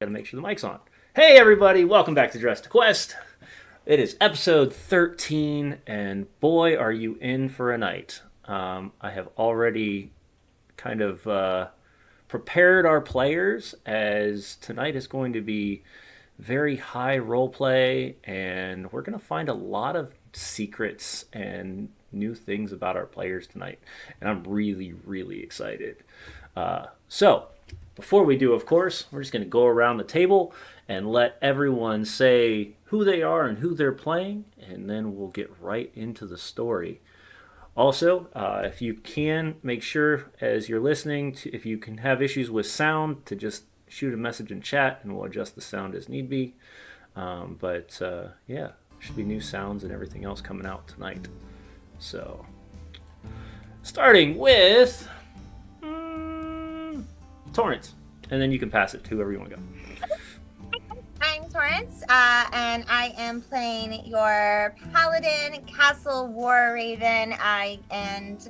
Gotta make sure the mic's on. Hey everybody, welcome back to Dress to Quest. It is episode 13, and boy, are you in for a night. I have already kind of prepared our players as tonight is going to be very high role play, and we're going to find a lot of secrets and new things about our players tonight. And I'm really, really excited. So, before we do, of course, we're just going to go around the table and let everyone say who they are and who they're playing, and then we'll get right into the story. Also, if you can, make sure as you're listening, if you can have issues with sound, to just shoot a message in chat and we'll adjust the sound as need be. Yeah, should be new sounds and everything else coming out tonight. So, starting with Torrance, and then you can pass it to whoever you want to go. I'm Torrance, and I am playing your Paladin, Castle War Raven, and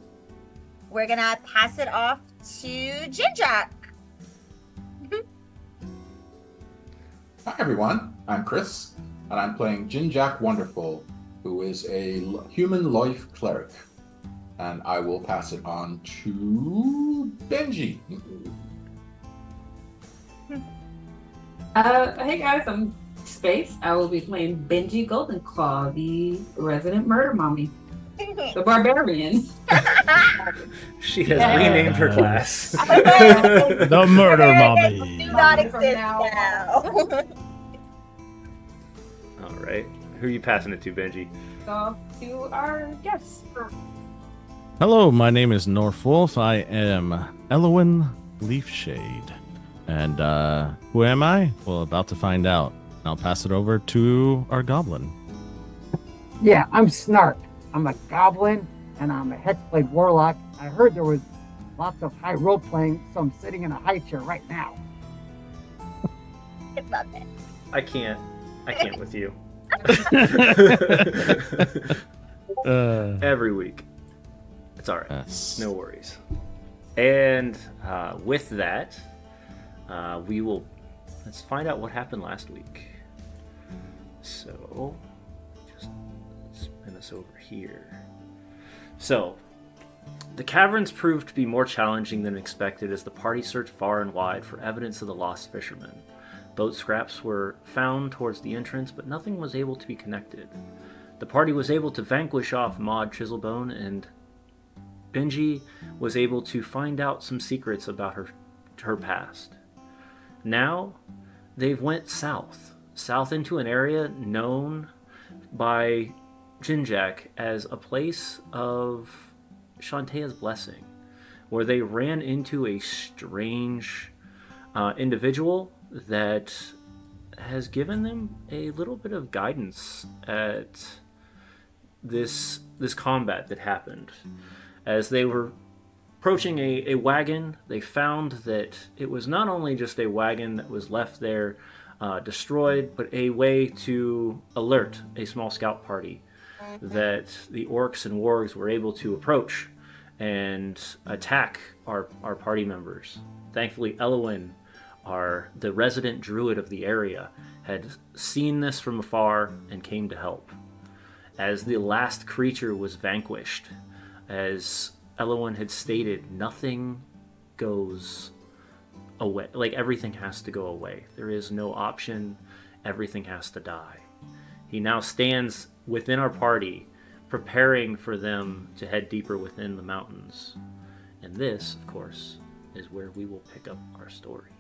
we're gonna pass it off to Jinjack. Hi everyone, I'm Chris, and I'm playing Jinjack Wonderful, who is a human life cleric. And I will pass it on to Benji. Hey guys, I'm Space. I will be playing Benji Goldenclaw, the resident murder mommy, the barbarian. She has renamed her class. The murder mommy. Do not exist now. All right, who are you passing it to, Benji? So to our guests. Hello, my name is Norfolf. I am Elowin Leafshade. And who am I? Well, about to find out. I'll pass it over to our goblin. Yeah, I'm Snark. I'm a goblin, and I'm a Hexblade Warlock. I heard there was lots of high role playing, so I'm sitting in a high chair right now. I love it. I can't with you. Every week. It's all right. Yes. No worries. And with that, let's find out what happened last week. So, just spin us over here. So, the caverns proved to be more challenging than expected as the party searched far and wide for evidence of the lost fishermen. Boat scraps were found towards the entrance, but nothing was able to be connected. The party was able to vanquish off Maud Chiselbone, and Benji was able to find out some secrets about her past. Now, they've went south into an area known by Jinjack as a place of Shantaea's blessing, where they ran into a strange individual that has given them a little bit of guidance at this combat that happened. As they were approaching a wagon, they found that it was not only just a wagon that was left there destroyed, but a way to alert a small scout party that the orcs and wargs were able to approach and attack our party members. Thankfully, Elowin, the resident druid of the area, had seen this from afar and came to help. As the last creature was vanquished, as Elowin had stated, nothing goes away. Like, everything has to go away. There is no option. Everything has to die. He now stands within our party, preparing for them to head deeper within the mountains. And this, of course, is where we will pick up our story.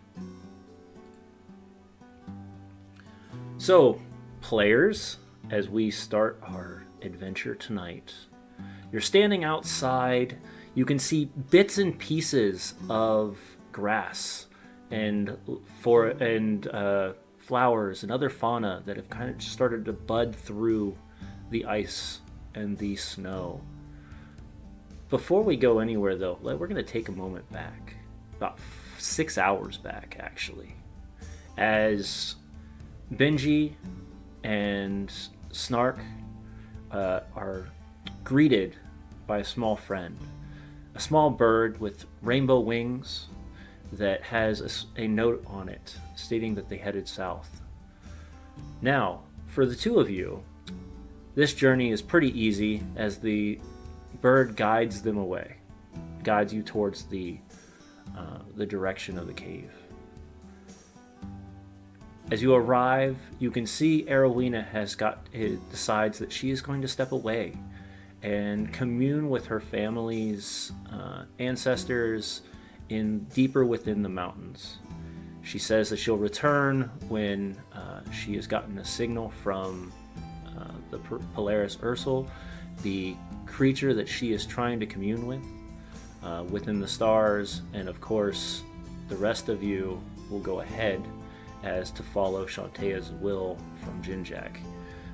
So, players, as we start our adventure tonight, you're standing outside. You can see bits and pieces of grass and flowers and other fauna that have kind of started to bud through the ice and the snow. Before we go anywhere, though, we're going to take a moment back, about 6 hours back, actually, as Benji and Snark are greeted by a small friend, a small bird with rainbow wings that has a note on it stating that they headed south. Now, for the two of you, this journey is pretty easy as the bird guides them away, guides you towards the direction of the cave. As you arrive, you can see Arowena decides that she is going to step away and commune with her family's ancestors deeper within the mountains. She says that she'll return when she has gotten a signal from the Polaris Ursel, the creature that she is trying to commune with within the stars, and of course the rest of you will go ahead as to follow Shantaea's will from Jinjak.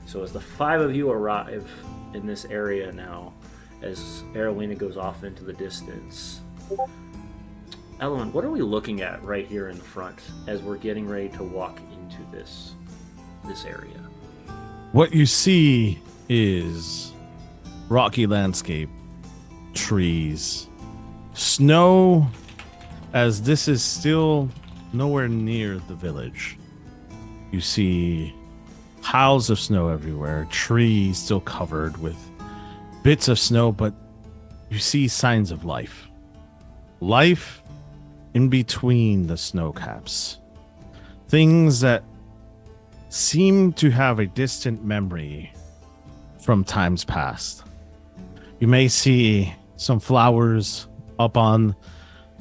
So as the five of you arrive in this area now, as Arowena goes off into the distance, Elowen, what are we looking at right here in the front as we're getting ready to walk into this area? What you see is rocky landscape, trees, snow, as this is still nowhere near the village. You see piles of snow everywhere, trees still covered with bits of snow, but you see signs of life. Life in between the snow caps. Things that seem to have a distant memory from times past. You may see some flowers up on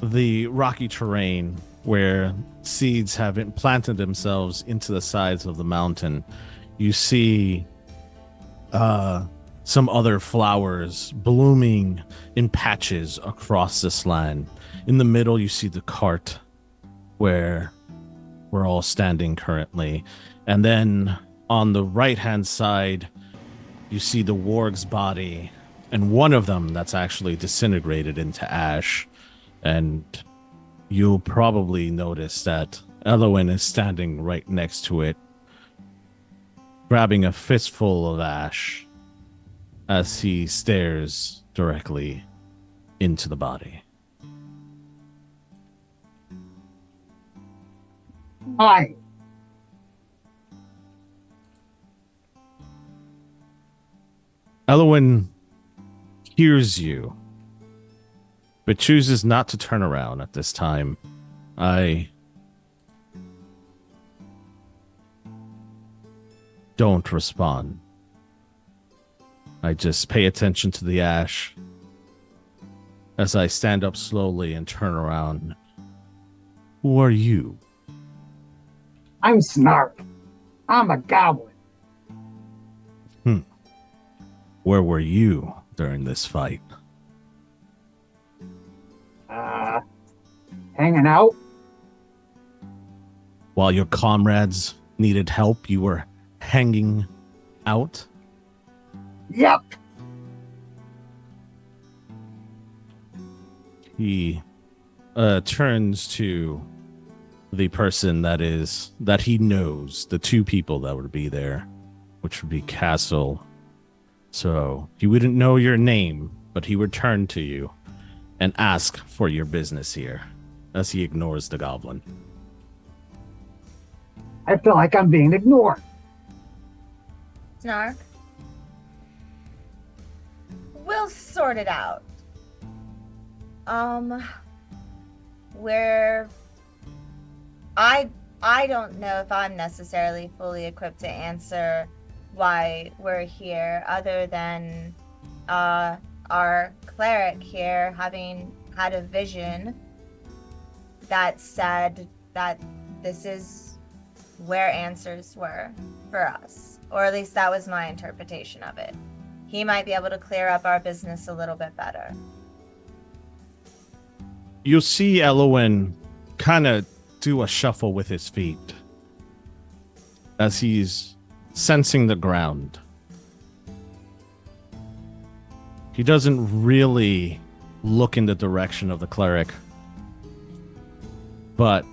the rocky terrain where seeds have implanted themselves into the sides of the mountain. You see some other flowers blooming in patches across this land. In the middle, you see the cart where we're all standing currently. And then on the right-hand side, you see the warg's body, and one of them that's actually disintegrated into ash. And you'll probably notice that Elowen is standing right next to it, grabbing a fistful of ash as he stares directly into the body. Hi. Elowen hears you, but chooses not to turn around at this time. I don't respond. I just pay attention to the ash as I stand up slowly and turn around. Who are you? I'm Snark. I'm a goblin. Where were you during this fight? Hanging out. While your comrades needed help, you were hanging out? Yep. He turns to the person that he knows, the two people that would be there, which would be Castle. So he wouldn't know your name, but he would turn to you and ask for your business here as he ignores the goblin. I feel like I'm being ignored. Snark. We'll sort it out. Where I don't know if I'm necessarily fully equipped to answer why we're here, other than our cleric here having had a vision that said that this is where answers were for us, or at least that was my interpretation of it. He might be able to clear up our business a little bit better. You'll see Elowen kind of do a shuffle with his feet as he's sensing the ground. He doesn't really look in the direction of the cleric, but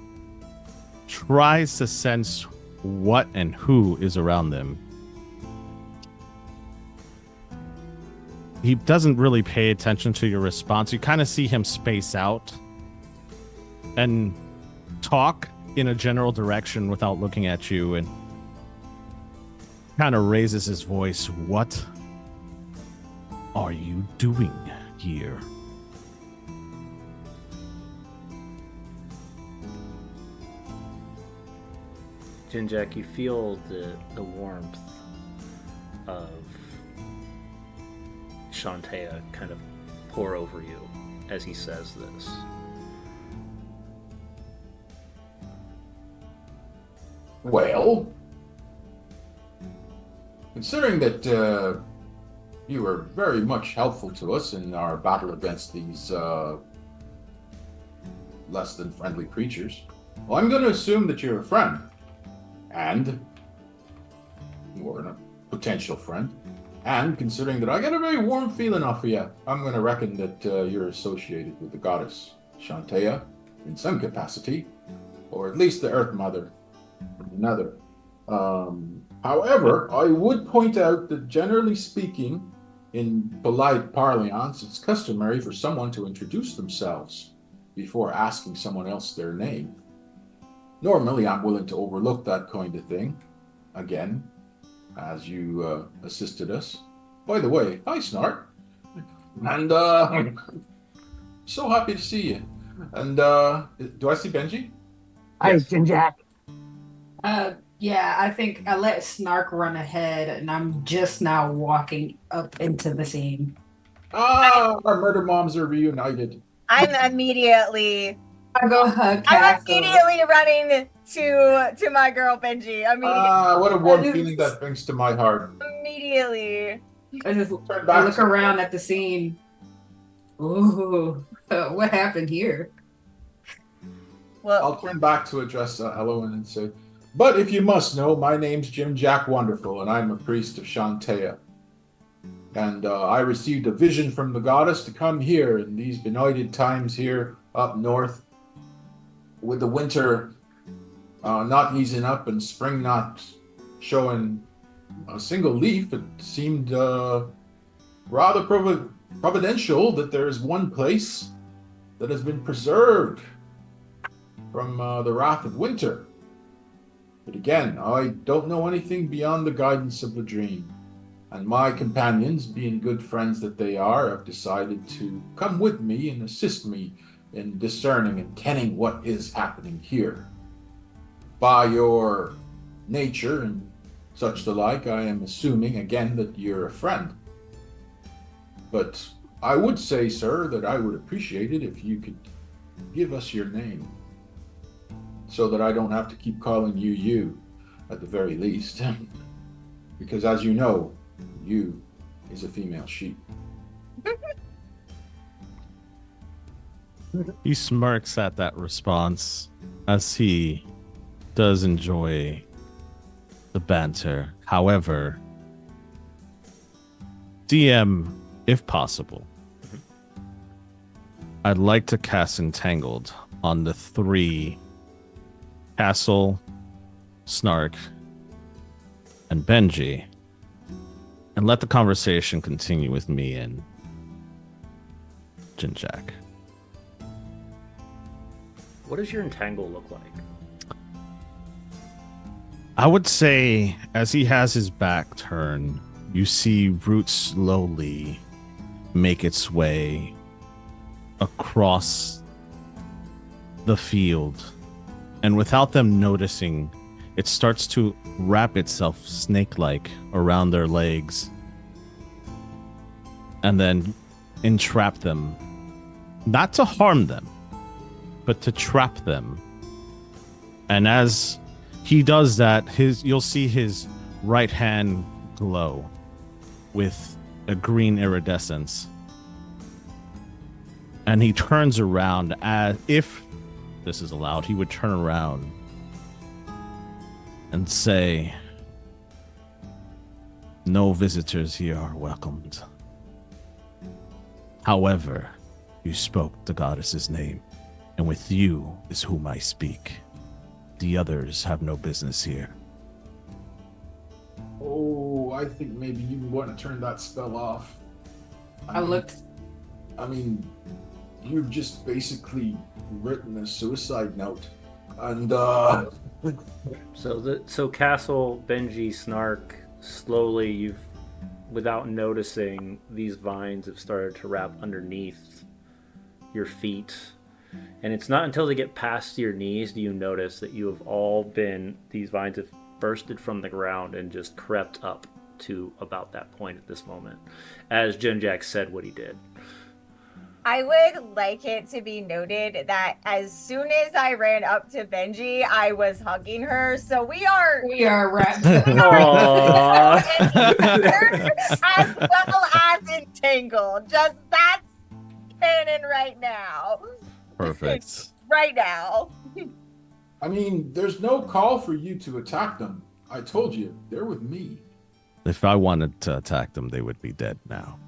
tries to sense what and who is around them. He doesn't really pay attention to your response. You kind of see him space out, and talk in a general direction without looking at you and kind of raises his voice. What are you doing here? Jinjak, you feel the warmth of Shantea kind of pour over you as he says this. Well, considering that you were very much helpful to us in our battle against these less than friendly creatures, well, I'm going to assume that you're a friend. And, or a potential friend. And considering that I get a very warm feeling off of you, I'm going to reckon that you're associated with the goddess Shantea in some capacity, or at least the Earth Mother from the Nether. However, I would point out that generally speaking, in polite parlance, it's customary for someone to introduce themselves before asking someone else their name. Normally, I'm willing to overlook that kind of thing. Again, as you assisted us. By the way, hi, Snart. And, so happy to see you. And, do I see Benji? Hi, Yes. Jinjak. Yeah, I think I let Snark run ahead, and I'm just now walking up into the scene. Ah, our murder moms are reunited. I'm immediately I go hug I'm Castle. immediately running to my girl Benji. Ah, what a warm feeling that brings to my heart. Immediately. I just Turn I back look to- around at the scene. Ooh, what happened here? Well, I'll turn back to address Elowen and say, but if you must know, my name's Jim Jack Wonderful, and I'm a priest of Shantea. And I received a vision from the goddess to come here in these benighted times here up north, with the winter not easing up and spring not showing a single leaf. It seemed rather providential that there is one place that has been preserved from the wrath of winter. But again, I don't know anything beyond the guidance of the dream. And my companions, being good friends that they are, have decided to come with me and assist me in discerning and kenning what is happening here. By your nature and such the like, I am assuming again that you're a friend. But I would say, sir, that I would appreciate it if you could give us your name, so that I don't have to keep calling you at the very least. Because as you know, you is a female sheep. He smirks at that response as he does enjoy the banter. However, DM, if possible, I'd like to cast Entangled on the 3 Castle, Snark, and Benji, and let the conversation continue with me and Jinjak. What does your entangle look like? I would say, as he has his back turned, you see Root slowly make its way across the field. And without them noticing, it starts to wrap itself snake-like around their legs. And then entrap them. Not to harm them, but to trap them. And as he does that, you'll see his right hand glow with a green iridescence. And he turns around, as if this is allowed, he would turn around and say, "No visitors here are welcomed. However, you spoke the goddess's name, and with you is whom I speak. The others have no business here." Oh, I think maybe you want to turn that spell off. I looked. I mean, you've just basically written a suicide note And So Castle, Benji, Snark, slowly without noticing, these vines have started to wrap underneath your feet. And it's not until they get past your knees do you notice that these vines have bursted from the ground and just crept up to about that point at this moment, as Jim Jack said what he did. I would like it to be noted that as soon as I ran up to Benji, I was hugging her. So we are wrapped. Aww. as well as entangled. Just that's canon right now. Perfect. Right now. I mean, there's no call for you to attack them. I told you, they're with me. If I wanted to attack them, they would be dead now.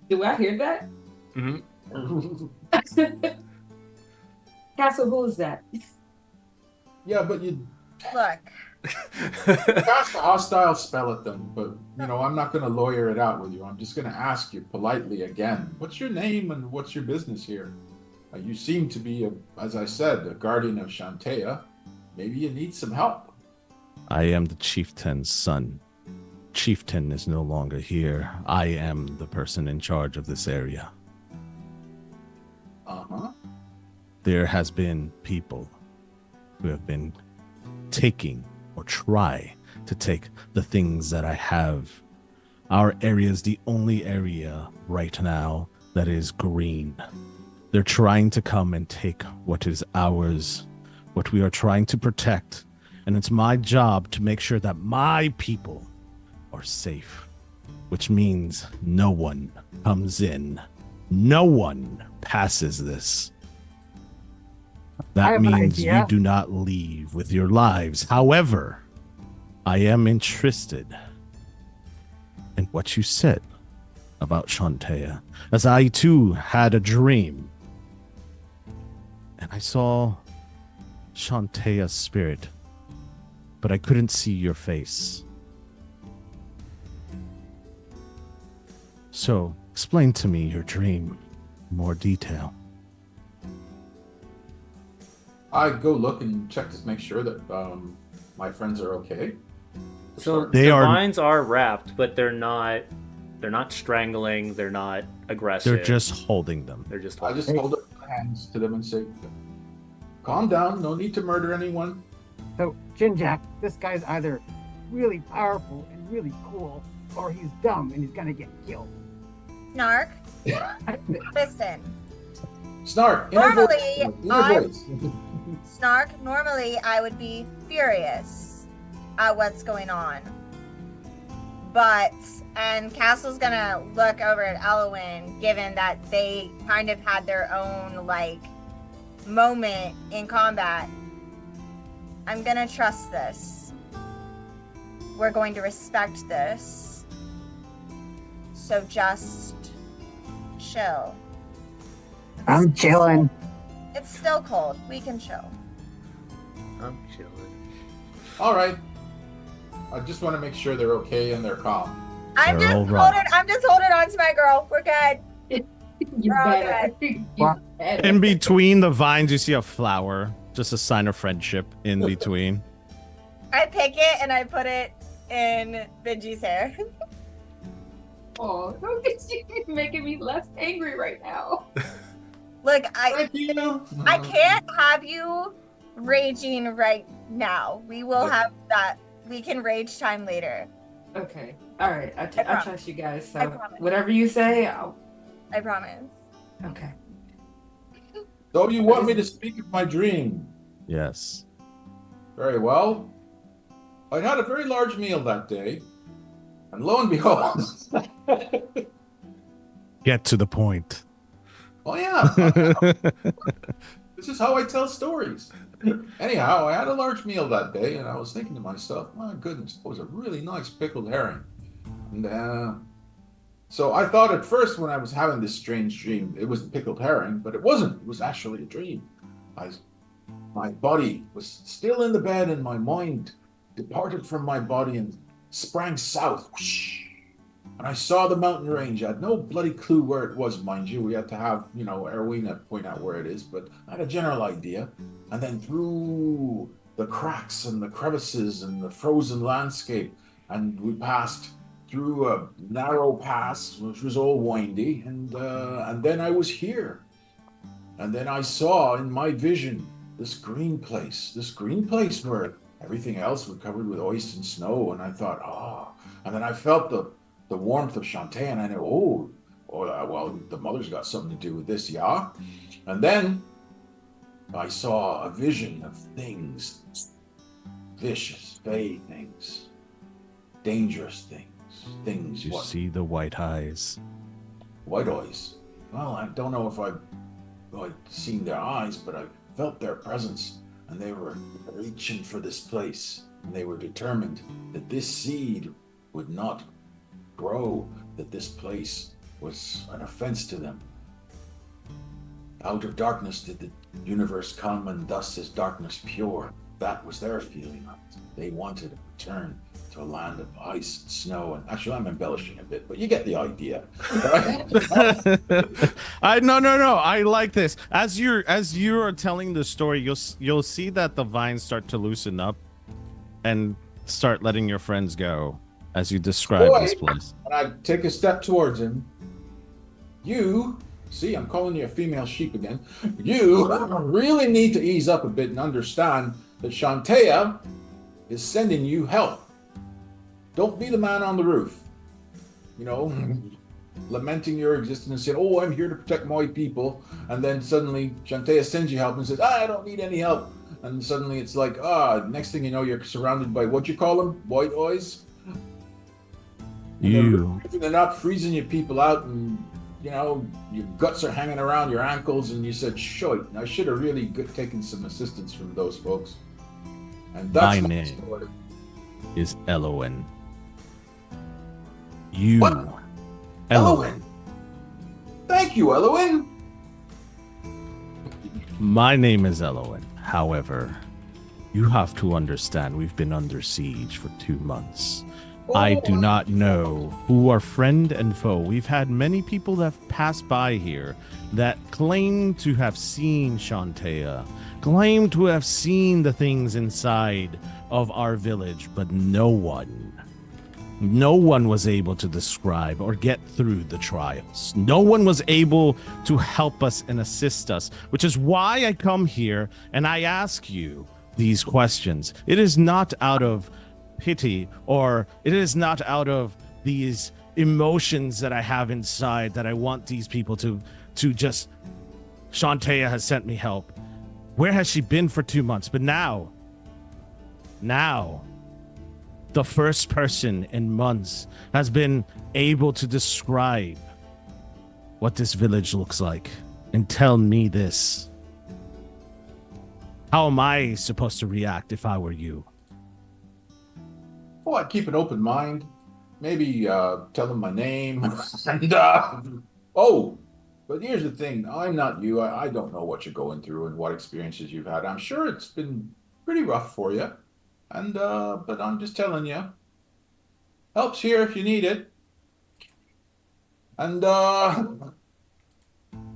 Do I hear that? Mm-hmm. Castle, who is that? Yeah, but you Look, cast a hostile spell at them, but I'm not going to lawyer it out with you. I'm just going to ask you politely again. What's your name and what's your business here? You seem to be, as I said, a guardian of Shantea. Maybe you need some help. I am the chieftain's son. Chieftain is no longer here. I am the person in charge of this area. Uh-huh. There has been people who have been taking or try to take the things that I have. Our area is the only area right now that is green. They're trying to come and take what is ours, what we are trying to protect. And it's my job to make sure that my people are safe, which means no one comes in. No one passes this. I That have an means idea. you do not leave with your lives. However, I am interested in what you said about Shantea, as I too had a dream. And I saw Shantea's spirit, but I couldn't see your face. So, explain to me your dream in more detail. I go look and check to make sure that my friends are okay. So They the are- vines are wrapped, but they're not strangling, they're not aggressive. They're just holding them. They're just I just hold up my hands to them and say, calm down, no need to murder anyone. So, Jinjak, this guy's either really powerful and really cool, or he's dumb and he's gonna get killed. Snark, listen. Snark, Normally, inner voice. Snark, normally I would be furious at what's going on. And Castle's gonna look over at Elwyn, given that they kind of had their own, moment in combat. I'm gonna trust this. We're going to respect this. So just chill. I'm chilling. It's still cold. We can chill. I'm chilling. All right. I just want to make sure they're okay and they're calm. I'm They're just all right. holding on to my girl. We're good. You We're all better. good. You better. In between the vines, you see a flower, just a sign of friendship in between. I pick it and I put it in Benji's hair. Oh, don't get you making me less angry right now. Look, I Thank you. can't have you raging right now. We will have that. We can rage time later. Okay. All right. I promise. trust you guys. I So promise. whatever you say, I promise. okay. So you want me to speak of my dream? Yes. Very well. I had a very large meal that day, and lo and behold, Get to the point. oh yeah, this is how I tell stories. Anyhow, I had a large meal that day, and I was thinking to myself, my goodness, it was a really nice pickled herring. And so I thought at first when I was having this strange dream, it was pickled herring, but it wasn't. It was actually a dream. My body was still in the bed, and my mind departed from my body and sprang south. Whoosh. and I saw the mountain range. I had no bloody clue where it was, mind you. We had to have, Erwina point out where it is, but I had a general idea. And then through the cracks and the crevices and the frozen landscape, and we passed through a narrow pass, which was all windy, and then I was here. And then I saw in my vision this green place where everything else was covered with ice and snow. And I thought, and then I felt the warmth of Shantae, and I know, well, the mother's got something to do with this, yeah? And then I saw a vision of things, vicious, fey things, dangerous things. You see the white eyes. White eyes? Well, I don't know if I'd seen their eyes, but I felt their presence, and they were reaching for this place, and they were determined that this seed would not grow, that this place was an offense to them. Out of darkness did the universe come, and thus is darkness pure. That was their feeling of it. They wanted to return to a land of ice and snow. And actually, I'm embellishing a bit, but you get the idea. No. I like this. As you are telling the story, you'll see that the vines start to loosen up and start letting your friends go as you describe this place. And I take a step towards him. You, see, I'm calling you a female sheep again. You really need to ease up a bit and understand that Shantae is sending you help. Don't be the man on the roof, lamenting your existence and saying, "Oh, I'm here to protect my people," and then suddenly Shantae sends you help and says, "I don't need any help," and suddenly it's like, next thing you know, you're surrounded by what you call them, white eyes. They're not freezing you people out, and your guts are hanging around your ankles, and you said, "Shite, I should have really taken some assistance from those folks." And that's my name is Elowen. You, what? Elowen. Thank you, Elowen. My name is Elowen. However, you have to understand we've been under siege for 2 months. I do not know who are friend and foe. We've had many people that have passed by here that claim to have seen Shantae, claim to have seen the things inside of our village, but no one was able to describe or get through the trials. No one was able to help us and assist us, which is why I come here and I ask you these questions. It is not out of pity, or it is not out of these emotions that I have inside that I want these people to just, Shantae has sent me help. Where has she been for 2 months? But now, the first person in months has been able to describe what this village looks like and tell me this. How am I supposed to react if I were you? Oh, I'd keep an open mind. Maybe tell them my name. And but here's the thing. I'm not you. I don't know what you're going through and what experiences you've had. I'm sure it's been pretty rough for you. And but I'm just telling you. Help's here if you need it. And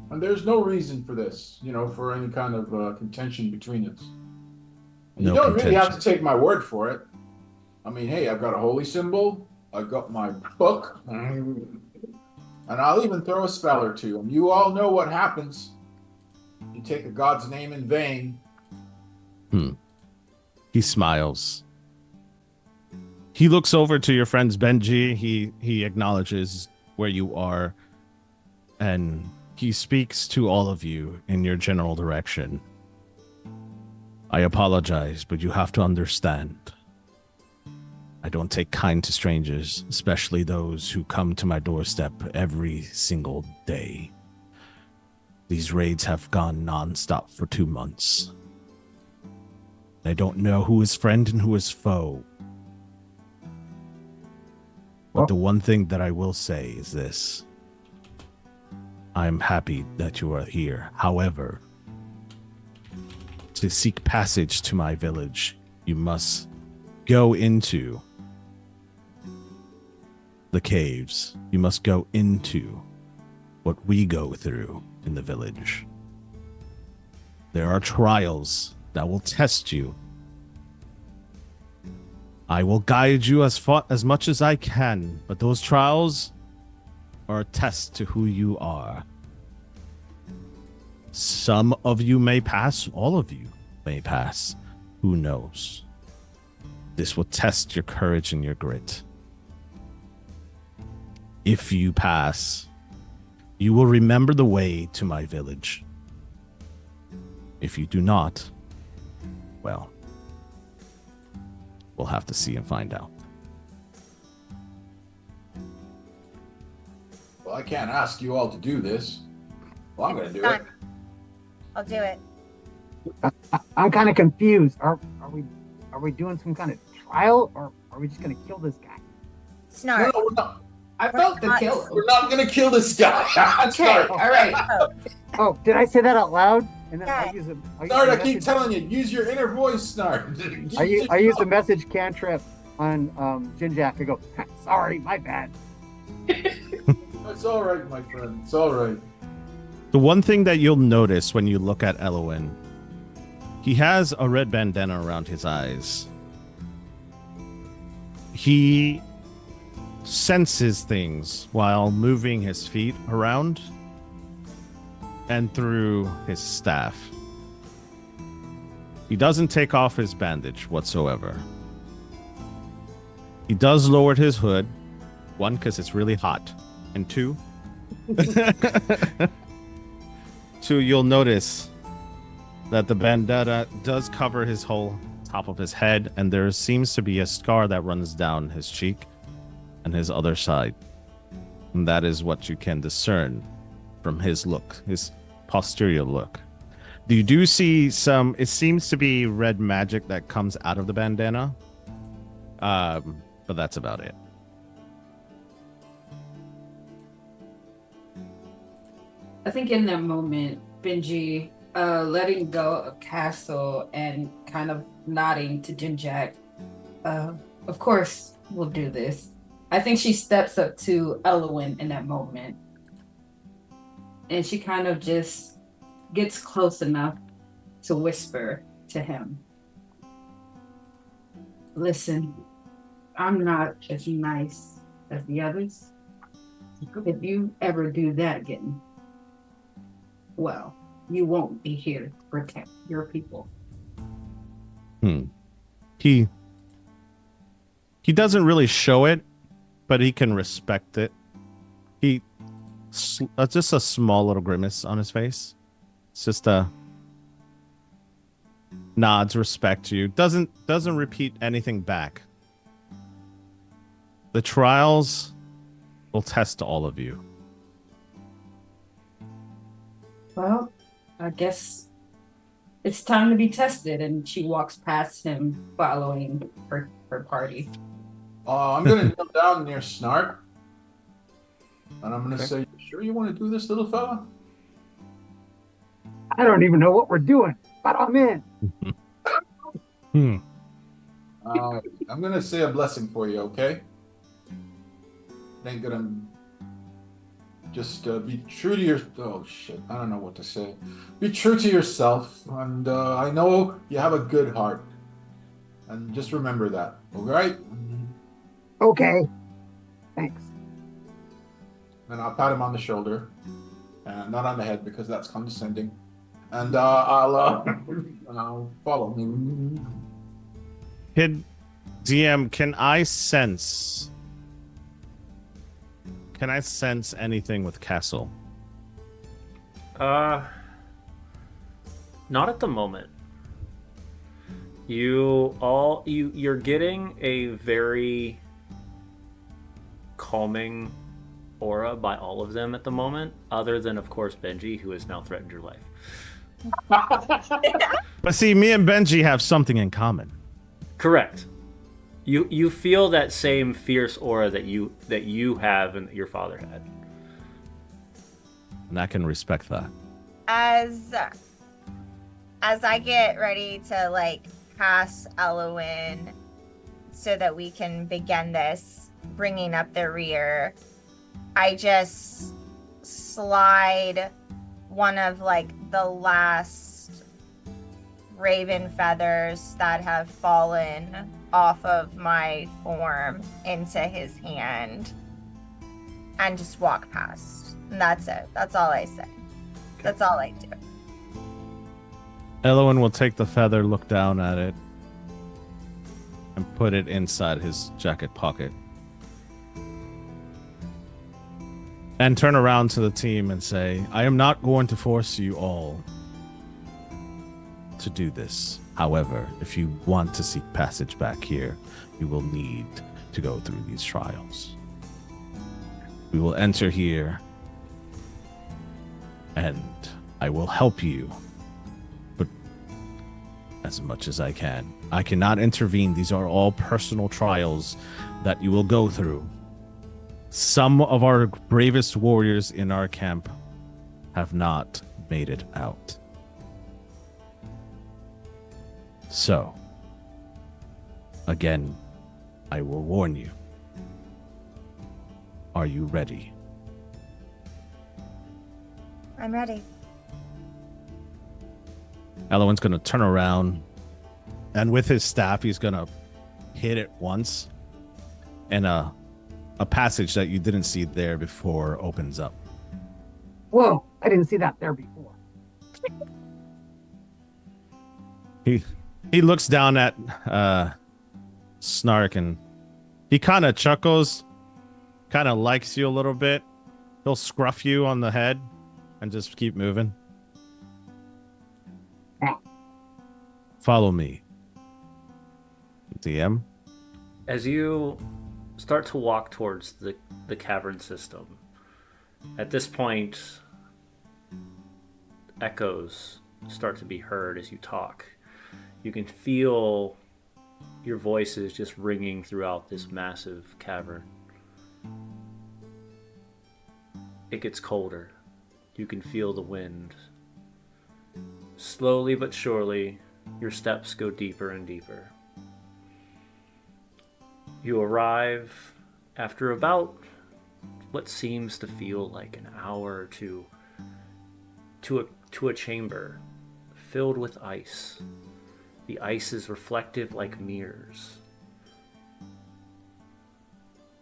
there's no reason for this, for any kind of contention between us. And you don't really have to take my word for it. I mean, hey, I've got a holy symbol. I've got my book. And I'll even throw a spell or two. And you all know what happens. You take a god's name in vain. He smiles. He looks over to your friends Benji. He acknowledges where you are. And he speaks to all of you in your general direction. I apologize, but you have to understand. I don't take kind to strangers, especially those who come to my doorstep every single day. These raids have gone non-stop for 2 months. I don't know who is friend and who is foe. But the one thing that I will say is this. I'm happy that you are here. However, to seek passage to my village, you must go into the caves. You must go into what we go through in the village. There are trials that will test you. I will guide you as much as I can, but those trials are a test to who you are. Some of you may pass, all of you may pass. Who knows? This will test your courage and your grit. If you pass, you will remember the way to my village. If you do not, well, we'll have to see and find out. Well, I can't ask you all to do this. Well, I'm going to do it. Done. I'll do it. I'm kind of confused. Are we doing some kind of trial, or are we just gonna kill this guy? Snark. No, we're not. I felt the not- killer. We're not going to kill this guy. Okay, Snart. all right. Oh, did I say that out loud? And then Yeah. I'll use Snart, I keep telling you, use your inner voice, Snart. I use the message cantrip on Jinjack. I go, sorry, my bad. It's all right, my friend. It's all right. The one thing that you'll notice when you look at Elowin, he has a red bandana around his eyes. He senses things while moving his feet around and through his staff. He doesn't take off his bandage whatsoever. He does lower his hood, one, because it's really hot, and two, you'll notice that the bandana does cover his whole top of his head, and there seems to be a scar that runs down his cheek and his other side. And that is what you can discern from his look, his posterior look. You do see some, it seems to be red magic that comes out of the bandana, but that's about it. I think in that moment, Benji, letting go of Castle and kind of nodding to Jinjack, of course we'll do this. I think she steps up to Elowin in that moment. And she kind of just gets close enough to whisper to him. Listen, I'm not as nice as the others. If you ever do that again, well, you won't be here to protect your people. He doesn't really show it, but he can respect it. Just a small little grimace on his face. It's just a nods respect to you. Doesn't repeat anything back. The trials will test all of you. Well, I guess it's time to be tested, and she walks past him following her party. I'm going to kneel down near Snart. And I'm going to say, you sure you want to do this, little fella? I don't even know what we're doing, but I'm in. I'm going to say a blessing for you, okay? Ain't going to just be true to your... Oh, shit. I don't know what to say. Be true to yourself. And I know you have a good heart. And just remember that, all right? Okay. Thanks. And I'll pat him on the shoulder. And not on the head, because that's condescending. And I'll follow him. Kid DM, can I sense anything with Castle? Not at the moment. You're getting a very calming aura by all of them at the moment, other than of course Benji, who has now threatened your life. But see, me and Benji have something in common. Correct. You feel that same fierce aura that you have and that your father had. And I can respect that. As I get ready to pass Elowin so that we can begin this, bringing up the rear, I just slide one of like the last raven feathers that have fallen off of my form into his hand and just walk past. And that's it. That's all I say. That's all I do. Elowen will take the feather, look down at it, and put it inside his jacket pocket. And turn around to the team and say, I am not going to force you all to do this. However, if you want to seek passage back here, you will need to go through these trials. We will enter here, and I will help you, but as much as I can. I cannot intervene. These are all personal trials that you will go through. Some of our bravest warriors in our camp have not made it out. So, again, I will warn you. Are you ready? I'm ready. Elowen's going to turn around, and with his staff, he's going to hit it once, and a passage that you didn't see there before opens up. Whoa, I didn't see that there before. He looks down at Snark, and he kind of chuckles, kind of likes you a little bit. He'll scruff you on the head and just keep moving. Follow me. DM. As you start to walk towards the cavern system, at this point, echoes start to be heard as you talk. You can feel your voices just ringing throughout this massive cavern. It gets colder. You can feel the wind. Slowly but surely, your steps go deeper and deeper. You arrive after about what seems to feel like an hour or two to a chamber filled with ice. The ice is reflective like mirrors.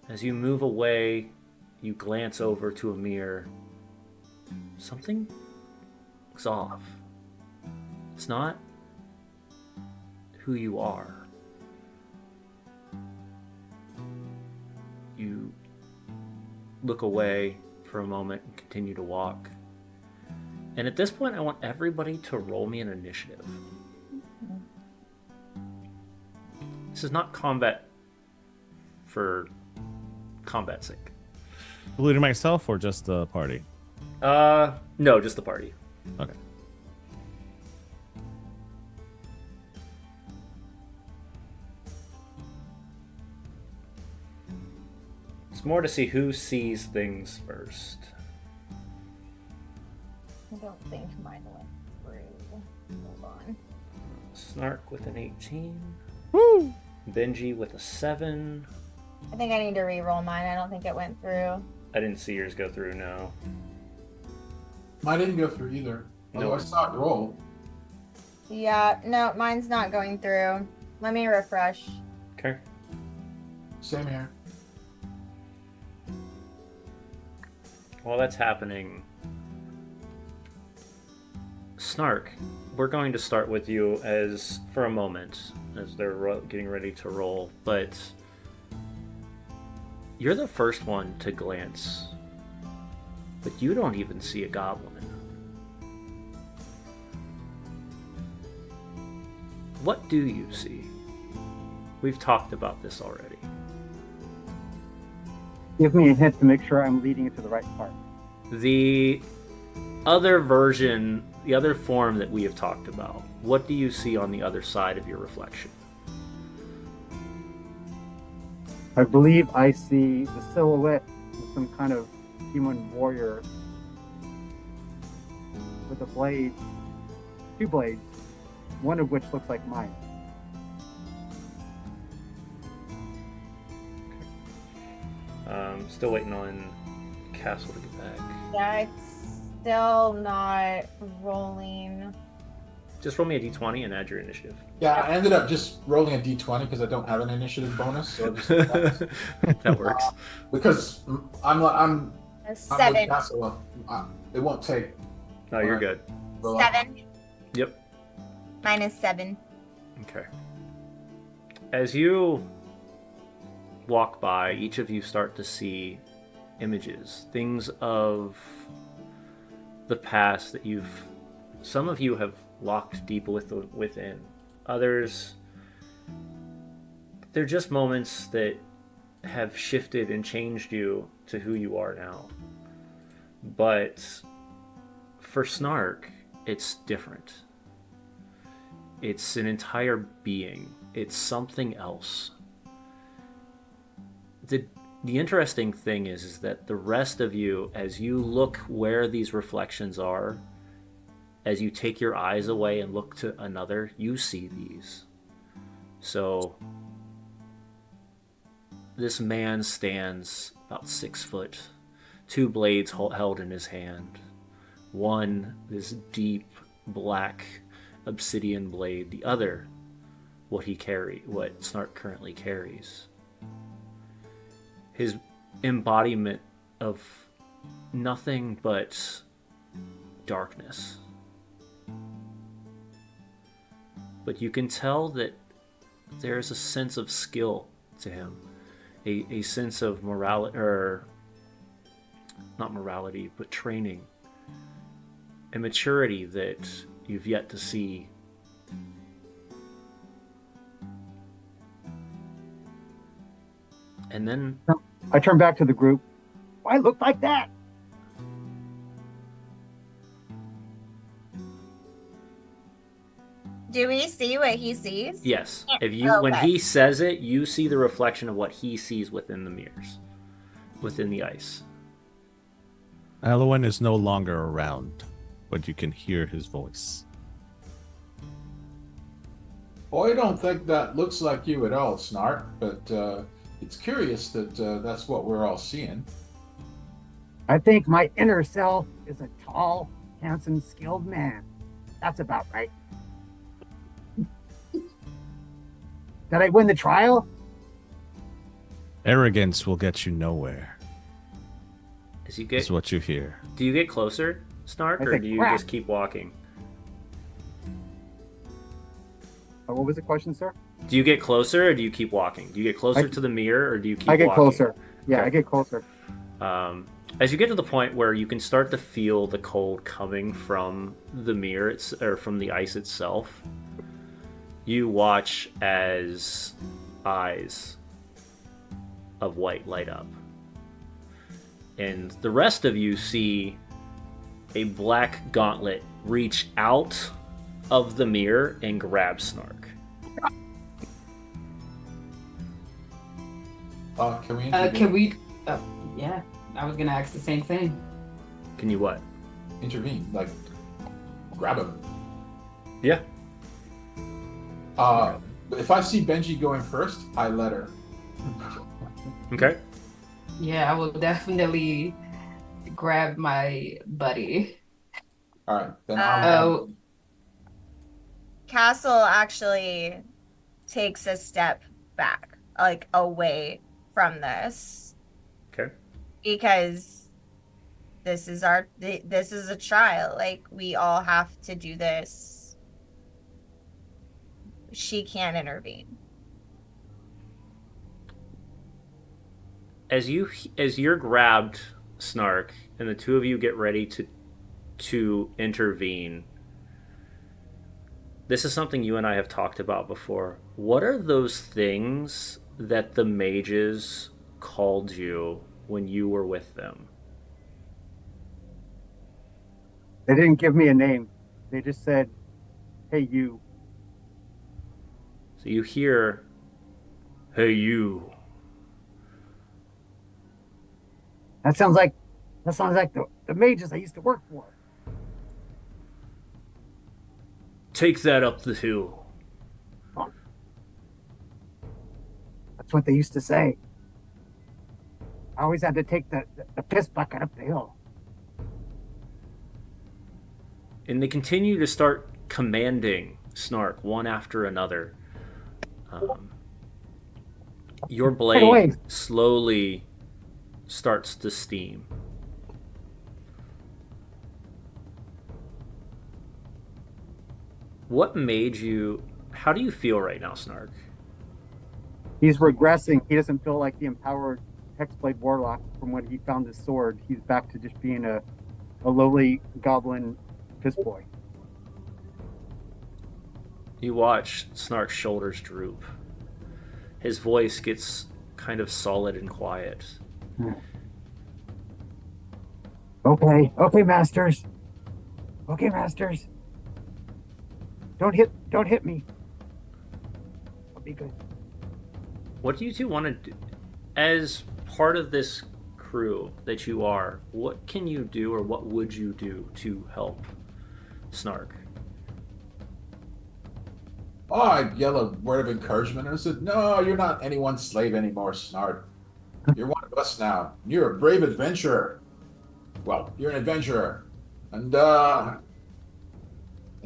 As you move away, you glance over to a mirror. Something looks off. It's not who you are. You look away for a moment and continue to walk. And at this point, I want everybody to roll me an initiative. This is not combat for combat's sake. Including myself or just the party? No, just the party. Okay. It's more to see who sees things first. I don't think mine went through. Hold on. Snark with an 18. Woo! Benji with a 7. I think I need to re-roll mine. I don't think it went through. I didn't see yours go through, no. Mine didn't go through either. Although No. I saw it roll. Yeah, no, mine's not going through. Let me refresh. Okay. Same here. While that's happening, Snark, we're going to start with you as for a moment as they're getting ready to roll, but you're the first one to glance, but you don't even see a goblin. What do you see? We've talked about this already. Give me a hint to make sure I'm leading it to the right part. The other version, the other form that we have talked about, what do you see on the other side of your reflection? I believe I see the silhouette of some kind of human warrior with a blade, 2 blades, one of which looks like mine. Still waiting on Castle to get back. Yeah, it's still not rolling. Just roll me a d20 and add your initiative. Yeah, I ended up just rolling a d20 because I don't have an initiative bonus. So just That works. because I'm A with 7. Castle. It won't take. No, you're good. roll up. 7. Yep. Minus 7. Okay. As you walk by, each of you start to see images, things of the past that some of you have locked deep within. Others, they're just moments that have shifted and changed you to who you are now. But for Snark, it's different. It's an entire being. It's something else. The interesting thing is that the rest of you, as you look where these reflections are, as you take your eyes away and look to another, you see these. So this man stands about 6 foot, 2 blades held in his hand. One, this deep black obsidian blade. The other, what Snark currently carries. His embodiment of nothing but darkness. But you can tell that there's a sense of skill to him, a sense of morality, or not morality, but training and maturity that you've yet to see. And then I turn back to the group. Why look like that? Do we see what he sees? yes, if Oh, when okay. he says it, you see the reflection of what he sees within the mirrors, within the ice. Elowen is no longer around, but you can hear his voice. Well, I don't think that looks like you at all, Snark, but it's curious that that's what we're all seeing. I think my inner self is a tall, handsome, skilled man. That's about right. Did I win the trial? Arrogance will get you nowhere, As you get, is what you hear. do you get closer, Snark, I or think do you crap. just keep walking? What was the question, sir? Do you get closer, or do you keep walking? Do you get closer to the mirror, or do you keep I get walking? closer. Yeah, Okay. I get closer. As you get to the point where you can start to feel the cold coming from the mirror, or from the ice itself, you watch as eyes of white light up. And the rest of you see a black gauntlet reach out of the mirror and grab Snark. Can we intervene? Can we? Yeah, I was gonna ask the same thing. Can you what? Intervene, like grab him. Yeah. If I see Benji going first, I let her. Okay. Yeah, I will definitely grab my buddy. All right, then Oh. Castle actually takes a step back, like away from this, Okay. because this is a trial. Like, we all have to do this. She can't intervene. As you're grabbed, Snark, and the two of you get ready to intervene. This is something you and I have talked about before. What are those things that the mages called you when you were with them? They didn't give me a name. They just said, "Hey, you." So you hear, "Hey, you." That sounds like the mages I used to work for. Take that up the hill. That's what they used to say. I always had to take the piss bucket up the hill. And they continue to start commanding Snark one after another. Your Get blade away. slowly starts to steam. What made you. How do you feel right now, Snark? He's regressing. He doesn't feel like the empowered Hexblade Warlock from when he found his sword. He's back to just being a lowly goblin piss boy. You watch Snark's shoulders droop. His voice gets kind of solid and quiet. Okay, masters. Okay, masters. Don't hit me. I'll be good. What do you two want to do? As part of this crew that you are, what can you do or what would you do to help Snark? Oh, I'd yell a word of encouragement and I said, "No, you're not anyone's slave anymore, Snart. You're one of us now. You're a brave adventurer. Well, you're an adventurer. And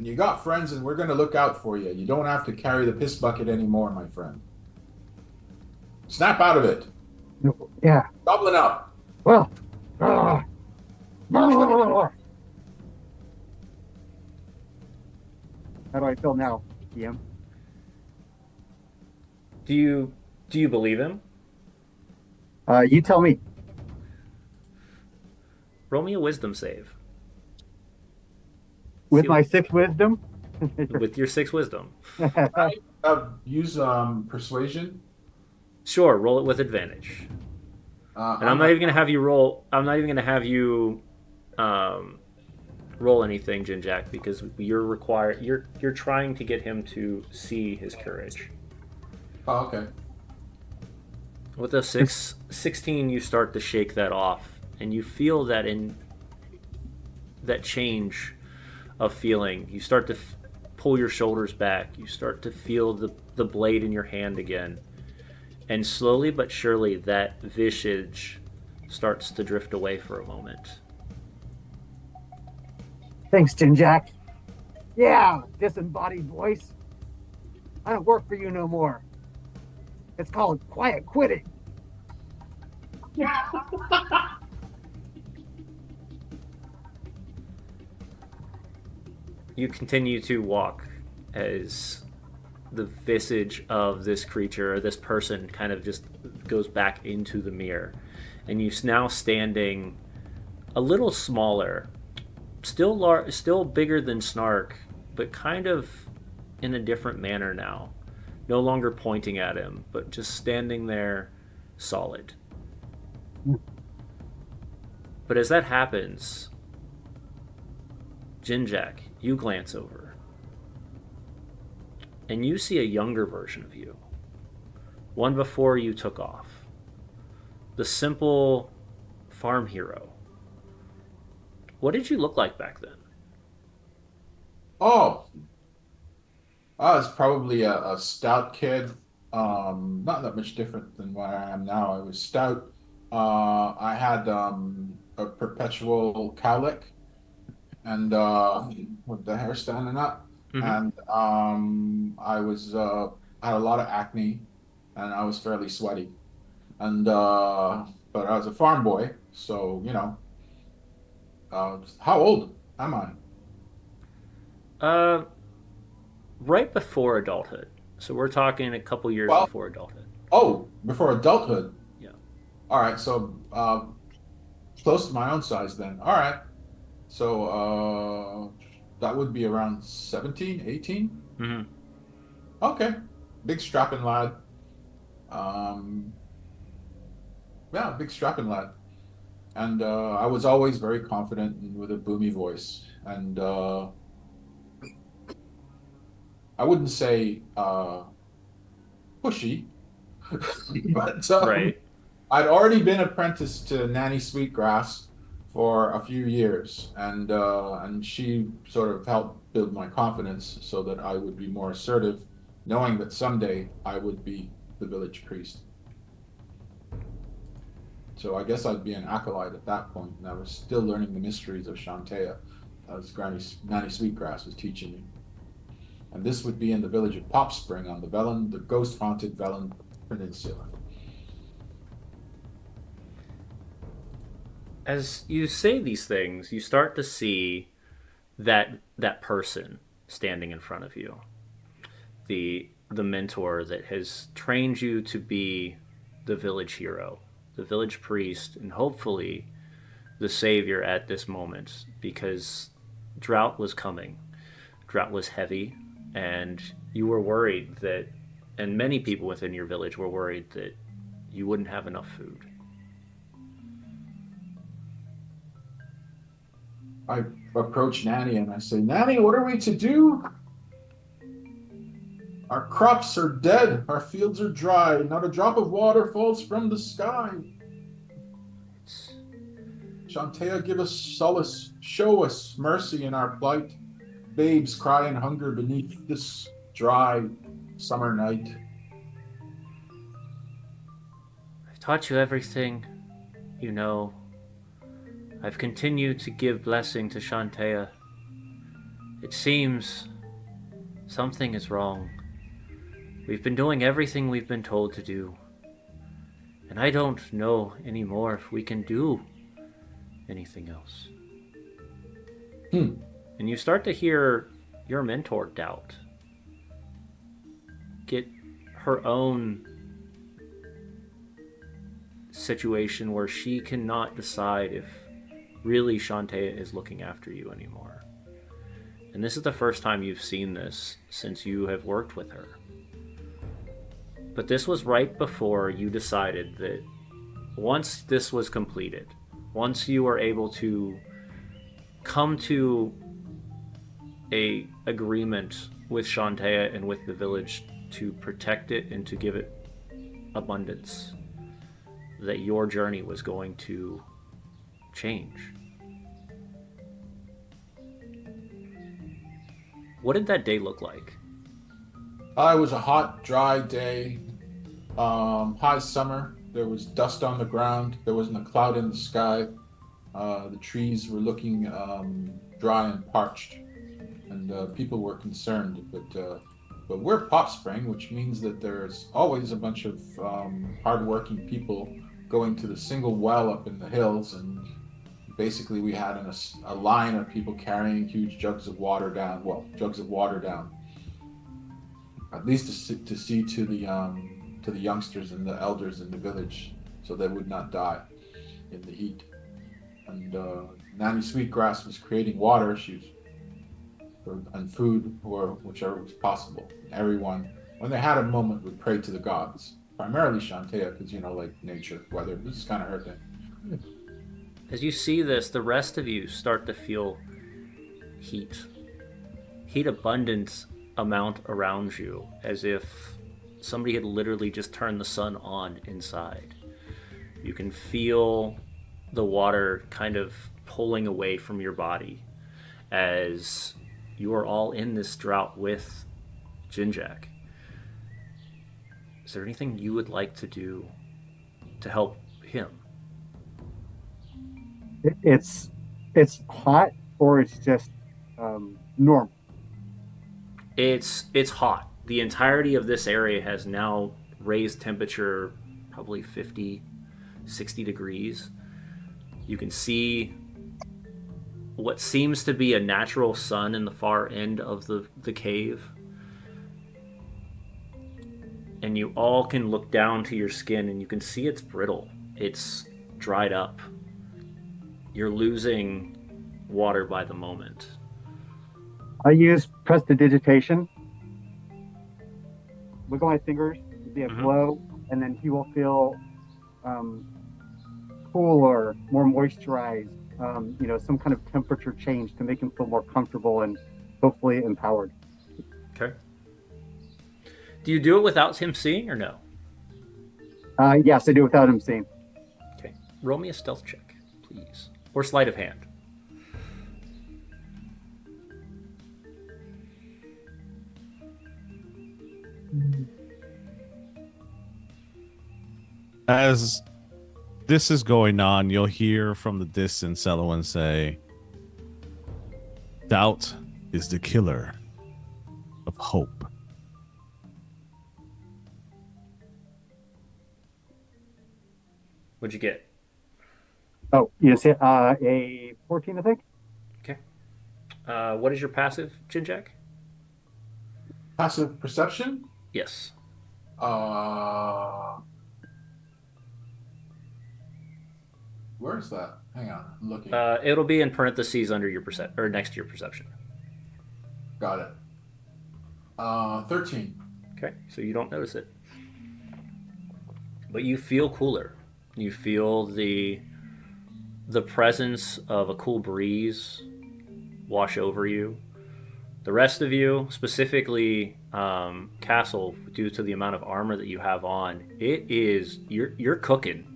you got friends and we're gonna look out for you. You don't have to carry the piss bucket anymore, my friend. Snap out of it. Yeah. Goblin up. Well. How do I feel now, DM? Do you believe him? You tell me. Roll me a wisdom save. With See my what- 6 wisdom? with your 6 wisdom. Use persuasion. Sure, roll it with advantage. And I'm not even gonna have you roll. I'm not even gonna have you roll anything, Jinjack, because you're required. You're trying to get him to see his courage. Oh, okay. With a 16, you start to shake that off, and you feel that in that change of feeling. You start to pull your shoulders back. You start to feel the blade in your hand again. And slowly but surely, that visage starts to drift away for a moment. Thanks, Jinjack. Yeah, disembodied voice. I don't work for you no more. It's called quiet quitting. You continue to walk as the visage of this creature or this person kind of just goes back into the mirror. And you're now standing a little smaller, still bigger than Snark, but kind of in a different manner now. No longer pointing at him, but just standing there solid. But as that happens, Jinjack, you glance over. And you see a younger version of you. One before you took off. The simple farm hero. What did you look like back then? Oh, I was probably a stout kid. Not that much different than what I am now. I was stout. I had a perpetual cowlick and with the hair standing up. Mm-hmm. And I was had a lot of acne, and I was fairly sweaty. And but I was a farm boy, so you know. How old am I? Right before adulthood. So we're talking a couple years Well, before adulthood. oh, before adulthood. Yeah. All right, so close to my own size then. All right. So that would be around 17, 18. Mm-hmm. Okay. Big strapping lad. Um, yeah, big strapping lad. And I was always very confident and with a boomy voice. And I wouldn't say pushy, but Right. I'd already been apprenticed to Nanny Sweetgrass for a few years, and she sort of helped build my confidence so that I would be more assertive, knowing that someday I would be the village priest. So I guess I'd be an acolyte at that point, and I was still learning the mysteries of Shantea, as Nanny Sweetgrass was teaching me. And this would be in the village of Pop Spring on the ghost-haunted Velen Peninsula. As you say these things, you start to see that person standing in front of you. The mentor that has trained you to be the village hero, the village priest, and hopefully the savior at this moment, because drought was coming. Drought was heavy, and you were worried that, and many people within your village were worried that you wouldn't have enough food. I approach Nanny and I say, Nanny, what are we to do? Our crops are dead, our fields are dry, not a drop of water falls from the sky. It's, Shantea, give us solace, show us mercy in our plight. Babes cry in hunger beneath this dry summer night. I've taught you everything you know. I've continued to give blessing to Shantea. It seems something is wrong. We've been doing everything we've been told to do. And I don't know anymore if we can do anything else. And you start to hear your mentor doubt. Get her own situation where she cannot decide if really Shantea is looking after you anymore. And this is the first time you've seen this since you have worked with her. But this was right before you decided that once this was completed, once you were able to come to a agreement with Shantea and with the village to protect it and to give it abundance, that your journey was going to change. What did that day look like? It was a hot, dry day, high summer. There was dust on the ground. There wasn't a cloud in the sky. The trees were looking dry and parched, and people were concerned. But we're Pop Spring, which means that there's always a bunch of hardworking people going to the single well up in the hills, and basically we had a line of people carrying huge jugs of water down. Well, jugs of water down, at least to see to the youngsters and the elders in the village, so they would not die in the heat. And Nanny Sweetgrass was creating water. And food, or whichever was possible. Everyone, when they had a moment, would pray to the gods. Primarily Shantea, because like nature, weather. This is kind of her thing. As you see this, the rest of you start to feel heat abundant amount around you, as if somebody had literally just turned the sun on inside. You can feel the water kind of pulling away from your body as you are all in this drought with Jinjak. Is there anything you would like to do to help him? It's hot, or it's just normal. It's hot. The entirety of this area has now raised temperature probably 50, 60 degrees. You can see what seems to be a natural sun in the far end of the cave. And you all can look down to your skin and you can see it's brittle. It's dried up. You're losing water by the moment. I use prestidigitation. Wiggle my fingers, be a glow, and then he will feel cooler, more moisturized, some kind of temperature change to make him feel more comfortable and hopefully empowered. Okay. Do you do it without him seeing or no? Yes, I do without him seeing. Okay. Roll me a stealth check, please. Or sleight of hand. As this is going on, you'll hear from the distance Elwyn say, "Doubt is the killer of hope." What'd you get? Oh, you see, a 14, I think. Okay. What is your passive, Jinjack? Passive perception? Yes. Uh, where's that? Hang on, I'm looking. It'll be in parentheses under your percep or next to your perception. Got it. 13. Okay, so you don't notice it, but you feel cooler. You feel the presence of a cool breeze wash over you. The rest of you, specifically Castle, due to the amount of armor that you have on, you're cooking.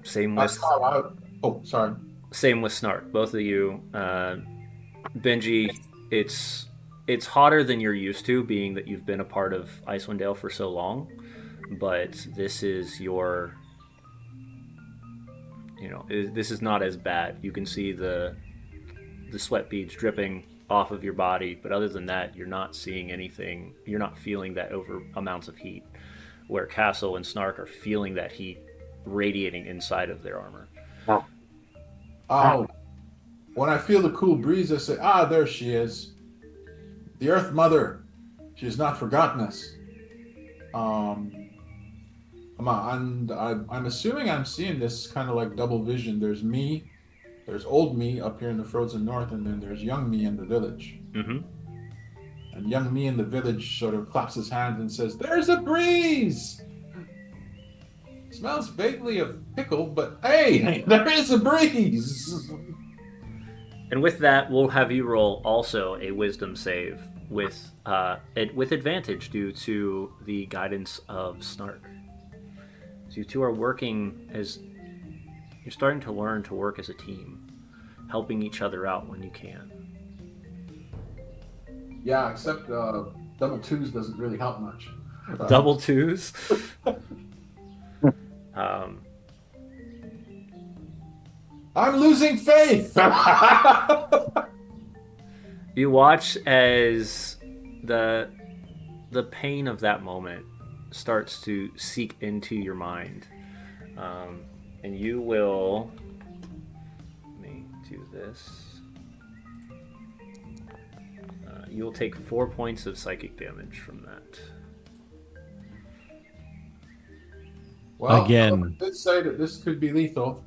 Same with Oh, sorry. same with Snark. Both of you, Benji, it's hotter than you're used to, being that you've been a part of Icewind Dale for so long. But this is your, this is not as bad. You can see the sweat beads dripping off of your body, but other than that, you're not seeing anything. You're not feeling that over amounts of heat, where Castle and Snark are feeling that heat radiating inside of their armor. Oh, when I feel the cool breeze, I say, "Ah, there she is, the Earth Mother. She has not forgotten us." And I'm assuming I'm seeing this kind of like double vision. There's me, there's old me up here in the frozen north, and then there's young me in the village. Mm-hmm. And young me in the village sort of claps his hands and says, "There's a breeze! Smells vaguely of pickle, but hey, there is a breeze!" And with that, we'll have you roll also a wisdom save with advantage due to the guidance of Snark. So you two are working as you're starting to learn to work as a team, helping each other out when you can. Yeah, except double twos doesn't really help much. Double twos. I'm losing faith. You watch as the pain of that moment starts to seep into your mind, and you will. Let me do this. You will take 4 points of psychic damage from that. Well, Again. I did say that this could be lethal.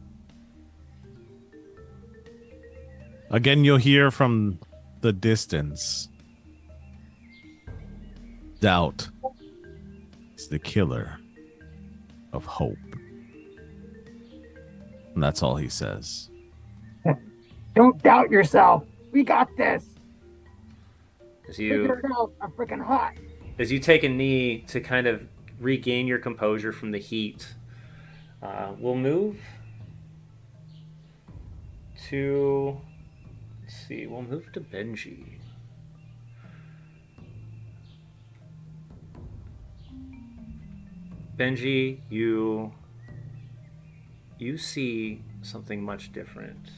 Again, you'll hear from the distance, "Doubt is the killer of hope." And that's all he says. Don't doubt yourself. We got this. As Figure it out. I'm freaking hot. as you take a knee to kind of regain your composure from the heat, we'll move to. Let's see. We'll move to Benji. Benji, you see something much different.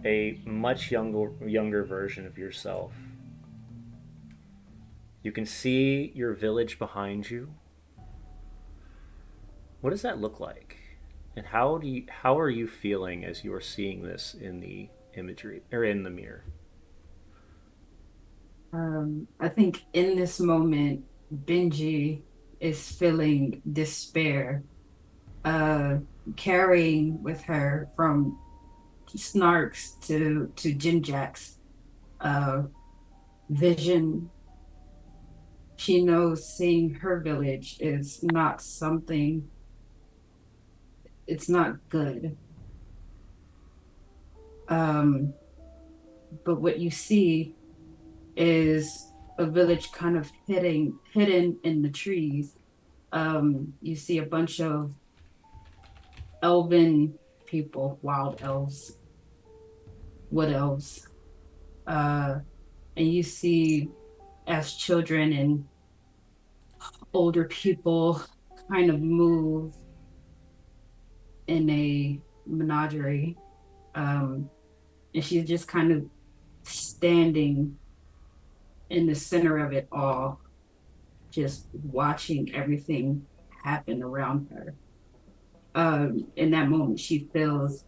A much younger version of yourself. You can see your village behind you. What does that look like? And how are you feeling as you are seeing this in the imagery or in the mirror? I think in this moment, Benji is feeling despair, carrying with her from Snarks to Jinjack's vision. She knows seeing her village is not something, it's not good. But what you see is a village kind of hidden in the trees. You see a bunch of elven people, wild elves, wood elves, and you see as children and older people kind of move in a menagerie. And she's just kind of standing in the center of it all, just watching everything happen around her. In that moment, she feels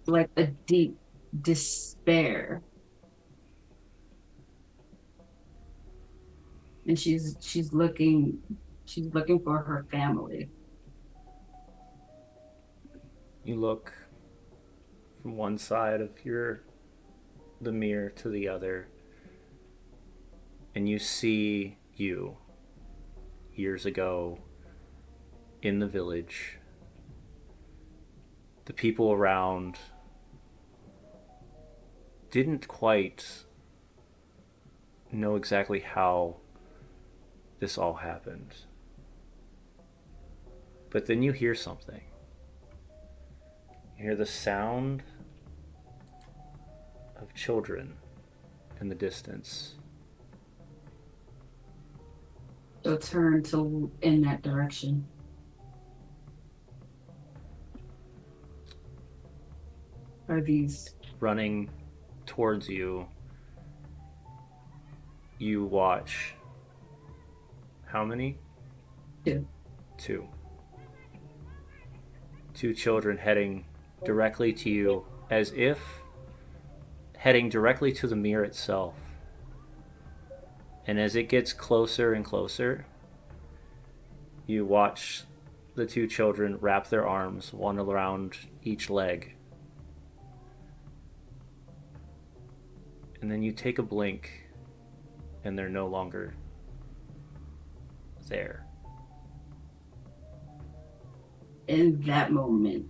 like a deep despair, and she's looking for her family. You look from one side of the mirror to the other, and you see you years ago in the village. The people around didn't quite know exactly how this all happened. But then you hear something. You hear the sound of children in the distance. So turn to in that direction. Are these Running towards you, you watch how many? two? Two. Two children heading directly to you, as if heading directly to the mirror itself. And as it gets closer and closer, you watch the two children wrap their arms, one around each leg. And then you take a blink, and they're no longer there. In that moment,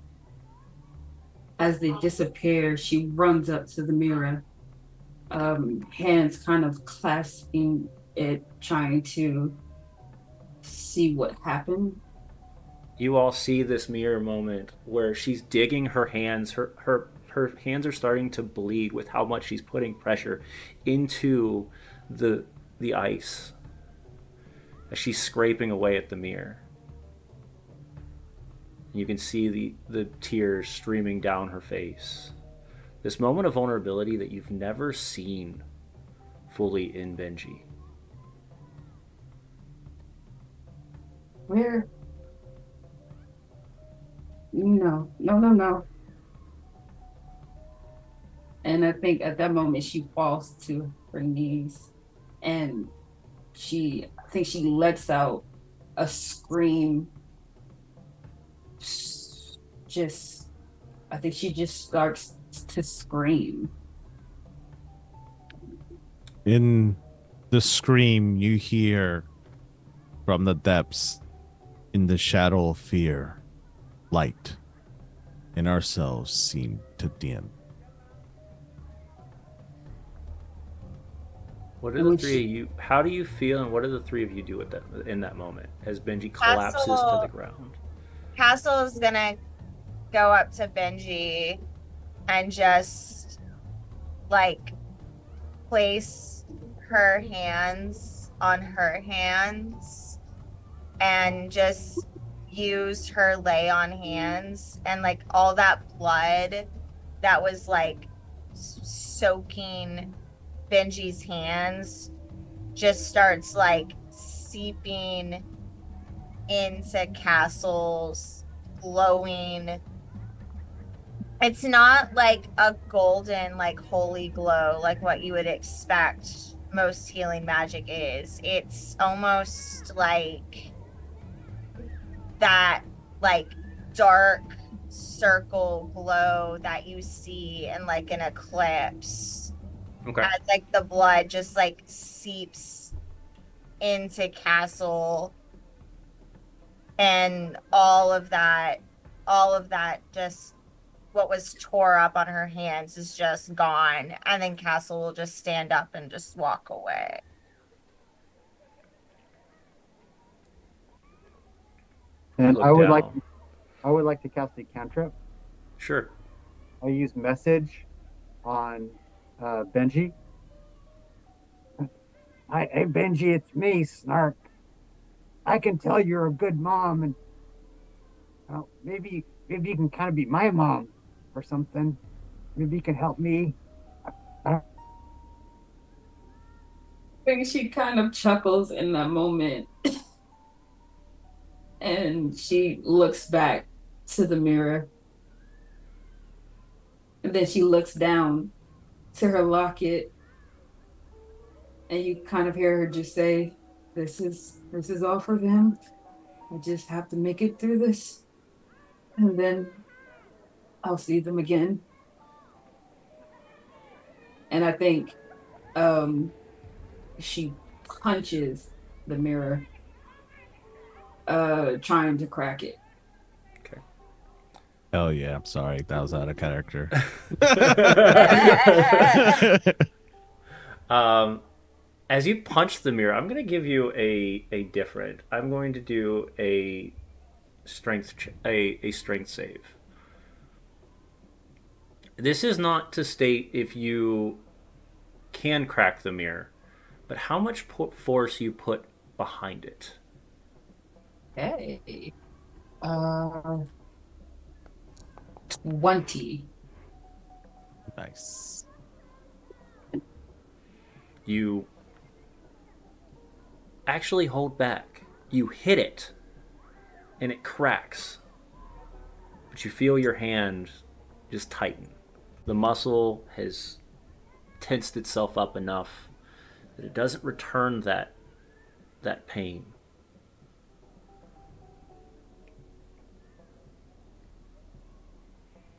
as they disappear, she runs up to the mirror, hands kind of clasping it, trying to see what happened. You all see this mirror moment where she's digging her hands. Her hands are starting to bleed with how much she's putting pressure into the ice as she's scraping away at the mirror. You can see the tears streaming down her face. This moment of vulnerability that you've never seen fully in Benji. Where? No. And I think at that moment she falls to her knees, and I think she lets out a scream. I think she just starts to scream. In the scream, you hear from the depths, in the shadow of fear, light and ourselves seem to dim. What are the three of you? How do you feel, and what do the three of you do in that moment as Benji collapses to the ground? Castle is gonna go up to Benji and just like place her hands on her hands and just use her lay on hands, and like all that blood that was like soaking Benji's hands just starts like seeping into Castle's glowing. It's not like a golden, like holy glow, like what you would expect most healing magic is. It's almost like that, like dark circle glow that you see in like an eclipse. Okay. As like the blood just like seeps into Castle, and all of that just what was tore up on her hands is just gone, and then Castle will just stand up and just walk away. And Look I would down. like to cast a cantrip. Sure. I use message on Benji. Hey Benji, it's me, Snark. I can tell you're a good mom, and maybe you can kind of be my mom or something. Maybe you can help me. I don't, I think she kind of chuckles in that moment and she looks back to the mirror. And then she looks down to her locket and you kind of hear her just say, this is all for them. I just have to make it through this. And then I'll see them again. And I think she punches the mirror, trying to crack it. Okay. Oh yeah, I'm sorry. That was out of character. As you punch the mirror, I'm going to give you a different. I'm going to do a strength save. This is not to state if you can crack the mirror, but how much force you put behind it. Hey. Uh 20. Nice. You actually hold back. You hit it, and it cracks. But you feel your hand just tighten. The muscle has tensed itself up enough that it doesn't return that pain.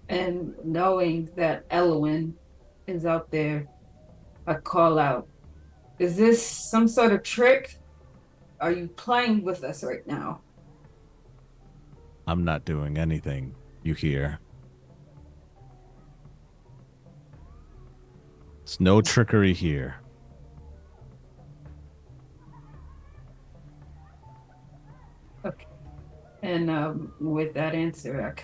And knowing that Elwyn is out there, I call out, is this some sort of trick? Are you playing with us right now? I'm not doing anything. You hear? It's no trickery here. Okay. And with that answer,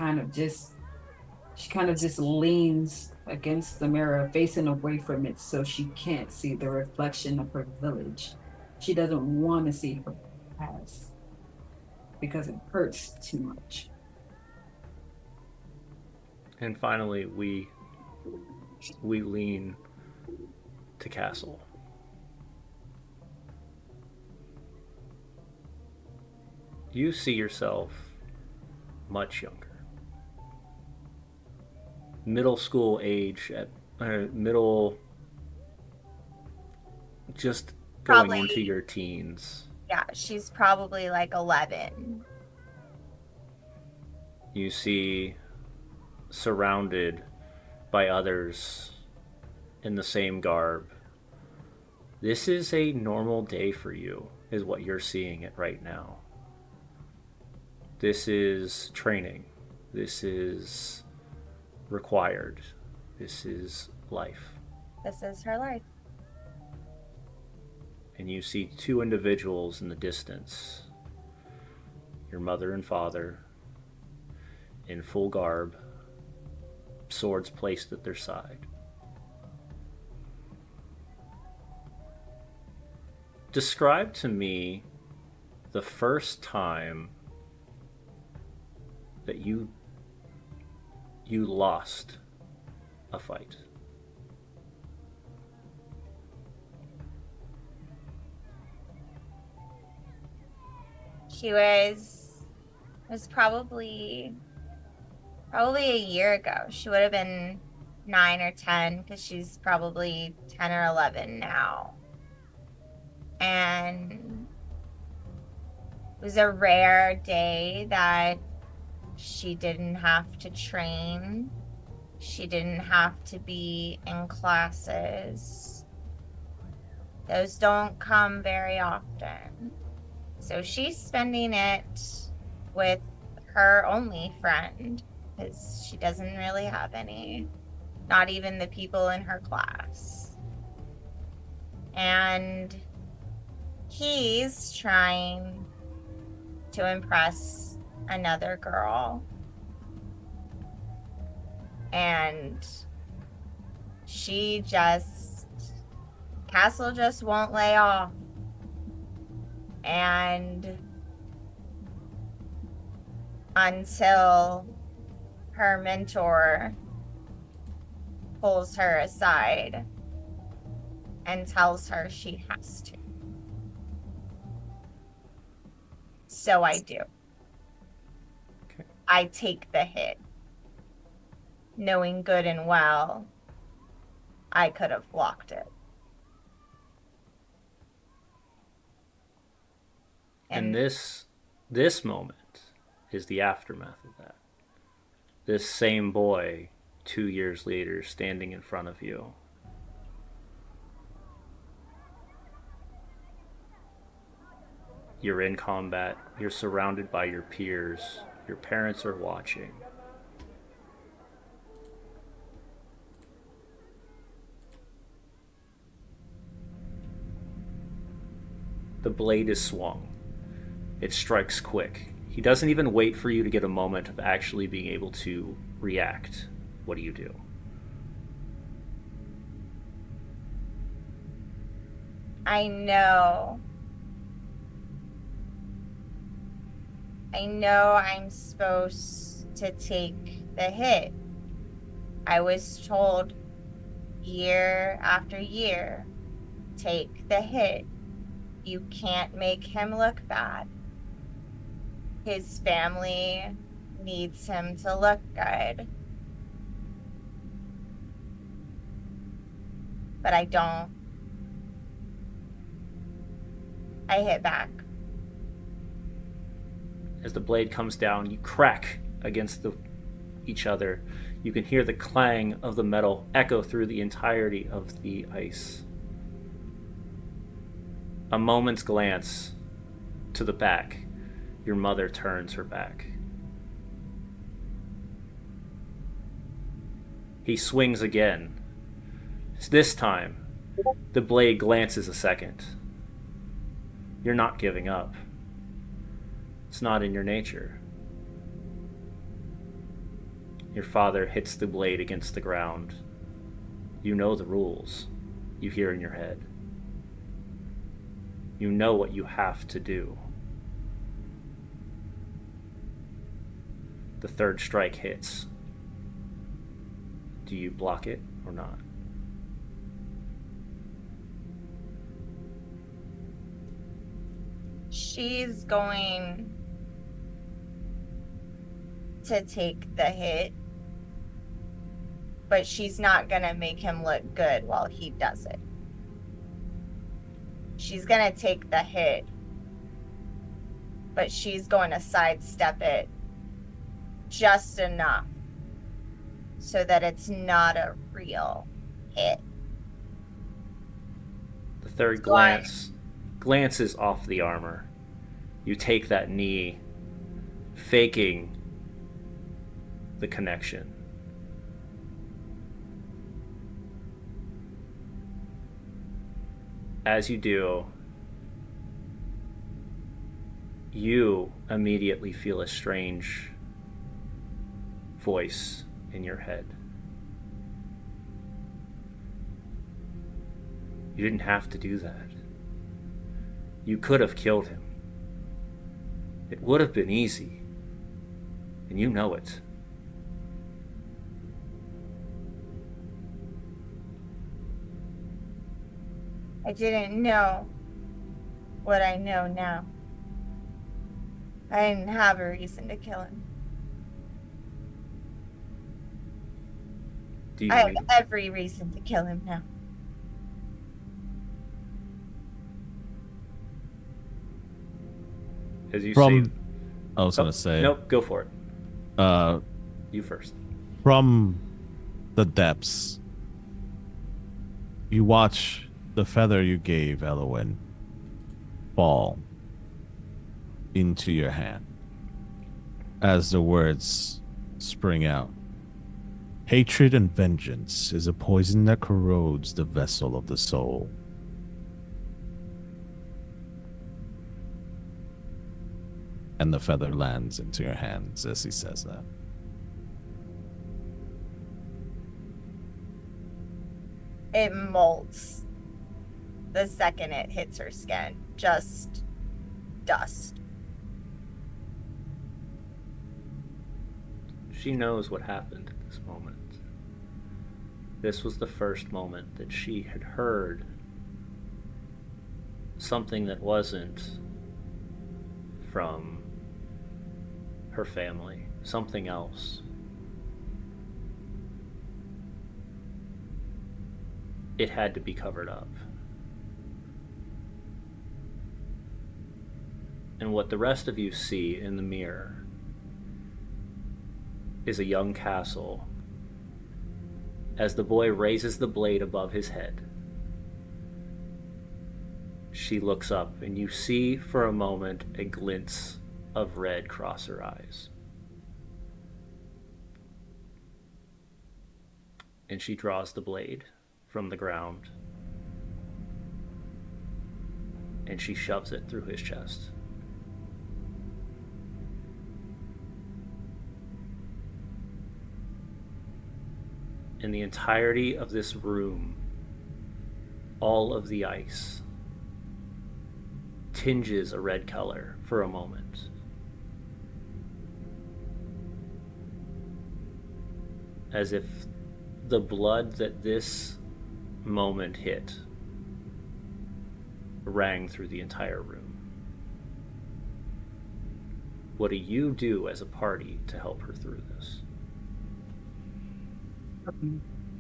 she kind of just leans against the mirror, facing away from it so she can't see the reflection of her village. She doesn't want to see her past because it hurts too much. And finally, we lean to Castle. You see yourself much younger. Middle school age, at middle, just going Probably. into your teens. Yeah, she's probably like 11. You see surrounded by others in the same garb. This is a normal day for you, is what you're seeing it right now. This is training. This is required. This is life. This is her life. And you see two individuals in the distance, your mother and father, in full garb, swords placed at their side. Describe to me the first time that you lost a fight. It was probably a year ago. She would have been 9 or 10 because she's probably 10 or 11 now. And it was a rare day that she didn't have to train. She didn't have to be in classes. Those don't come very often. So she's spending it with her only friend because she doesn't really have any, not even the people in her class. And he's trying to impress another girl. And Castle just won't lay off. And until her mentor pulls her aside and tells her she has to. So I do. Okay. I take the hit, knowing good and well I could have blocked it. And this moment is the aftermath of that. This same boy, 2 years later, standing in front of you. You're in combat. You're surrounded by your peers. Your parents are watching. The blade is swung. It strikes quick. He doesn't even wait for you to get a moment of actually being able to react. What do you do? I know I'm supposed to take the hit. I was told year after year, take the hit. You can't make him look bad. His family needs him to look good. But I don't. I hit back. As the blade comes down, you crack against each other. You can hear the clang of the metal echo through the entirety of the ice. A moment's glance to the back. Your mother turns her back. He swings again. This time, the blade glances a second. You're not giving up. It's not in your nature. Your father hits the blade against the ground. You know the rules. You hear in your head. You know what you have to do. The third strike hits. Do you block it or not? She's going to take the hit, but she's not going to make him look good while he does it. She's going to take the hit, but she's going to sidestep it just enough so that it's not a real hit. The third glances off the armor. You take that knee, faking the connection. As you do, you immediately feel a strange voice in your head. You didn't have to do that. You could have killed him. It would have been easy, and you know it. I didn't know what I know now. I didn't have a reason to kill him. Do you I have every reason to kill him now. as you From, say? I was gonna say, Nope, go for it. uh, You first. from the depths, you watch the feather you gave Elowin fall into your hand as the words spring out. Hatred and vengeance is a poison that corrodes the vessel of the soul. And the feather lands into your hands as he says that. It molts the second it hits her skin. Just dust. She knows what happened at this moment. This was the first moment that she had heard something that wasn't from her family, something else. It had to be covered up. And what the rest of you see in the mirror is a young Castle as the boy raises the blade above his head. She looks up, and you see for a moment a glint of red cross her eyes. And she draws the blade from the ground, and she shoves it through his chest. In the entirety of this room, all of the ice tinges a red color for a moment. As if the blood that this moment hit rang through the entire room. What do you do as a party to help her through this?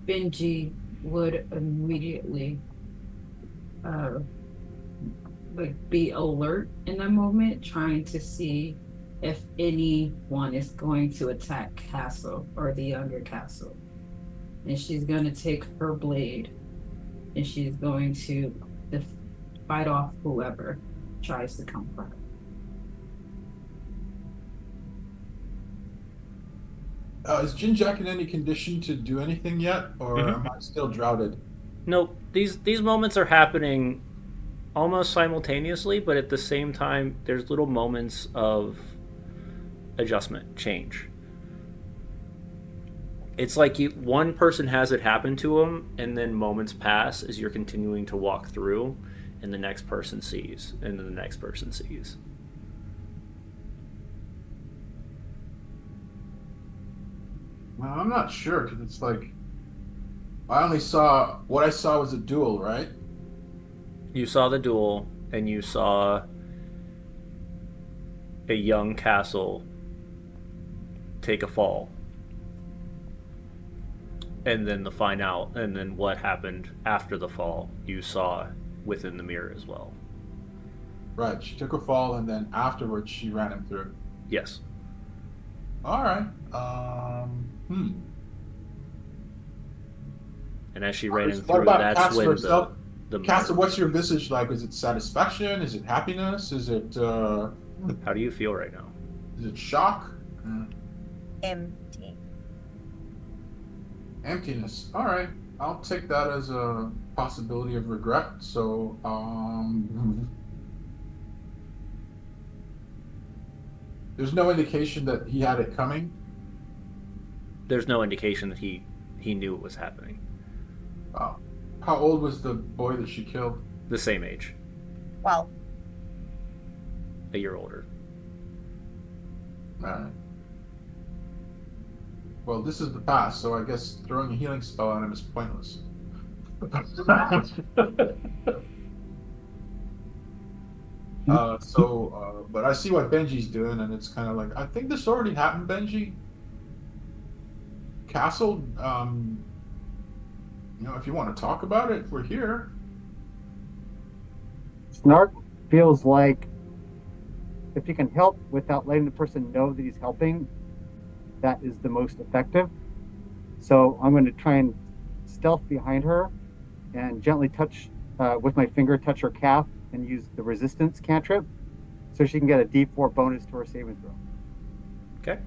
Benji would immediately be alert in that moment, trying to see if anyone is going to attack Castle or the younger Castle. And she's going to take her blade and she's going to fight off whoever tries to come for her. Is Jinjak in any condition to do anything yet, or am I still drowded? Nope. These moments are happening almost simultaneously, but at the same time, there's little moments of adjustment, change. It's like one person has it happen to them, and then moments pass as you're continuing to walk through, and the next person sees, and then the next person sees. Well, I'm not sure, because it's like I only saw what I saw was a duel, right? You saw the duel, and you saw a young Castle take a fall. And then and then what happened after the fall, you saw within the mirror as well. Right. She took a fall, and then afterwards she ran him through. Yes. All right. And as she ran him What through, about that's Castle when herself? the Castle, what's your visage like? Is it satisfaction? Is it happiness? Is it How do you feel right now? is it shock? Empty. Emptiness. All right. I'll take that as a possibility of regret. So, there's no indication that he had it coming. There's no indication that he knew it was happening. Wow. How old was the boy that she killed? The same age, Well, a year older. All right. Well, this is the past, so I guess throwing a healing spell on him is pointless. But I see what Benji's doing, and it's kind of like, I think this already happened, Benji. Castle, if you want to talk about it, we're here. Snark feels like if you can help without letting the person know that he's helping, that is the most effective. So I'm going to try and stealth behind her and gently touch with my finger, touch her calf, and use the resistance cantrip so she can get a D4 bonus to her saving throw. Okay.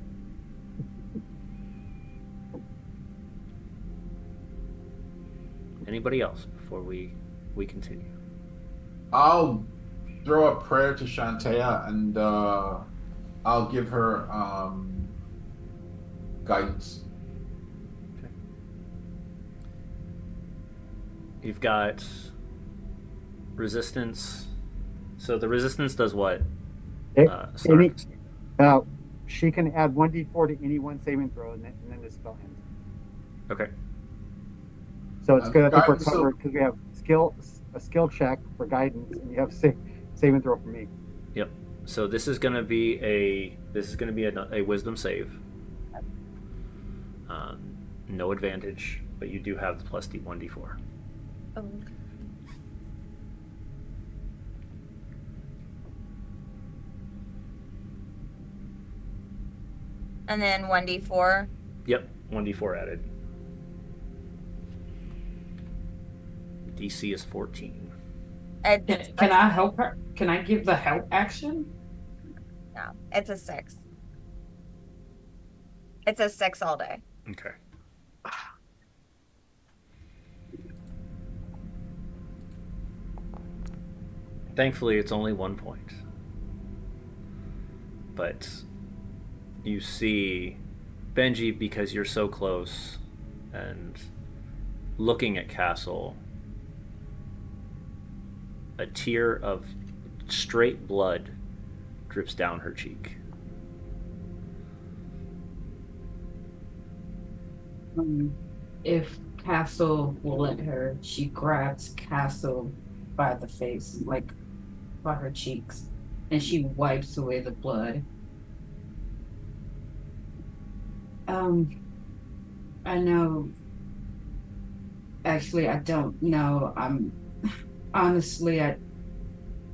Anybody else before we continue? I'll throw a prayer to Shantea, and I'll give her guidance. Okay. You've got resistance. So the resistance does what? Snark? she can add 1d4 to any one saving throw, and then the spell ends. Okay. So it's good. I think we're Guidance, so- covered because we have a skill check for guidance, and you have saving throw for me. Yep. So this is going to be a wisdom save. No advantage, but you do have the plus D1d4. Oh. And then 1d4. Yep, 1d4 added. DC is 14. Can I help her? Can I give the help action? No, it's a 6. It's a 6 all day. Okay. Thankfully, it's only 1 point. But you see Benji, because you're so close and looking at Castle, a tear of straight blood drips down her cheek. If Castle will let her, she grabs Castle by the face, like by her cheeks, and she wipes away the blood. I know. Actually, I don't know. Honestly,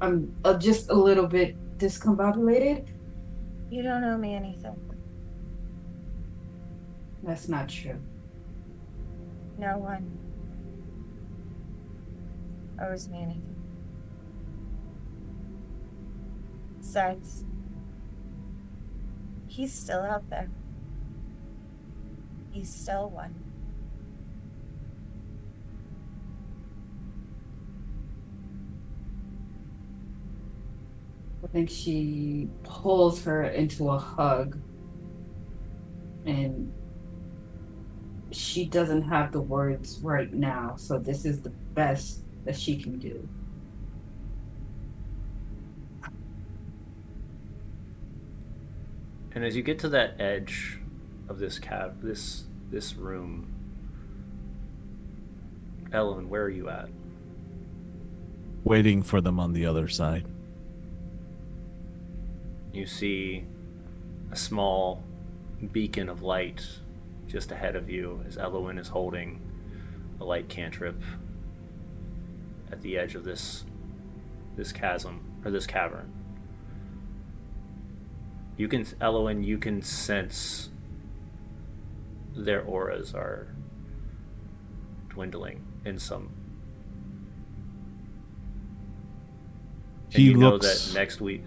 I'm just a little bit discombobulated. You don't owe me anything. That's not true. No one owes me anything. Besides, he's still out there. He's still one. I think she pulls her into a hug, and she doesn't have the words right now, so this is the best that she can do. And as you get to that edge of this this room, Ellen, where are you at? Waiting for them on the other side. You see a small beacon of light just ahead of you as Elowen is holding a light cantrip at the edge of this chasm, or this cavern. Elowen, you can sense their auras are dwindling in some. And He you know looks. that next week,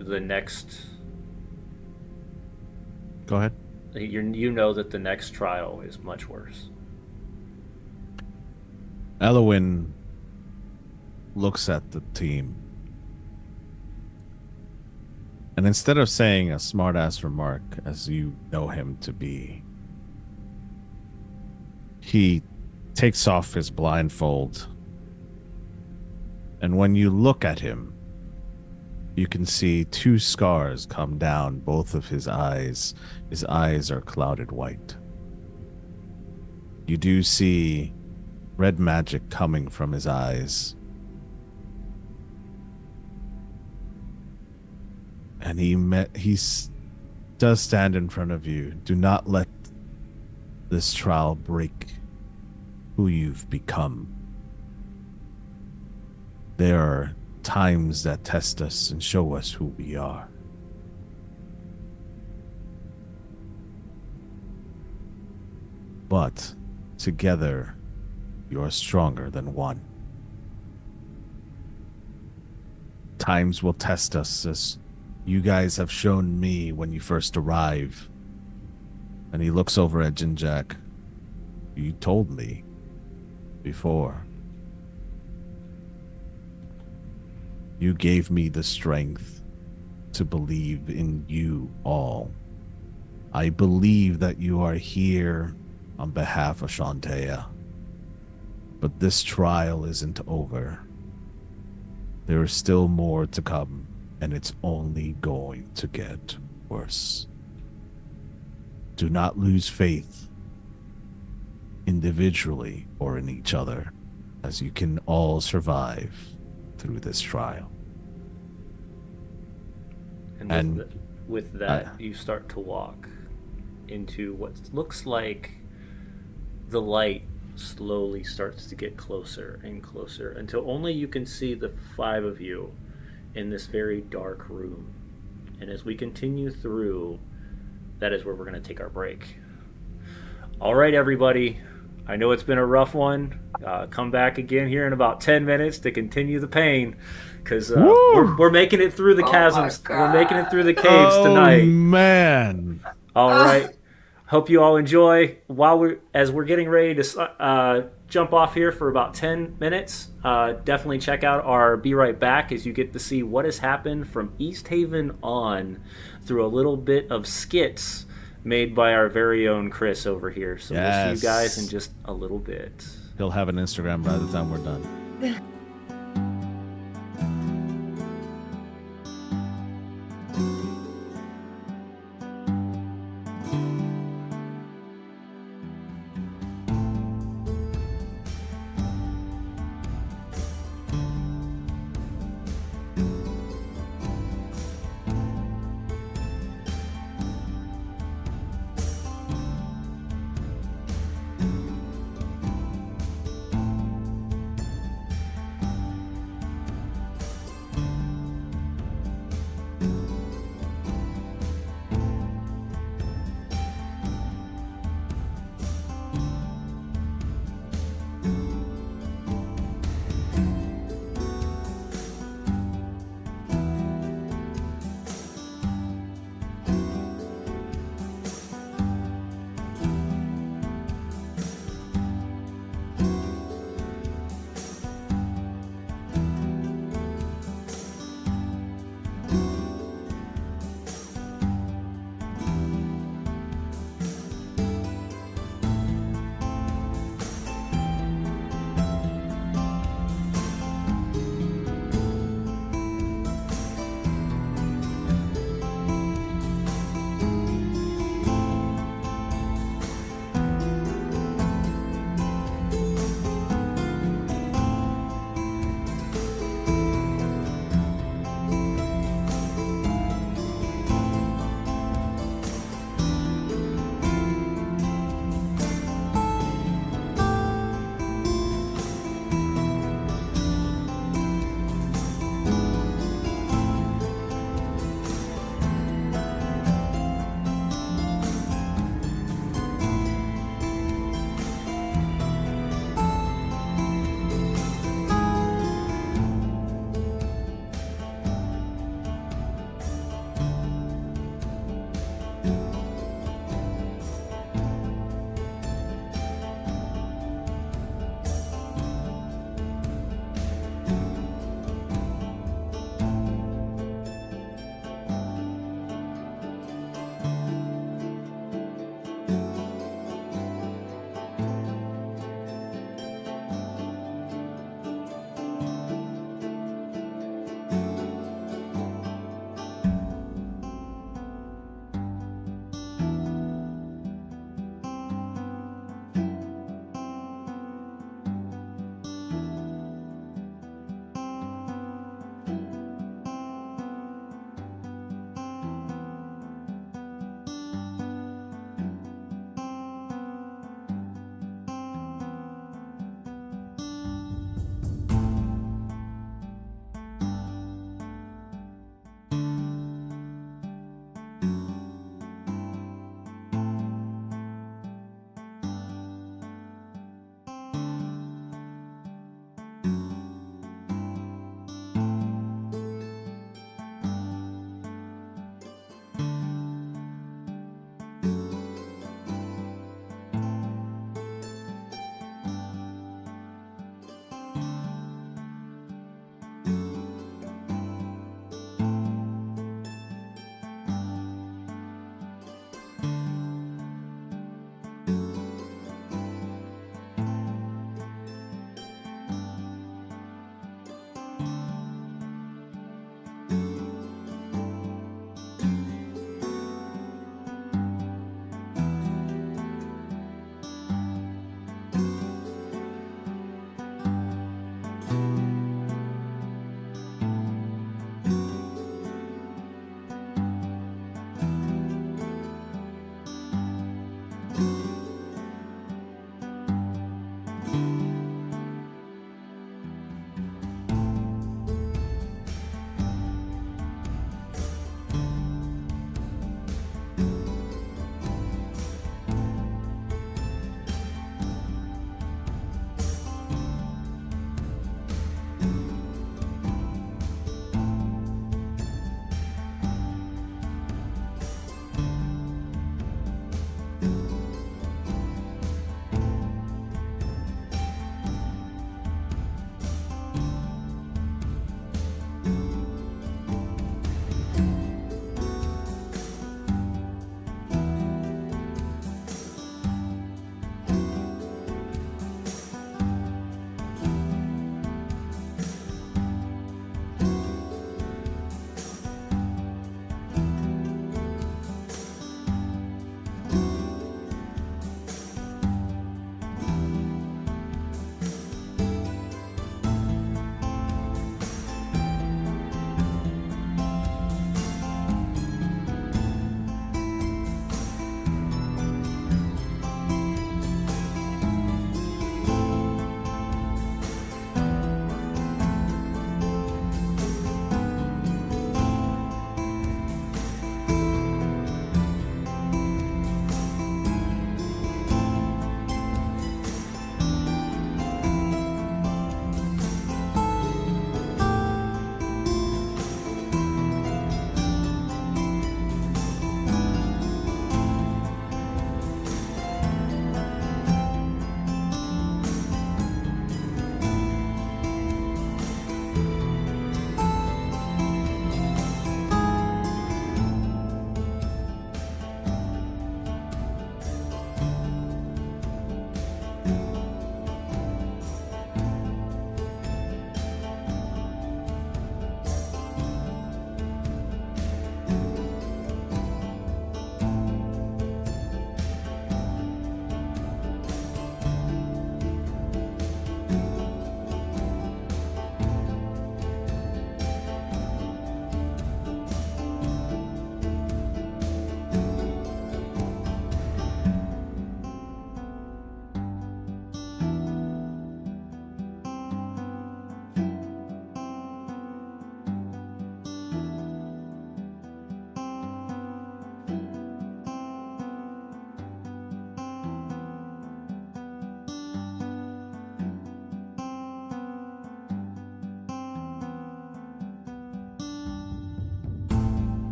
Go ahead. you know that the next trial is much worse. Elowin looks at the team. And instead of saying a smartass remark, as you know him to be, he takes off his blindfold. And when you look at him, you can see 2 scars come down both of his eyes. His eyes are clouded white. You do see red magic coming from his eyes. And he does stand in front of you. Do not let this trial break who you've become. There are times that test us and show us who we are. But together, you are stronger than one. Times will test us, as you guys have shown me when you first arrive. And he looks over at Jinjak. You told me before. You gave me the strength to believe in you all. I believe that you are here on behalf of Shantea. But this trial isn't over. There is still more to come, and it's only going to get worse. do not lose faith individually or in each other, as you can all survive through this trial. And with that, you start to walk into what looks like the light slowly starts to get closer and closer until only you can see the 5 of you in this very dark room. And as we continue through, that is where we're going to take our break. All right, everybody. I know it's been a rough one. Come back again here in about 10 minutes to continue the pain, because we're making it through the chasms. We're making it through the caves tonight. Oh, man. All right. Hope you all enjoy. As we're getting ready to jump off here for about 10 minutes, definitely check out our Be Right Back, as you get to see what has happened from East Haven on through a little bit of skits made by our very own Chris over here. So we'll see you guys in just a little bit. He'll have an Instagram by the time we're done.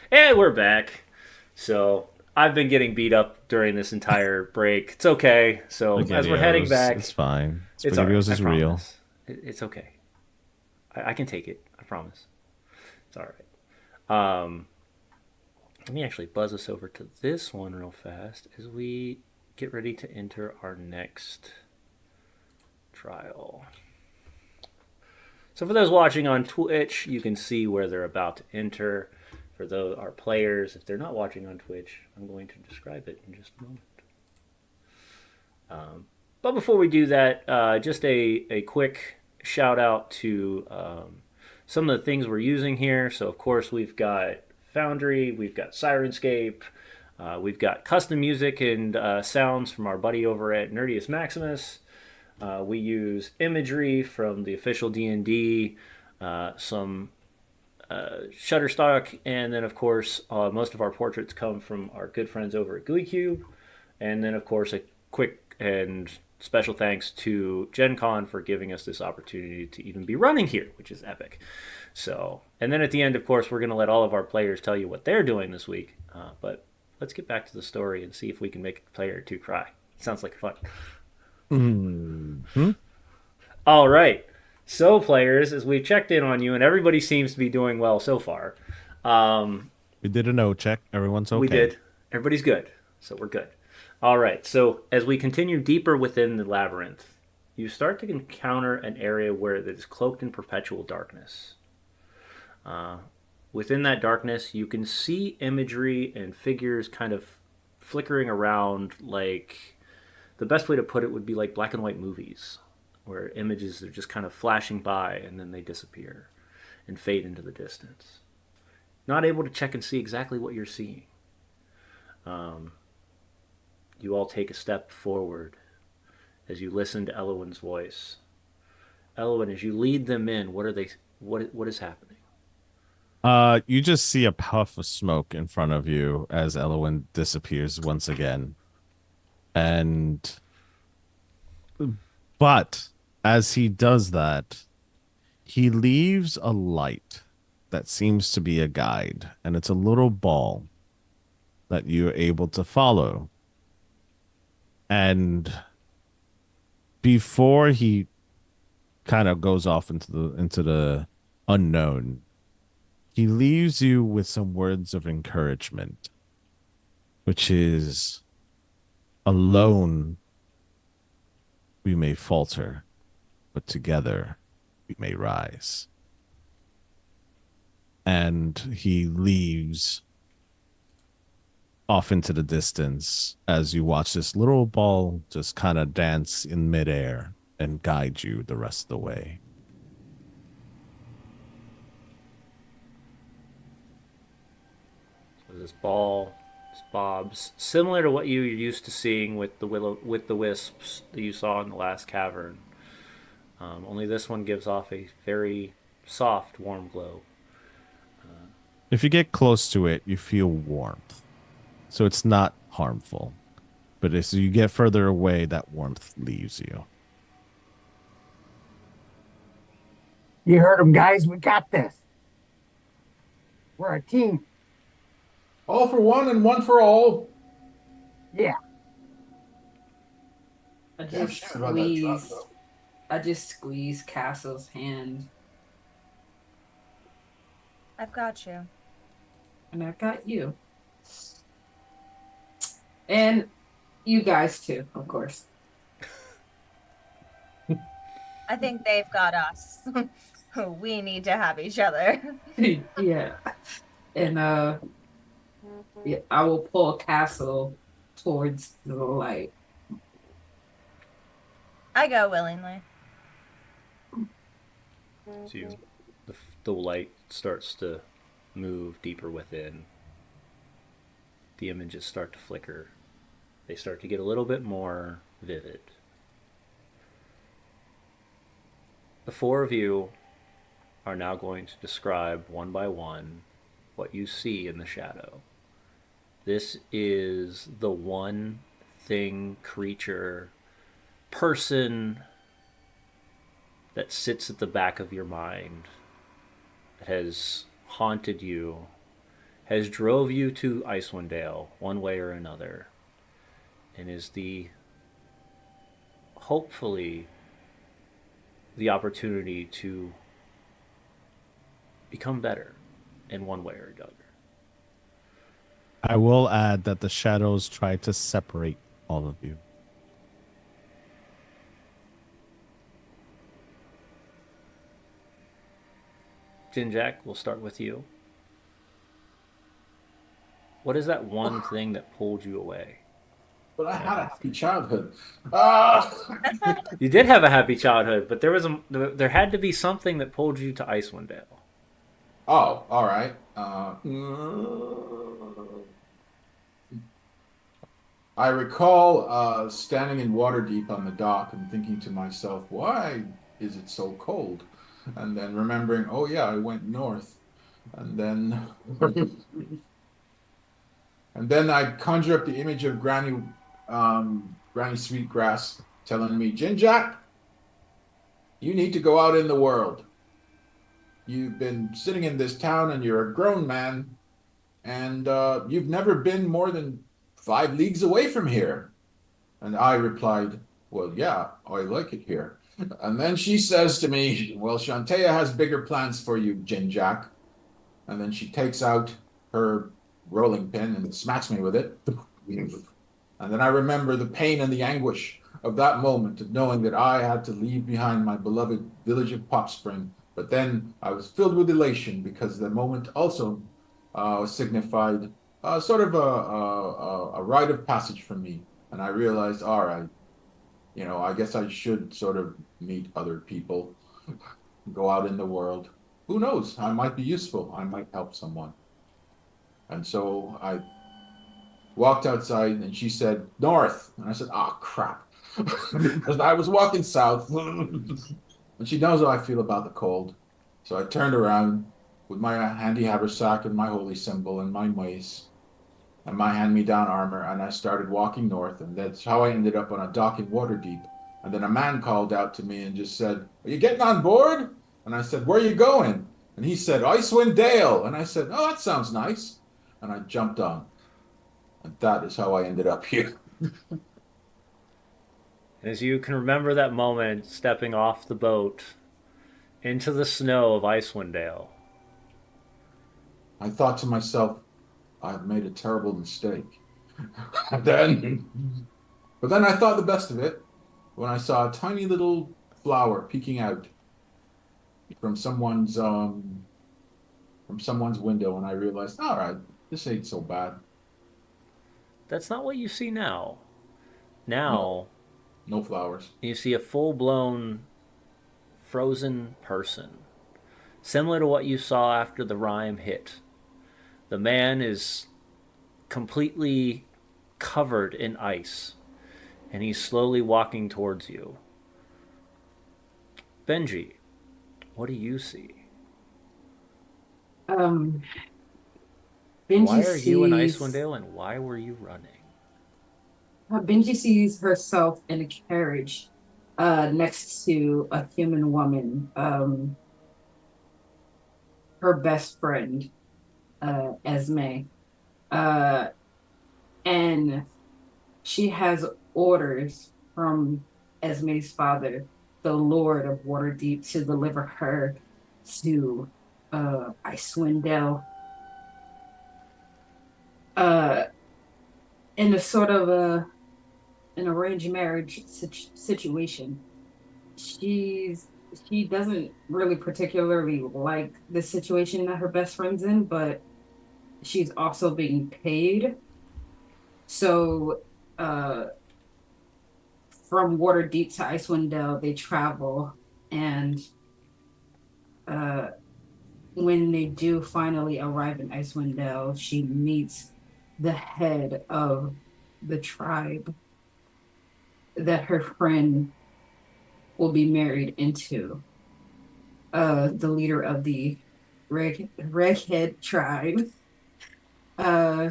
And we're back. So I've been getting beat up during this entire break. It's okay. So as we're heading back, it's fine. it's all right. SpaghettiOs I is real. promise. It's okay. I can take it. I promise. It's all right. Let me actually buzz us over to this one real fast as we get ready to enter our next trial. So for those watching on Twitch, you can see where they're about to enter. For those our players, if they're not watching on Twitch, I'm going to describe it in just a moment. But before we do that, just a quick shout out to some of the things we're using here. So of course we've got Foundry, we've got Sirenscape, we've got custom music and sounds from our buddy over at Nerdius Maximus. We use imagery from the official D&D, some Shutterstock, and then of course most of our portraits come from our good friends over at GUI Cube. And then of course a quick and special thanks to Gen Con for giving us this opportunity to even be running here, which is epic. So, and then at the end, of course, we're going to let all of our players tell you what they're doing this week. But let's get back to the story and see if we can make a player or two cry. Sounds like fun. Mm-hmm. All right. So, players, as we've checked in on you, and everybody seems to be doing well so far. We did a no check. Everyone's okay. We did. Everybody's good. So we're good. All right. So as we continue deeper within the labyrinth, you start to encounter an area where it is cloaked in perpetual darkness. Within that darkness, you can see imagery and figures kind of flickering around like the best way to put it would be like black and white movies, where images are just kind of flashing by and then they disappear and fade into the distance. Not able to check and see exactly what you're seeing. You all take a step forward as you listen to Elowin's voice. Elowin, as you lead them in, what is happening? You just see a puff of smoke in front of you as Elowin disappears once again. But as he does that, he leaves a light that seems to be a guide, and it's a little ball that you're able to follow. And before he kind of goes off into the unknown, he leaves you with some words of encouragement, which is, alone we may falter, but together we may rise. And he leaves off into the distance as you watch this little ball just kind of dance in midair and guide you the rest of the way. So this ball, this bobs, similar to what you were used to seeing with the wisps that you saw in the last cavern. Only this one gives off a very soft, warm glow. If you get close to it, you feel warmth. So it's not harmful. But as you get further away, that warmth leaves you. You heard him, guys. We got this. We're a team. All for one and one for all. Yeah. I Damn just shame about that truck, squeeze. though. I just squeeze Castle's hand, I've got you. and I got you, and you guys too, of course. I think they've got us. We need to have each other. Yeah, and yeah, I will pull Castle towards the light. I go willingly. So the light starts to move deeper within. The images start to flicker. They start to get a little bit more vivid. The four of you are now going to describe one by one what you see in the shadow. This is the one thing, creature, person that sits at the back of your mind, that has haunted you, has drove you to Icewind Dale one way or another, and is hopefully the opportunity to become better in one way or another. I will add that the shadows try to separate all of you. Jinjak, we'll start with you. What is that one thing that pulled you away? But I had a happy childhood. Ah! You did have a happy childhood, but there had to be something that pulled you to Icewind Dale. Oh, all right. I recall standing in Waterdeep on the dock and thinking to myself, why is it so cold? And then remembering, oh yeah, I went north. And then and then I conjure up the image of Granny Sweetgrass telling me, Jinjack, you need to go out in the world. You've been sitting in this town and you're a grown man, and you've never been more than 5 leagues away from here. And I replied, well, yeah, I like it here. And then she says to me, well, Shantea has bigger plans for you, Jinjack. And then she takes out her rolling pin and smacks me with it. And then I remember the pain and the anguish of that moment of knowing that I had to leave behind my beloved village of Popspring. But then I was filled with elation because the moment also signified sort of a rite of passage for me. And I realized, all right, I guess I should sort of meet other people, go out in the world. Who knows? I might be useful. I might help someone. And so I walked outside and she said, north. And I said, oh, crap. Because I was walking south. And she knows how I feel about the cold. So I turned around with my handy haversack and my holy symbol and my mace and my hand-me-down armor, and I started walking north, and that's how I ended up on a dock in Waterdeep. And then a man called out to me and just said, are you getting on board? And I said, where are you going? And he said, Icewind Dale. And I said, oh, that sounds nice. And I jumped on. And that is how I ended up here. As you can remember that moment stepping off the boat into the snow of Icewind Dale, I thought to myself, I've made a terrible mistake. And but then I thought the best of it when I saw a tiny little flower peeking out from someone's window, and I realized, all right, this ain't so bad. That's not what you see now. No, Now, no flowers. you see a full blown frozen person, similar to what you saw after the rime hit. The man is completely covered in ice, and he's slowly walking towards you. Benji, what do you see? Um, Why Benji are you in sees Icewind Dale, and why were you running? Benji sees herself in a carriage, next to a human woman, her best friend, Esme, uh, and she has orders from Esme's father, the Lord of Waterdeep, to deliver her to Icewind Dale, uh, in a sort of an arranged marriage situation. she's she doesn't really particularly like the situation that her best friend's in, but she's also being paid. So uh from Waterdeep to Icewind Dale, they travel, and uh when they do finally arrive in Icewind Dale, she meets the head of the tribe that her friend will be married into, the leader of the Reghead tribe. Uh,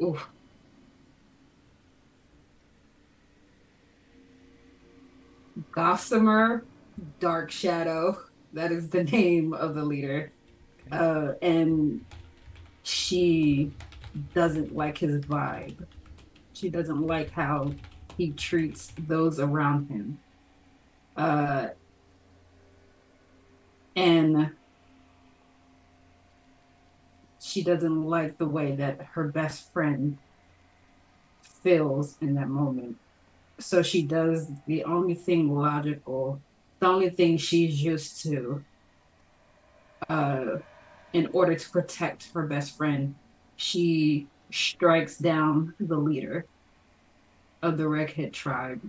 oof, Gossamer Dark Shadow. That is the name of the leader. Okay. And she doesn't like his vibe. She doesn't like how he treats those around him. Uh, and she doesn't like the way that her best friend feels in that moment. So she does the only thing logical, the only thing she's used to, uh, in order to protect her best friend. She strikes down the leader of the Reghead tribe,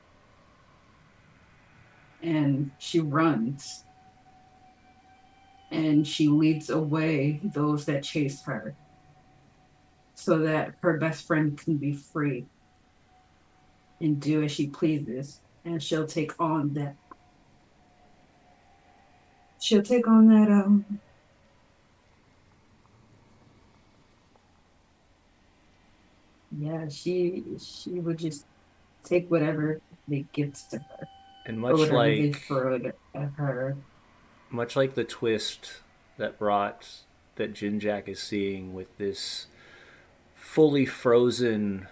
and she runs, and she leads away those that chase her so that her best friend can be free and do as she pleases. And she'll take on that yeah, she would just take whatever they give to her, And or whatever they throw at her. much like the twist that brought that Jinjak is seeing with this fully frozen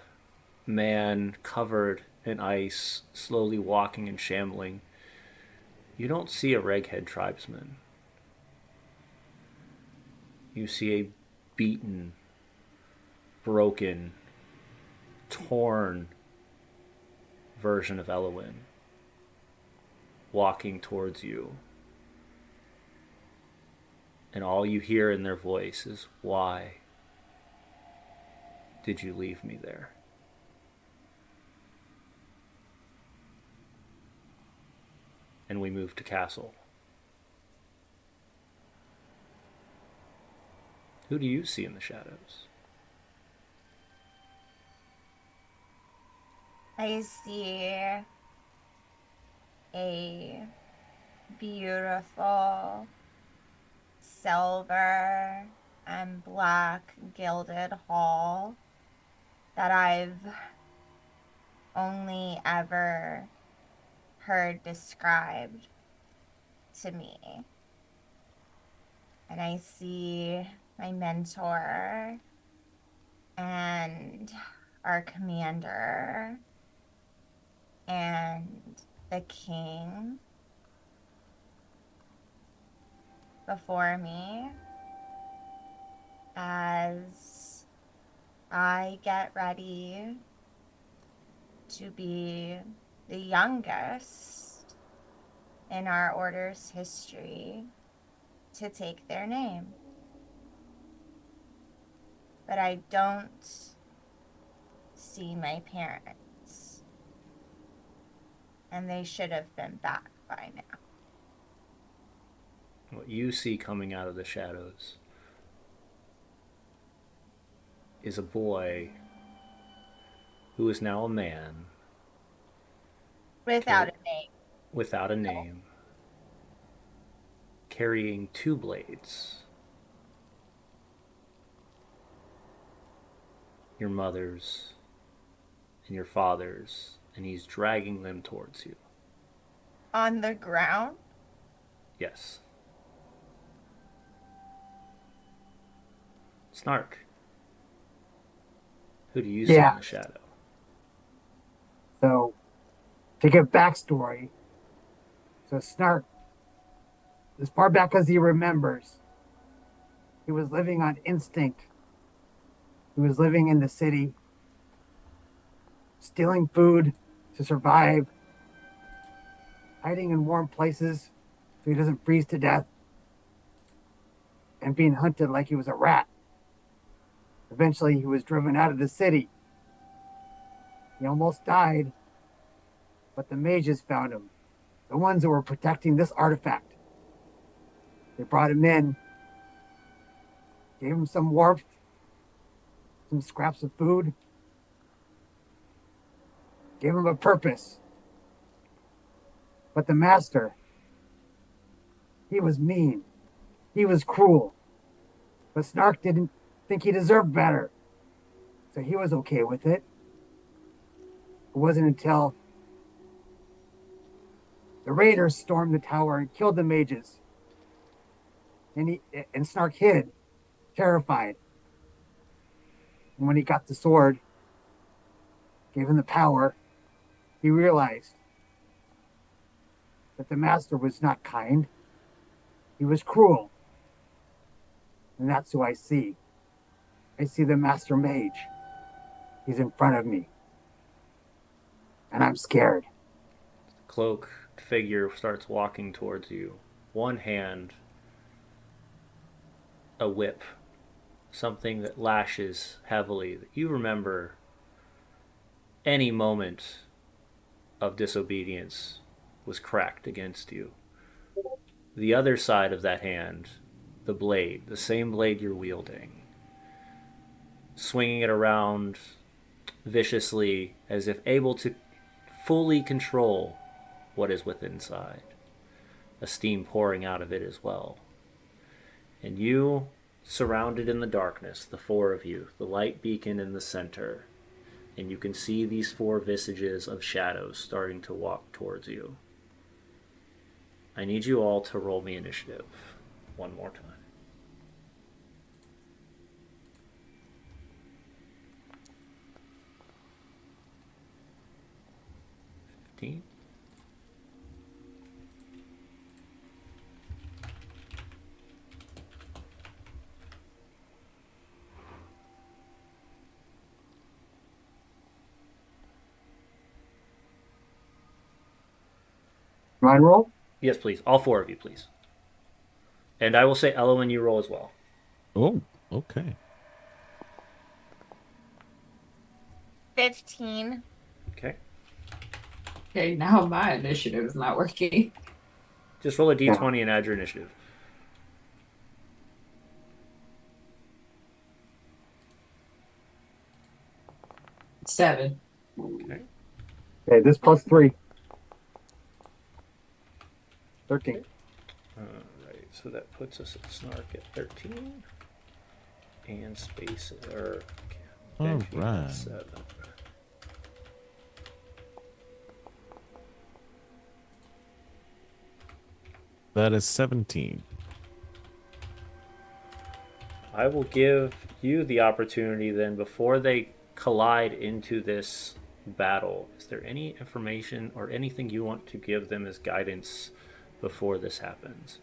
man covered in ice, slowly walking and shambling, you don't see a Reghead tribesman. You see a beaten, broken, torn version of Elowin walking towards you. And all you hear in their voice is, "Why did you leave me there?" And we move to castle. Who do you see in the shadows? I see a beautiful silver and black gilded hall that I've only ever heard described to me. And I see my mentor and our commander and the king before me as I get ready to be the youngest in our order's history to take their name. but I don't see my parents. And they should have been back by now. What you see coming out of the shadows is a boy who is now a man Without a name. without a name, carrying two blades. Your mother's and your father's, and he's dragging them towards you. On the ground? Yes. Snark. Who do you see Yeah. in the shadow? So, to give backstory, so Snark, as far back as he remembers, he was living on instinct. He was living in the city, stealing food to survive, hiding in warm places so he doesn't freeze to death, and being hunted like he was a rat. Eventually, he was driven out of the city. He almost died, but the mages found him, the ones that were protecting this artifact. They brought him in, gave him some warmth, some scraps of food, gave him a purpose. But the master, he was mean. He was cruel. But Snark didn't think he deserved better. So he was okay with it. It wasn't until the raiders stormed the tower and killed the mages. And Snark hid, terrified. And when he got the sword, gave him the power, he realized that the master was not kind. He was cruel. And that's who I see. I see the master mage. He's in front of me. And I'm scared. Cloak figure starts walking towards you. One hand, a whip, something that lashes heavily. You remember any moment of disobedience was cracked against you. The other side of that hand, the blade, the same blade you're wielding, swinging it around viciously as if able to fully control what is within inside. A steam pouring out of it as well. And you, surrounded in the darkness, the four of you, the light beacon in the center, and you can see these four visages of shadows starting to walk towards you. I need you all to roll me initiative one more time. 15. Mine roll? Yes, please. All four of you, please. And I will say, Elowen, you roll as well. Oh, okay. 15. Okay. Okay, now my initiative is not working. Just roll a d20 and add your initiative. Seven. Okay. Okay, this plus 3. 13. Alright, so that puts us at Snark at 13. And Space, or Benji at Alright. 7. That is 17. I will give you the opportunity then, before they collide into this battle, is there any information or anything you want to give them as guidance before this happens?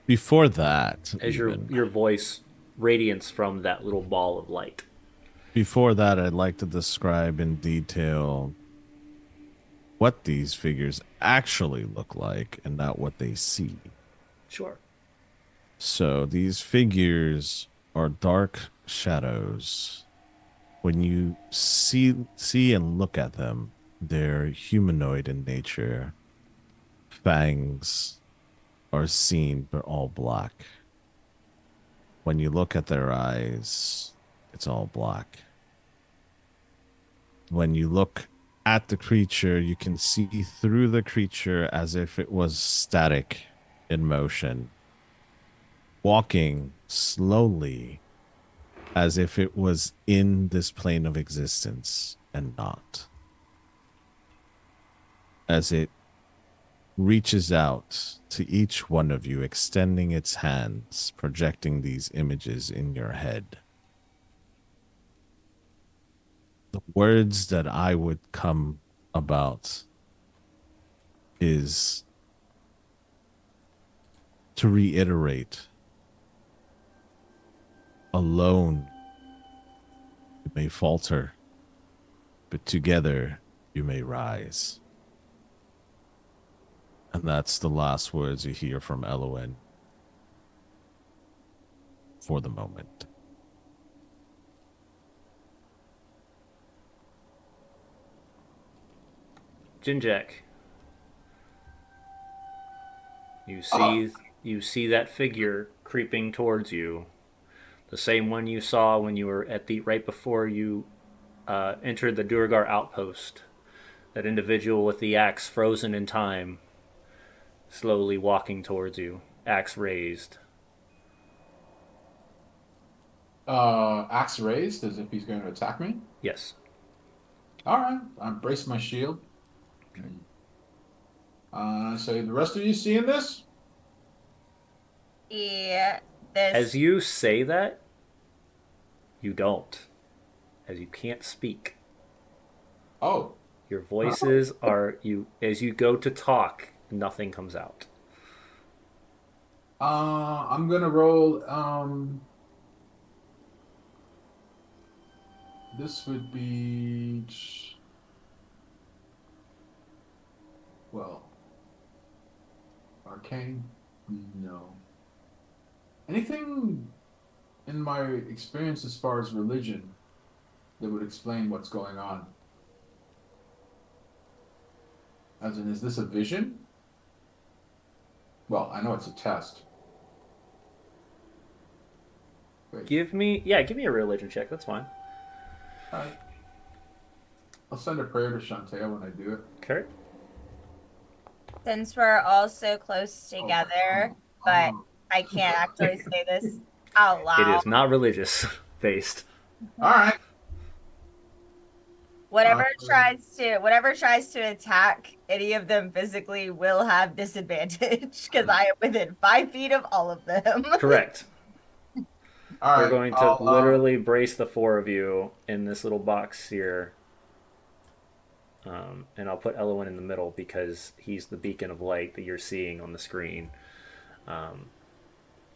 Before that, As your voice radiance from that little ball of light. before that, I'd like to describe in detail what these figures actually look like and not what they see. Sure. So these figures are dark shadows. When you see and look at them, they're humanoid in nature. Fangs are seen, but all black. When you look at their eyes, it's all black. When you look at the creature, you can see through the creature as if it was static in motion, walking slowly as if it was in this plane of existence and not. As it reaches out to each one of you, extending its hands, projecting these images in your head. The words that I would come about is to reiterate, alone you may falter, but together you may rise. And that's the last words you hear from Elowen for the moment. Jinjek, you see that figure creeping towards you, the same one you saw when you were at the right before you entered the Durgar outpost. That individual with the axe frozen in time, slowly walking towards you, axe raised. Axe raised as if he's going to attack me. Yes. All right, I brace my shield. So the rest of you seeing this? Yeah, As this. you say that, you don't, as you can't speak. Oh, Your voices are you as you go to talk, nothing comes out. I'm gonna roll. This would be well, arcane. No. Anything in my experience as far as religion that would explain what's going on? As in, is this a vision? Well, I know it's a test. Wait, Give me a religion check. That's fine. all right. I'll send a prayer to Shantae when I do it. Okay. Since we're all so close Oh, together, oh, but oh. I can't actually say this out It loud. is not religious based. All right. Whatever tries to attack any of them physically will have disadvantage because I am within 5 feet of all of them. Correct. All We're right. going to literally brace the four of you in this little box here. And I'll put Elowen in the middle because he's the beacon of light that you're seeing on the screen. And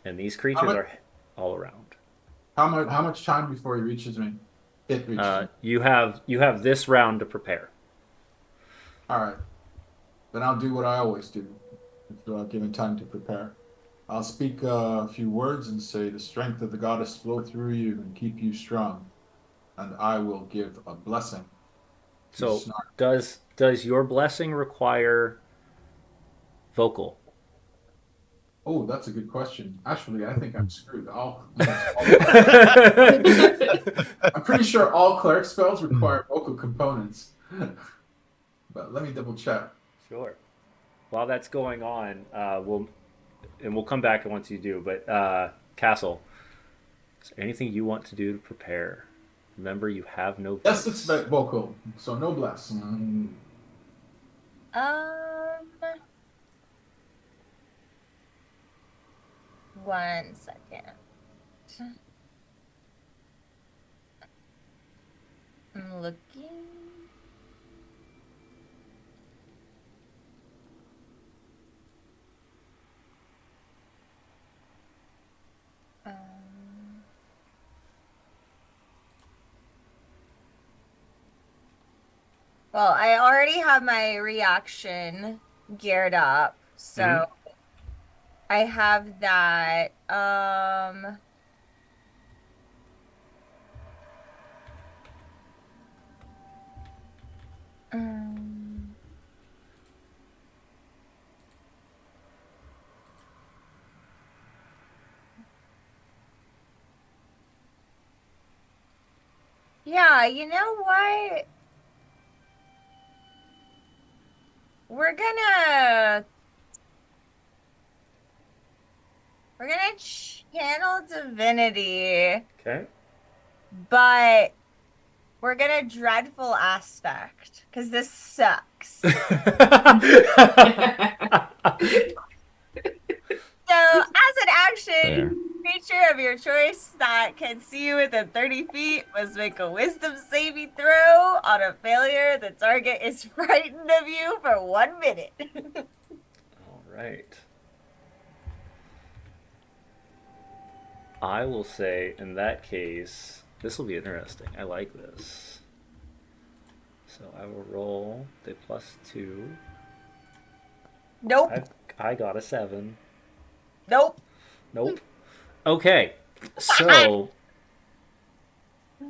these creatures are all around. How much time before he reaches me? It reaches me. You have this round to prepare. All right. Then I'll do what I always do, if given time to prepare. I'll speak a few words and say, "The strength of the goddess flow through you and keep you strong." And I will give a blessing to So Snark. does your blessing require vocal? Oh, that's a good question. Actually, I think I'm screwed. I'm pretty sure all cleric spells require vocal components. But let me double check. Sure. While that's going on, we'll come back once you do. But Castle, is there anything you want to do to prepare? Remember, you have no voice. Yes, it's vocal, so no bless. One second. I'm looking. Well, I already have my reaction geared up, so I have that. Yeah, you know what? We're gonna we're gonna channel divinity, Okay. but we're gonna dreadful aspect because this sucks. So, as an There. action, creature of your choice that can see you within 30 feet must make a wisdom saving throw. On a failure, the target is frightened of you for 1 minute. All right. I will say, in that case, this will be interesting. I like this. So I will roll the +2. Nope. I got a 7. Nope. Nope. Okay. So,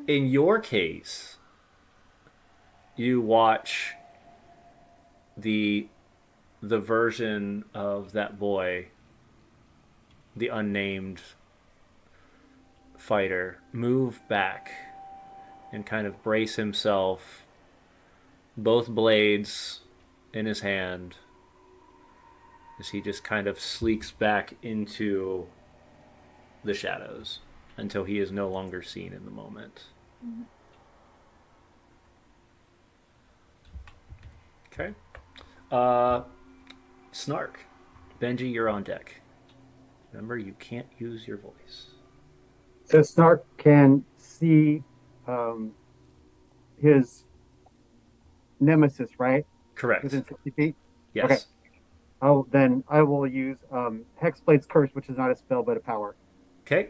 in your case, you watch the version of that boy, the unnamed fighter, move back and kind of brace himself, both blades in his hand, as he just kind of sleeks back into the shadows until he is no longer seen in the moment. Okay. Snark. Benji, you're on deck. Remember, you can't use your voice. So Snark can see um, his nemesis, right? Correct. Within 60 feet. Yes. Okay. I will use Hexblade's Curse, which is not a spell but a power. Okay.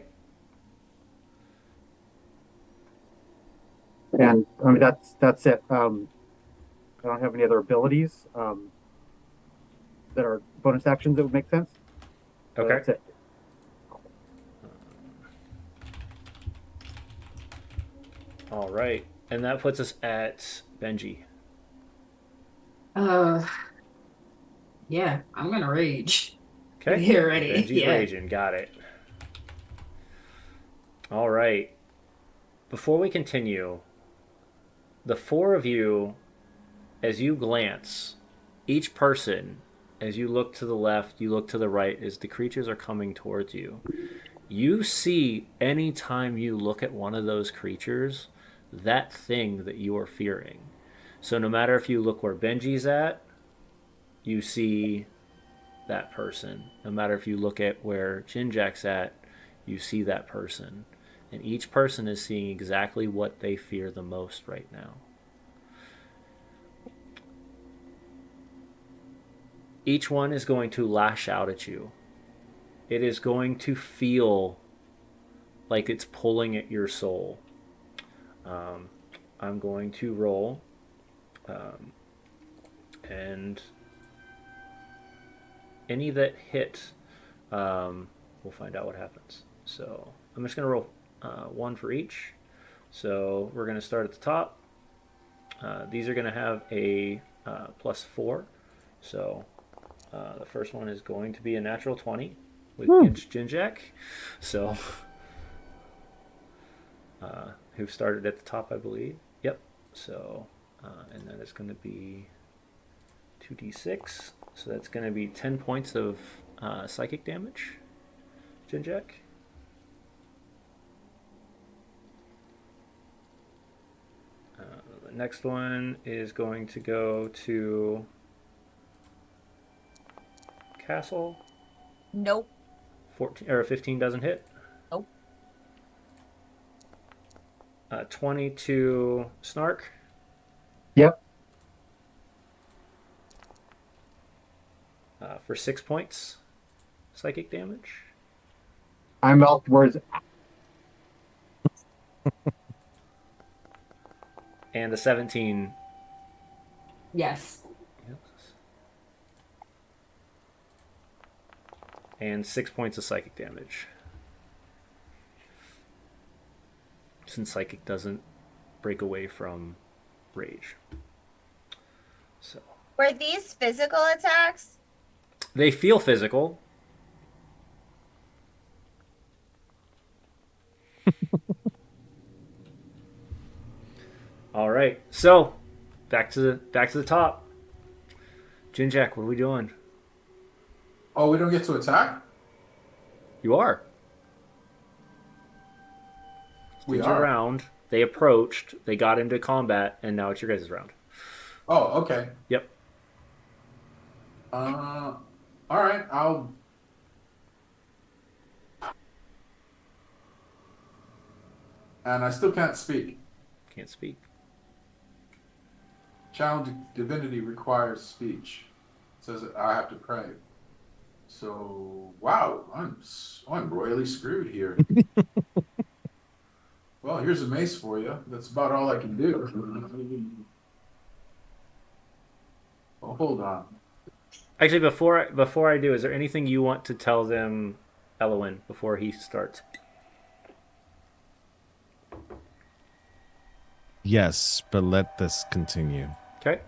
And I mean that's it. I don't have any other abilities that are bonus actions that would make sense. So Okay. that's it. All right. And that puts us at Benji. Yeah, I'm gonna rage. Okay. You're ready. Benji's Yeah. raging. Got it. All right. Before we continue, the four of you, as you glance, each person, as you look to the left, you look to the right, as the creatures are coming towards you, you see anytime you look at one of those creatures, that thing that you are fearing. So no matter if you look where Benji's at, you see that person. No matter if you look at where Jinjack's at, you see that person. And each person is seeing exactly what they fear the most right now. Each one is going to lash out at you. It is going to feel like it's pulling at your soul. I'm going to roll, and any that hit, we'll find out what happens. So I'm just going to roll one for each. So we're going to start at the top. These are going to have a +4. So the first one is going to be a natural 20 with Jinjack. So who started at the top, I believe. Yep. So and then it's going to be 2d6. So that's going to be 10 points of psychic damage, Jinjack. The next one is going to go to Castle. Nope. 14 or 15 doesn't hit. Nope. 20 to Snark. Yep. For 6 points psychic damage. I mouth words. And the 17. Yes. Yes. And 6 points of psychic damage. Since psychic doesn't break away from rage. So Were these physical attacks? they feel physical. All right. So, back to the top. Jinjak, what are we doing? Oh, we don't get to attack? You are. We Did your are. round. They approached. They got into combat, and now it's your guys' round. Oh, okay. Yep. All right. And I still can't speak. Can't speak. Channel divinity requires speech. It says that I have to pray. So, wow, I'm royally screwed here. Well, here's a mace for you. That's about all I can do. Oh, hold on. Actually, before I do, is there anything you want to tell them, Elowin, before he starts? Yes, but let this continue. Okay.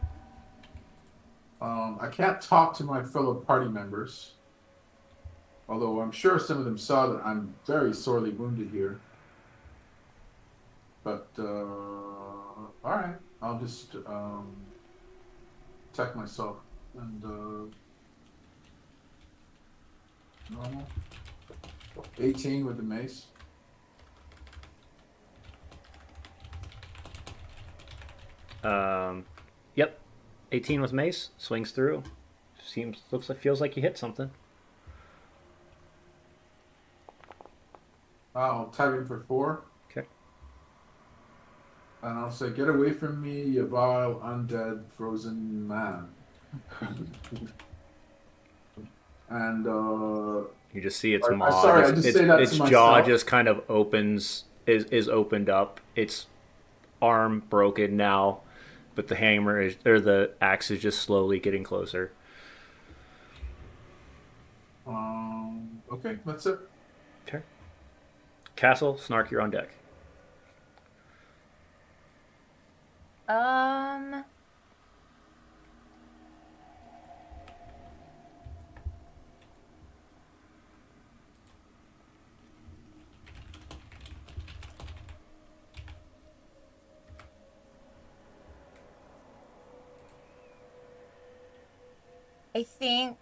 I can't talk to my fellow party members, although I'm sure some of them saw that I'm very sorely wounded here. But all right, I'll just protect myself and normal 18 with the mace. Yep. 18 with mace. Swings through. Feels like you hit something. I'll tag him for 4. Okay. And I'll say, "Get away from me, you vile, undead, frozen man." And You just see its or- maw. sorry, I just say that its to jaw myself. just kind of is opened up. Its arm broken now, but the axe is just slowly getting closer. Okay, that's it. Okay. Castle, Snark, you're on deck. Um. I think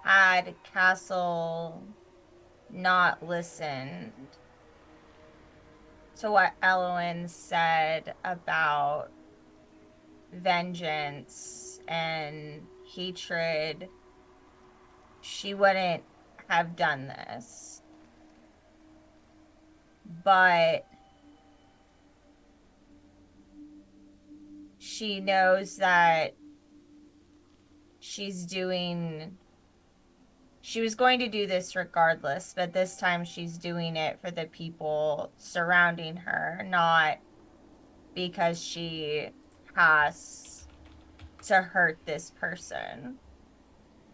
had Castle not listened to what Elwyn said about vengeance and hatred, she wouldn't have done this. But she knows that she was going to do this regardless, but this time she's doing it for the people surrounding her, not because she has to hurt this person.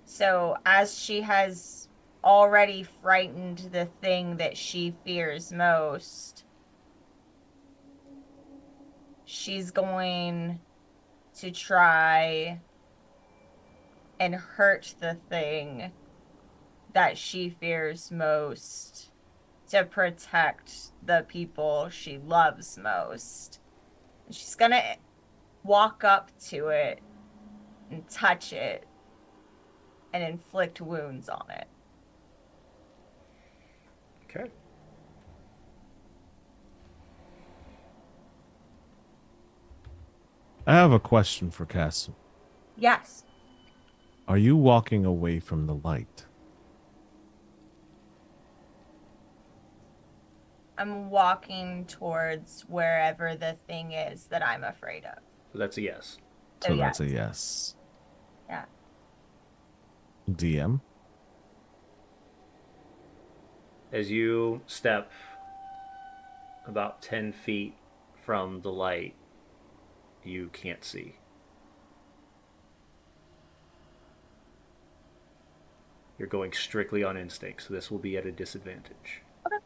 So, as she has already frightened the thing that she fears most, she's going to try and hurt the thing that she fears most to protect the people she loves most. She's gonna walk up to it and touch it and inflict wounds on it. Okay. I have a question for Castle. Yes. Are you walking away from the light? I'm walking towards wherever the thing is that I'm afraid of. So that's a yes. So yes. that's a yes. Yeah. DM? As you step about 10 feet from the light, you can't see. You're going strictly on instinct, so this will be at a disadvantage. Okay.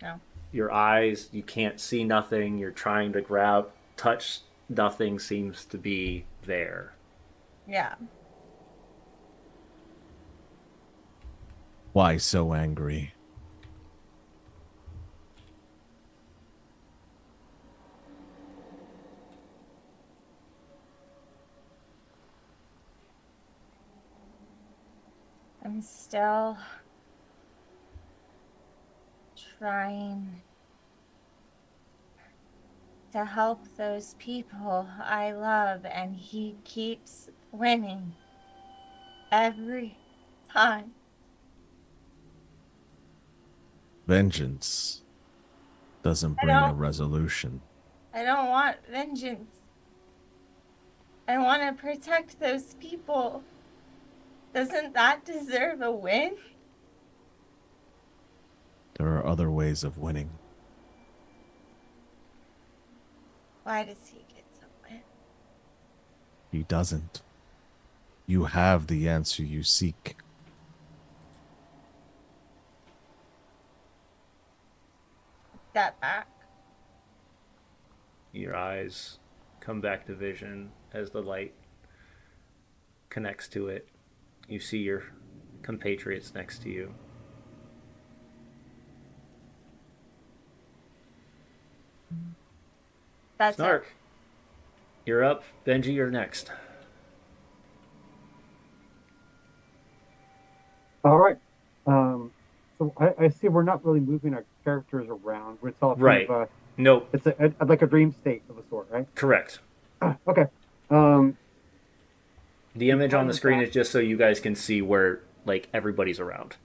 No. Your eyes, you can't see nothing. You're trying to touch, nothing seems to be there. Yeah. Why so angry? I'm still trying to help those people I love, and he keeps winning every time. Vengeance doesn't bring a resolution. I don't want vengeance. I want to protect those people. Doesn't that deserve a win? There are other ways of winning. Why does he get to win? He doesn't. You have the answer you seek. Step back. Your eyes come back to vision as the light connects to it. You see your compatriots next to you. That's Snark, you're up. Benji, you're next. All right. So I see we're not really moving our characters around. It's all kind Right. of Nope. it's like a dream state of a sort, right? Correct. Okay. The image on the What is screen that? is just so you guys can see where like everybody's around.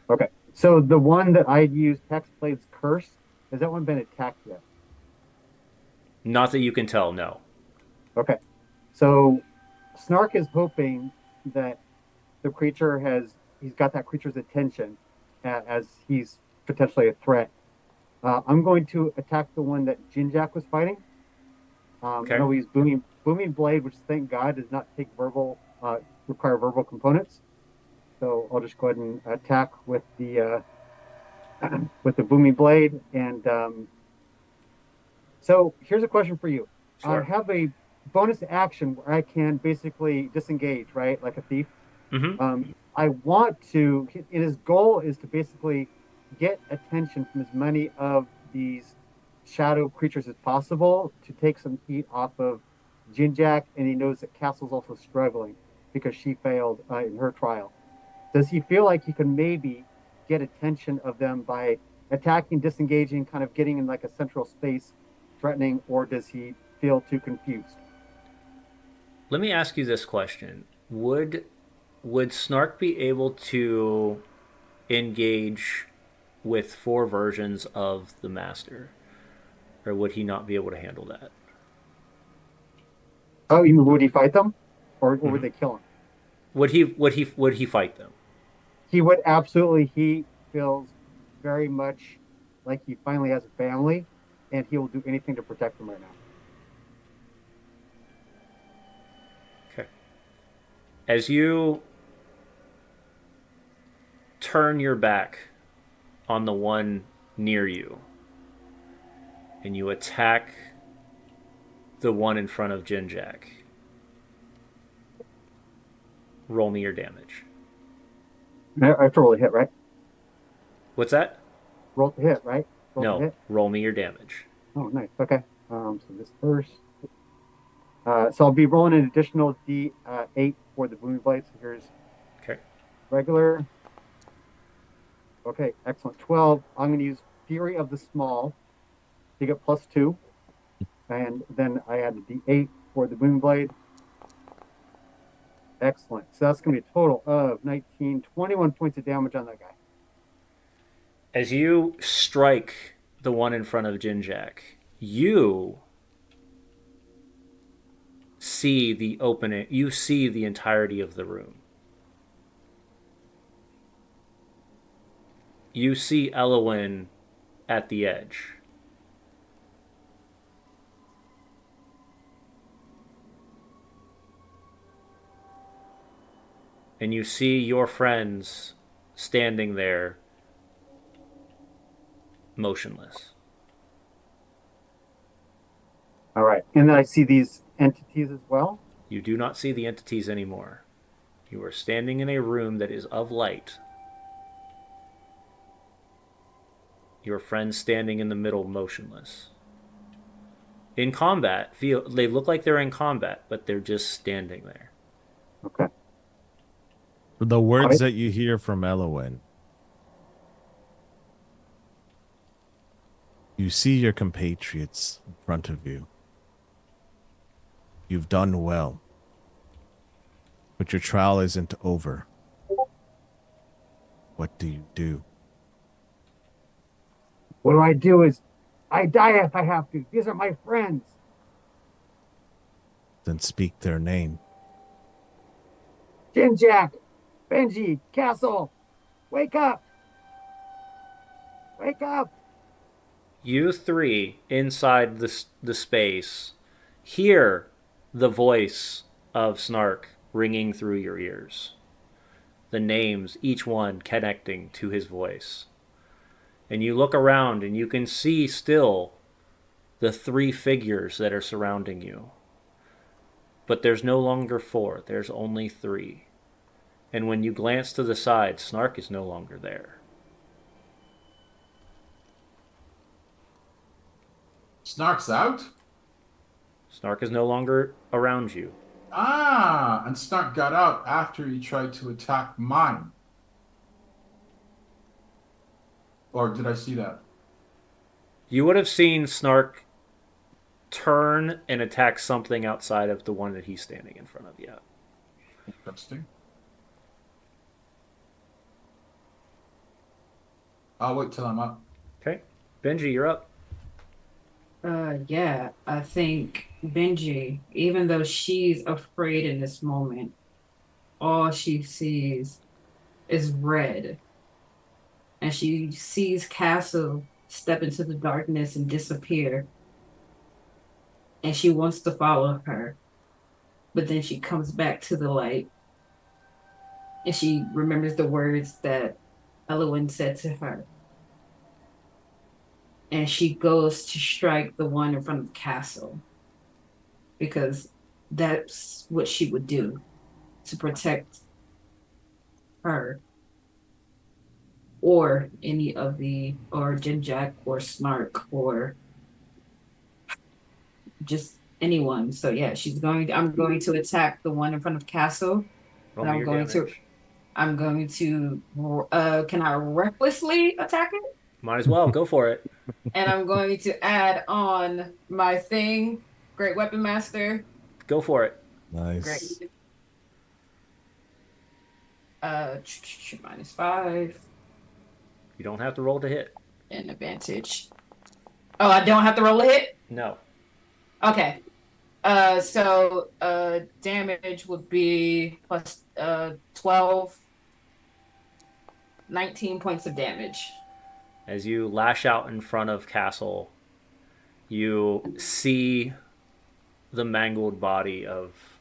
Okay. So the one that I used, Hexblade's Curse, has that one been attacked yet? Not that you can tell, no. Okay. So Snark is hoping that the creature he's got that creature's attention as he's potentially a threat. I'm going to attack the one that Jinjak was fighting. Okay. He'll use booming blade, which thank God does not take require verbal components. So I'll just go ahead and attack with the with the booming blade. And so here's a question for you. I Sure. have a bonus action where I can basically disengage, right, like a thief. Mm-hmm. I want to. His goal is to basically get attention from as many of these shadow creatures as possible to take some heat off of Jinjak, and he knows that Castle's also struggling because she failed in her trial. Does he feel like he can maybe get attention of them by attacking, disengaging, kind of getting in like a central space, threatening, or does he feel too confused? Let me ask you this question. Would Snark be able to engage with 4 versions of the master? Or would he not be able to handle that? Oh, you mean would he fight them, or would Mm-hmm. they kill him? Would he fight them? He would absolutely. He feels very much like he finally has a family, and he will do anything to protect them right now. Okay. As you turn your back on the one near you and you attack the one in front of Jinjak, roll me your damage. I have to roll a hit, right? What's that? Roll to hit, right? Roll to No, hit. roll me your damage. Oh, nice. Okay. So this first. So I'll be rolling an additional D8 for the booming blade. So here's Okay. regular. Okay, excellent. 12. I'm going to use Fury of the Small to get +2. And then I add the D8 for the booming blade. Excellent. So that's going to be a total of 19, 21 points of damage on that guy. As you strike the one in front of Jinjak, you see the opening. You see the entirety of the room. You see Elowin at the edge. And you see your friends standing there motionless. All right. And then I see these entities as well. You do not see the entities anymore. You are standing in a room that is of light, Your friends standing in the middle, motionless. In combat, they look like they're in combat, but they're just standing there. Okay. The words Alright. that you hear from Elowin. You see your compatriots in front of you. You've done well. But your trial isn't over. What do you do? What I do is I die if I have to. These are my friends. Then speak their name. Jack, Benji, Castle, wake up! Wake up! You three inside the space hear the voice of Snark ringing through your ears. The names, each one connecting to his voice. And you look around and you can see still the three figures that are surrounding you. But there's no longer four, there's only three. And when you glance to the side, Snark is no longer there. Snark's out? Snark is no longer around you. Ah, and Snark got out after he tried to attack mine. Or did I see that? You would have seen Snark turn and attack something outside of the one that he's standing in front of you. Interesting. I'll wait till I'm up. Okay. Benji, you're up. Yeah, I think Benji, even though she's afraid in this moment, all she sees is red. And she sees Castle step into the darkness and disappear. And she wants to follow her. But then she comes back to the light. And she remembers the words that Elowin said to her. And she goes to strike the one in front of the castle. Because that's what she would do to protect her. Or any of the, or Jinjack or Snark or just anyone. So yeah, I'm going to attack the one in front of castle. Roll And me your damage. I'm going to, can I recklessly attack it? Might as well. Go for it. And I'm going to add on my thing, Great Weapon Master. Go for it. Nice. Great. -5 You don't have to roll to hit. and advantage. Oh, I don't have to roll a hit? No. Okay. So damage would be plus 12, 19 points of damage. As you lash out in front of Castle, you see the mangled body of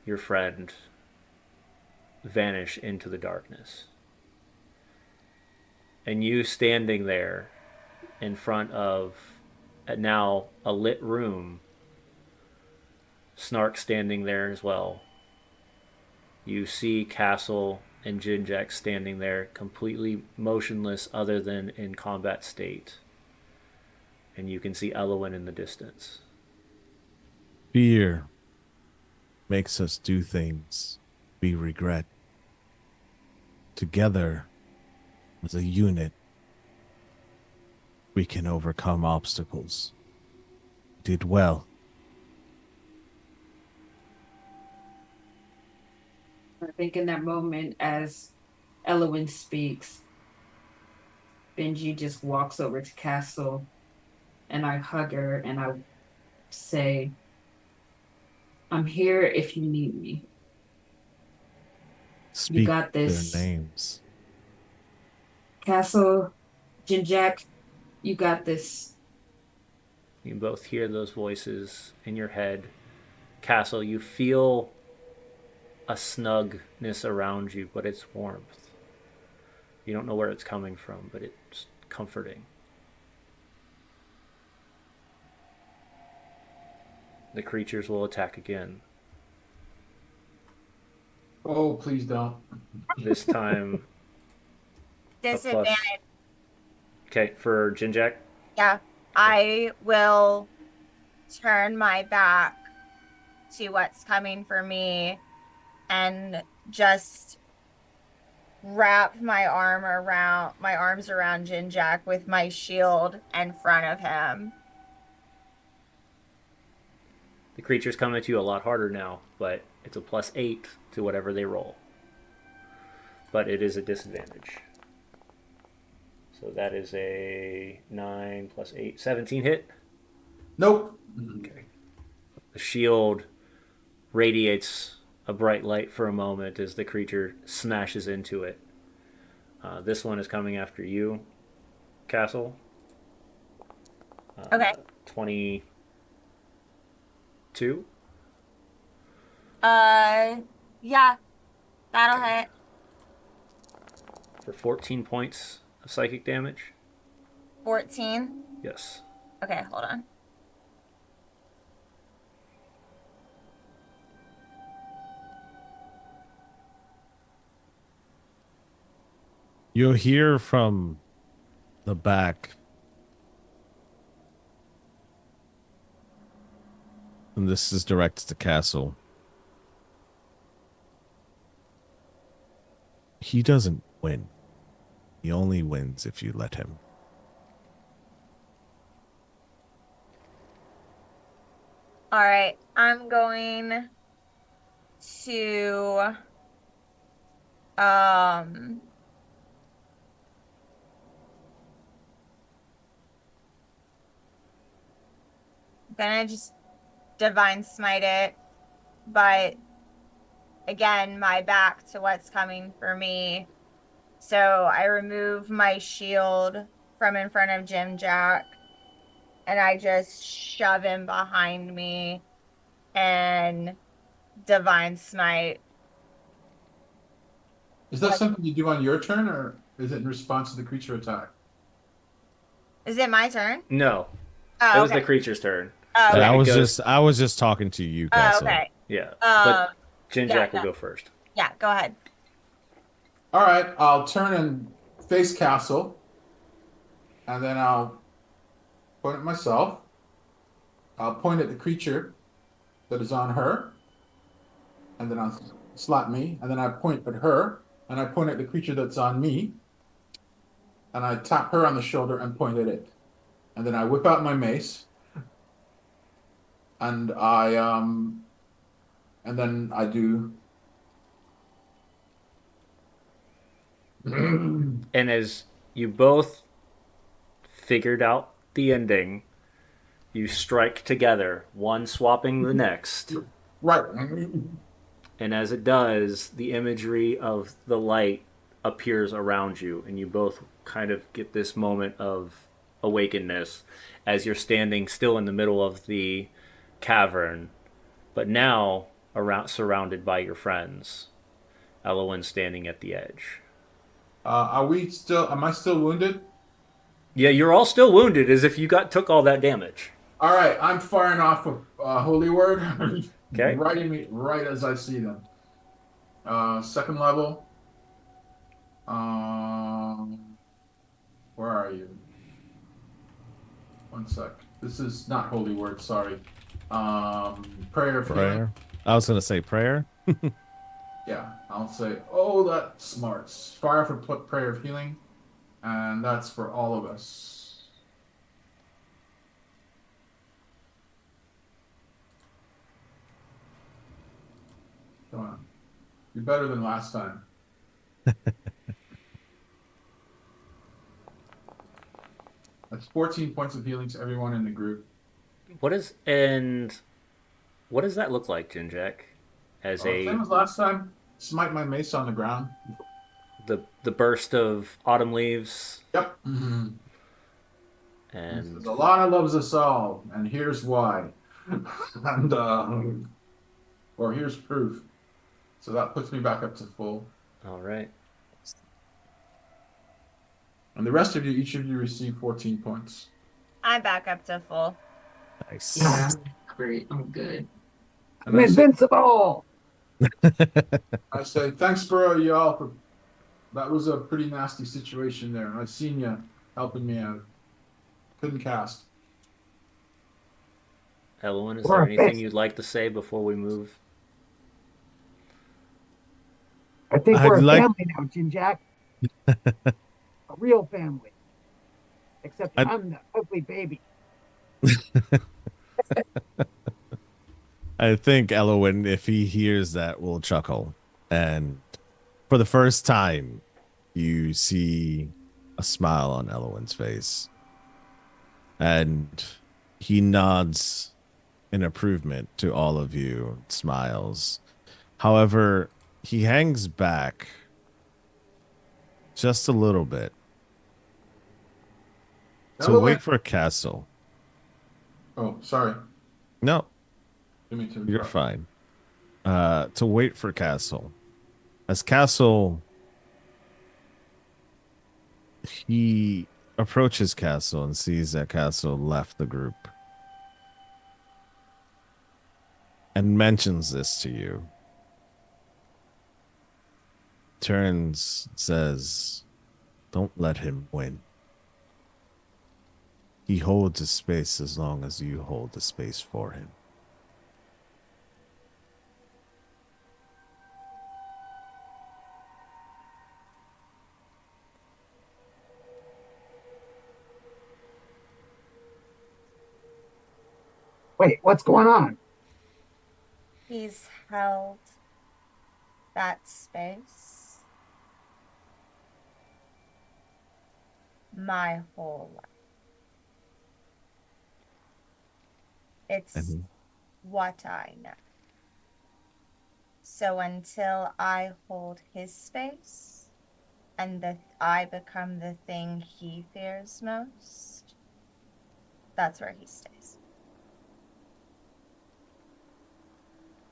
your friend vanish into the darkness. And you standing there in front of now a lit room, Snark standing there as well. You see Castle and Jinjack standing there completely motionless other than in combat state. And you can see Elowin in the distance. Fear makes us do things we regret. Together, as a unit, we can overcome obstacles. Did well. I think in that moment, as Elowin speaks, Benji just walks over to Castle, and I hug her and I say, I'm here if you need me. Speak got this. their names. Castle, Jinjack, you got this. You both hear those voices in your head. Castle, you feel a snugness around you, but it's warmth. You don't know where it's coming from, but it's comforting. The creatures will attack again. Oh, please don't. This time, Disadvantage. Okay, for Jinjak. Yeah. I will turn my back to what's coming for me and just wrap my arms around Jinjak with my shield in front of him. The creature's coming at you a lot harder now, but it's a +8 to whatever they roll. But it is a disadvantage. So that is a 9 plus 8, 17 hit. Nope. Okay. The shield radiates a bright light for a moment as the creature smashes into it. This one is coming after you, Castle. Okay. 22. Yeah, that'll hit. For 14 points of psychic damage. 14. Yes. Okay, hold on. You'll hear from the back. And this is directed to Castle. He doesn't win. He only wins if you let him. All right, I'm going to um gonna just divine smite it, but again, my back to what's coming for me. So I remove my shield from in front of Jim Jack and I just shove him behind me and divine smite. Is that something you do on your turn, or is it in response to the creature attack? Is it my turn? No. Oh, It was okay. the creature's turn. Oh, And okay. I was just talking to you, Oh, Castle. okay. Yeah. Um, But Jinjak yeah, will no. go first. Yeah, go ahead. All right, I'll turn and face Castle, and then I'll point at myself. I'll point at the creature that is on her, and then I'll slap me, and then I point at her, and I point at the creature that's on me, and I tap her on the shoulder and point at it. And then I whip out my mace, and and then I do. And as you both figured out the ending, you strike together, one swapping the next. Right. And as it does, the imagery of the light appears around you, and you both kind of get this moment of awakeness as you're standing still in the middle of the cavern, but now around surrounded by your friends. Elowen standing at the edge. Are we still? Am I still wounded? Yeah, you're all still wounded as if you took all that damage. All right, I'm firing off a holy word. Okay. Right as I see them. Second level. Where are you? One sec. This is not holy word. Sorry. Prayer of healing. Prayer. I was gonna say prayer. Yeah, I'll say. Oh, that's smart. Fire for prayer of healing, and that's for all of us. Come on, you're better than last time. That's 14 points of healing to everyone in the group. What does that look like, Jinjak? As Same as last time. Smite my mace on the ground. the burst of autumn leaves Yep. and Alana loves us all, and here's why. And or here's proof. So that puts me back up to full. all right. And the rest of you, each of you receive 14 points. I'm back up to full. Nice. Yeah, great. I'm good. And I'm invincible. I say thanks for y'all for that was a pretty nasty situation there. helping me out. Couldn't cast. Elowen, is We're there a anything fist. you'd like to say before we move? I think I'd we're a like. family now, Jin Jack. A real family. Except I'd, I'm the ugly baby. I think Elowin, if he hears that, will chuckle. And for the first time, you see a smile on Elowin's face. And he nods in improvement to all of you, smiles. However, he hangs back just a little bit to Elwin. wait for Castle. Oh, sorry. No, Didn't mean to you're interrupt. fine. To wait for Castle. As Castle, he approaches Castle and sees that Castle left the group and mentions this to you. Turns, says, "Don't let him win. He holds a space as long as you hold the space for him." Wait, what's going on? He's held that space my whole life. It's And what I know. So until I hold his space and I become the thing he fears most, that's where he stays.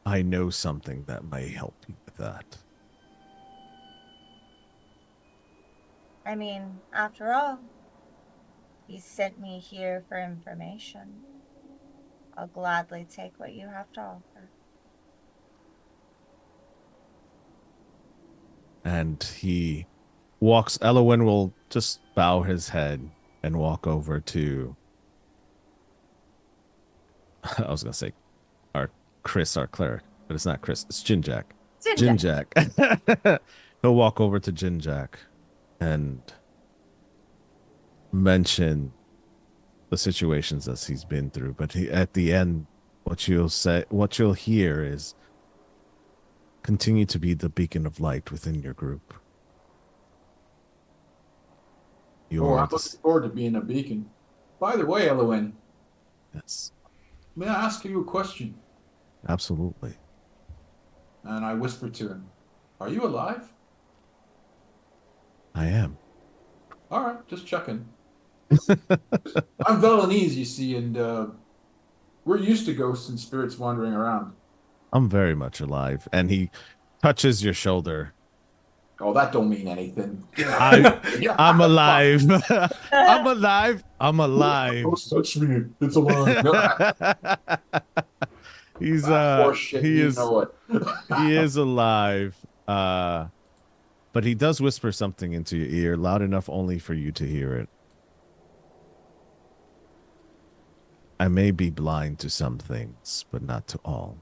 I know something that may help you with that. I mean, after all, he sent me here for information. I'll gladly take what you have to offer. And he walks. Elowin will just bow his head and walk over to. I was gonna say our Chris, our cleric, but it's not Chris. It's Jinjack. Ginger. Jinjack. He'll walk over to Jinjack and mention the situations that he's been through. But at the end, what you'll hear is, continue to be the beacon of light within your group. Oh, You're I'm the looking forward to being a beacon. By the way, Elwin, yes, may I ask you a question? absolutely. And I whispered to him, "Are you alive?" I am. All right, just checking. I'm Velanese, you see, and we're used to ghosts and spirits wandering around. I'm very much alive. And he touches your shoulder. Oh, that don't mean anything. I Yeah, I'm alive. I'm That's alive. I'm alive. don't touch me. It's alive. He's That's horse shit, and he you is know it. he is alive. But he does whisper something into your ear, loud enough only for you to hear it. I may be blind to some things, but not to all.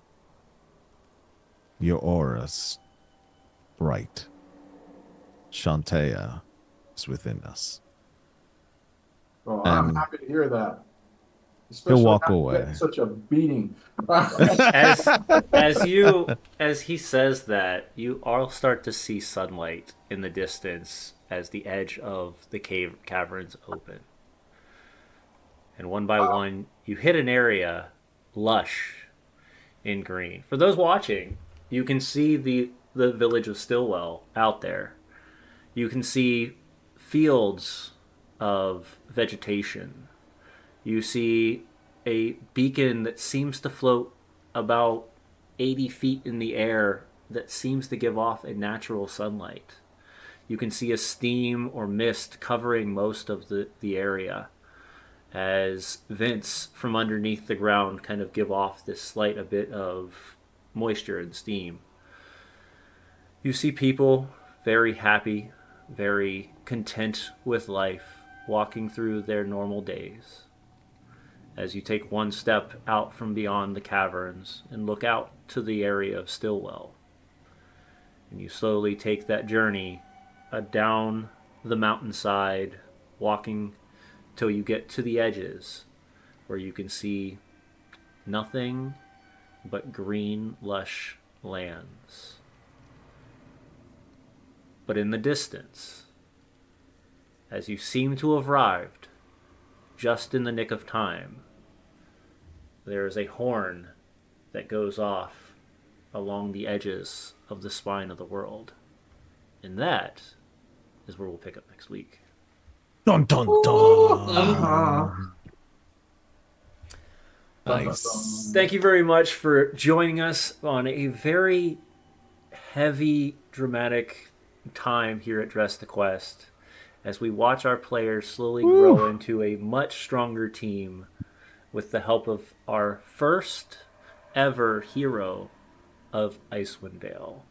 Your aura's bright. Shantea is within us. Oh, I'm And happy to hear that. he'll Especially walk after getting away. such a beating. As as he says that, you all start to see sunlight in the distance as the edge of the caverns open. And one by Wow. one, you hit an area lush in green. For those watching, you can see the village of Stillwell out there. You can see fields of vegetation. You see a beacon that seems to float about 80 feet in the air that seems to give off a natural sunlight. You can see a steam or mist covering most of the area as vents from underneath the ground kind of give off this slight a bit of moisture and steam. You see people very happy, very content with life, walking through their normal days. As you take one step out from beyond the caverns and look out to the area of Stillwell. And you slowly take that journey down the mountainside, walking till you get to the edges where you can see nothing but green, lush lands. But in the distance, as you seem to have arrived just in the nick of time, there is a horn that goes off along the edges of the spine of the world. And that is where we'll pick up next week. Dun dun dun. Uh-huh. Nice. Thank you very much for joining us on a very heavy, dramatic time here at Dress to Quest as we watch our players slowly grow into a much stronger team with the help of our first ever hero of Icewind Dale.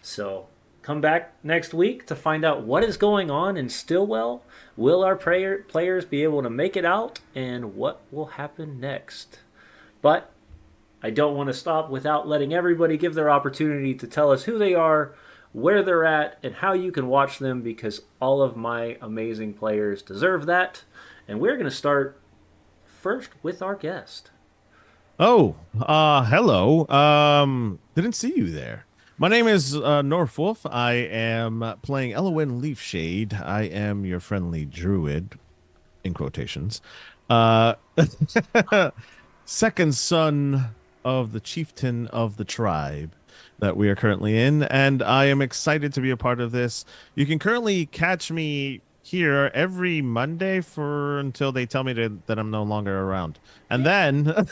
So come back next week to find out what is going on in Stillwell. Will our players be able to make it out, and what will happen next? But I don't want to stop without letting everybody give their opportunity to tell us who they are, where they're at, and how you can watch them, because all of my amazing players deserve that. And we're going to start first with our guest. Oh, hello. Didn't see you there. My name is Norfolf. I am playing Elowin Leafshade. I am your friendly druid, in quotations. Second son of the chieftain of the tribe that we are currently in, and I am excited to be a part of this. You can currently catch me here every Monday until they tell me that I'm no longer around. And then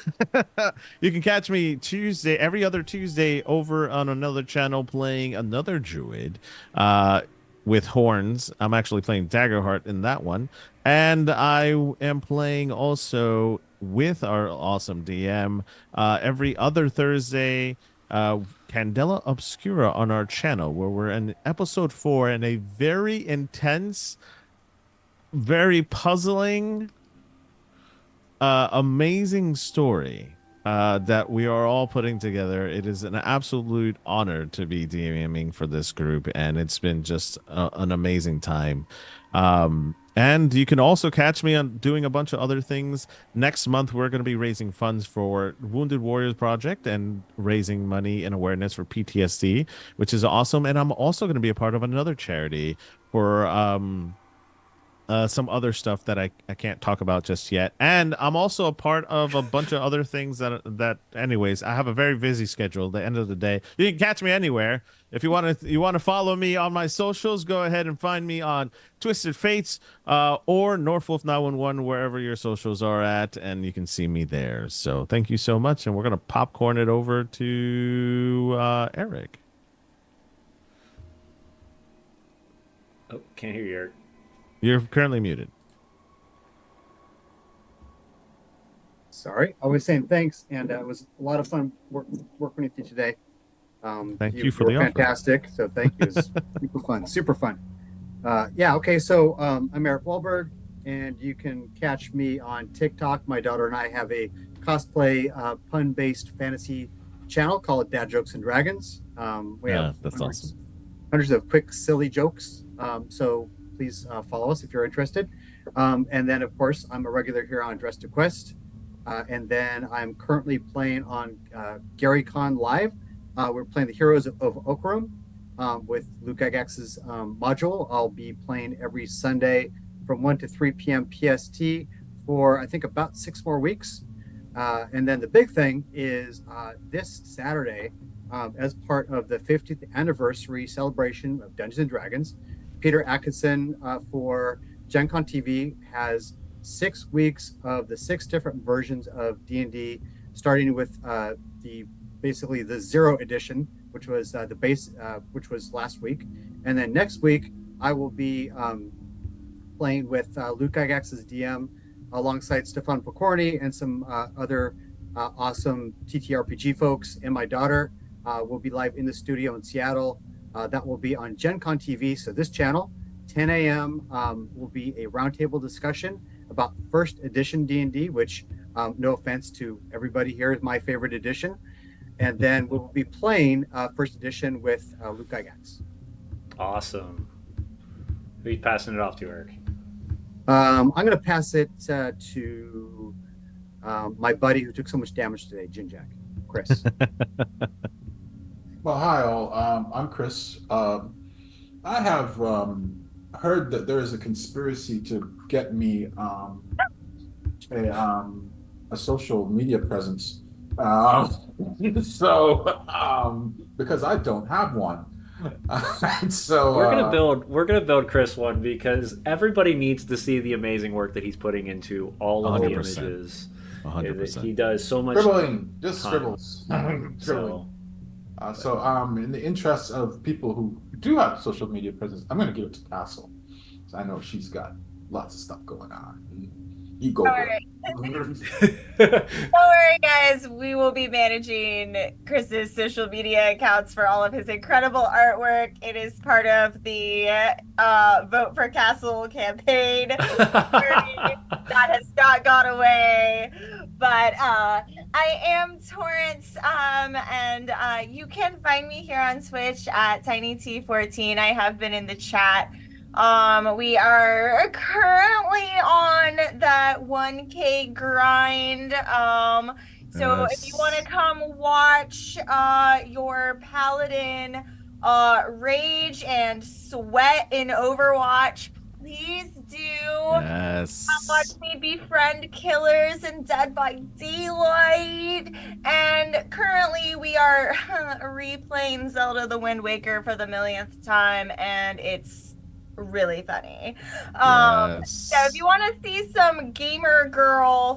you can catch me every other Tuesday over on another channel playing another druid with horns. I'm actually playing Daggerheart in that one. And I am playing also with our awesome DM every other Thursday, Candela Obscura on our channel, where we're in episode 4 and a very intense, very puzzling, amazing story that we are all putting together. It is an absolute honor to be DMing for this group, and it's been just an amazing time. And you can also catch me on doing a bunch of other things. Next month, we're going to be raising funds for Wounded Warriors Project and raising money and awareness for PTSD, which is awesome. And I'm also going to be a part of another charity for some other stuff that I can't talk about just yet. And I'm also a part of a bunch of other things that anyways, I have a very busy schedule at the end of the day. You can catch me anywhere. If you want to follow me on my socials, go ahead and find me on Twisted Fates or Norfolf911, wherever your socials are at, and you can see me there. So thank you so much, and we're going to popcorn it over to Eric. Oh, can't hear you, Eric. You're currently muted. Sorry, I was saying thanks, and it was a lot of fun working with you today. Thank you for the offer. Fantastic. So thank you. It's super fun. Yeah. Okay. So I'm Eric Wahlberg, and you can catch me on TikTok. My daughter and I have a cosplay pun-based fantasy channel called Dad Jokes and Dragons. We have that's awesome. Hundreds of quick, silly jokes. So please follow us if you're interested. And then, of course, I'm a regular here on Dress to Quest. And then I'm currently playing on Gary Con Live. We're playing the Heroes of Okarum with Luke Agax's module. I'll be playing every Sunday from 1 to 3 p.m. PST for, I think, about 6 more weeks. And then the big thing is this Saturday, as part of the 50th anniversary celebration of Dungeons & Dragons, Peter Atkinson for Gen Con TV has 6 weeks of the 6 different versions of D&D, starting with basically the 0 edition, which was the base, which was last week. And then next week, I will be playing with Luke Gygax's DM alongside Stefan Pokorny and some other awesome TTRPG folks. And my daughter will be live in the studio in Seattle. That will be on Gen Con TV, so this channel, 10 a.m. Will be a roundtable discussion about first edition D&D, which, no offense to everybody here, is my favorite edition. And then we'll be playing first edition with Luke Gygax. Awesome. Who are you passing it off to, Eric? I'm going to pass it to my buddy who took so much damage today, Jinjack, Chris. Well, hi all. I'm Chris. I have heard that there is a conspiracy to get me a social media presence. Because I don't have one. So we're gonna build Chris one because everybody needs to see the amazing work that he's putting into all of the 100%. images. 100%. He does so much scribbling, just time. scribbles. So In the interest of people who do have social media presence, I'm going to give it to Castle. So I know she's got lots of stuff going on. Ego. All right. Don't worry, guys. We will be managing Chris's social media accounts for all of his incredible artwork. It is part of the Vote for Castle campaign. That has not gone away. But I am Torrance, and you can find me here on Twitch at TinyT14. I have been in the chat. We are currently on that 1K grind. So if you want to come watch your paladin rage and sweat in Overwatch, please do. Yes. Watch me befriend killers in Dead by Daylight. And currently we are replaying Zelda the Wind Waker for the millionth time, and it's really funny. Yes. So if you want to see some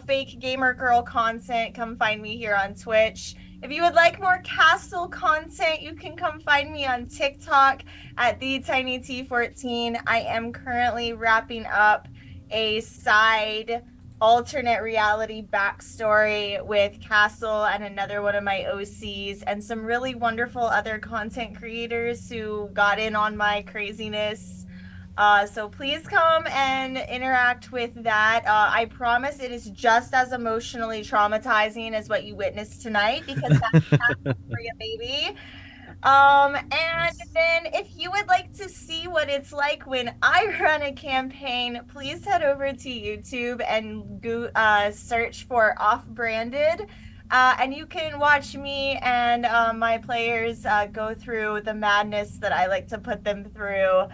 fake gamer girl content, come find me here on Twitch. If you would like more Castle content, you can come find me on TikTok at TheTinyT14. I am currently wrapping up a side alternate reality backstory with Castle and another one of my OCs and some really wonderful other content creators who got in on my craziness. So please come and interact with that. I promise it is just as emotionally traumatizing as what you witnessed tonight, because that's for you, baby. And then if you would like to see what it's like when I run a campaign, please head over to YouTube and go search for Off-Branded. And you can watch me and my players go through the madness that I like to put them through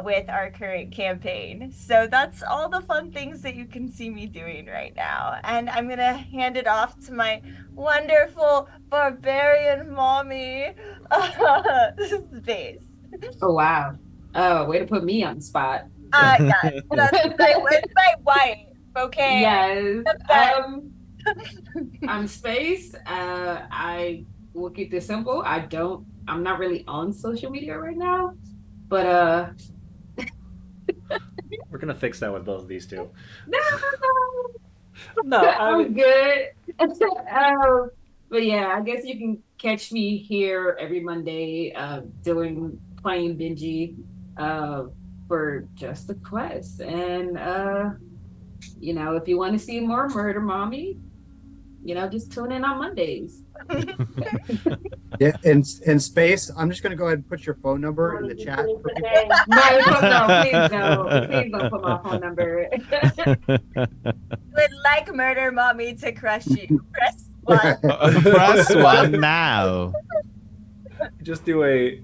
with our current campaign. So that's all the fun things that you can see me doing right now. And I'm going to hand it off to my wonderful barbarian mommy, Space. Oh wow. Way to put me on the spot. Yeah, that's my wife, okay? Yes. I'm Space. I will keep this simple. I'm not really on social media right now, but we're gonna fix that with both of these two. No, I'm good. But yeah, I guess you can catch me here every Monday playing Benji for Just the Quest. And if you want to see more Murder Mommy, just tune in on Mondays. Yeah, in Space, I'm just going to go ahead and put your phone number in the chat. No, please don't put my phone number. Would like Murder Mommy to crush you. Press 1. Press 1 now.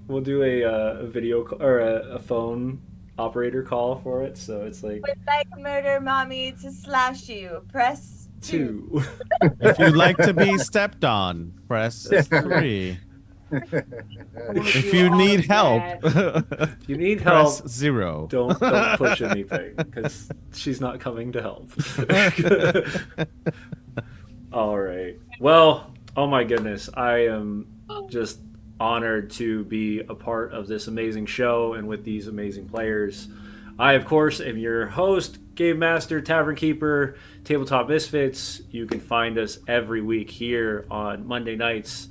We'll do a video or a phone operator call for it, so it's like, would like Murder Mommy to slash you. Press 2. If you'd like to be stepped on, press 3. If you need help, press 0. Don't push anything, because she's not coming to help. All right. Well, oh my goodness, I am just honored to be a part of this amazing show and with these amazing players. I, of course, am your host, Game Master, Tavern Keeper, Tabletop Misfits. You can find us every week here on Monday nights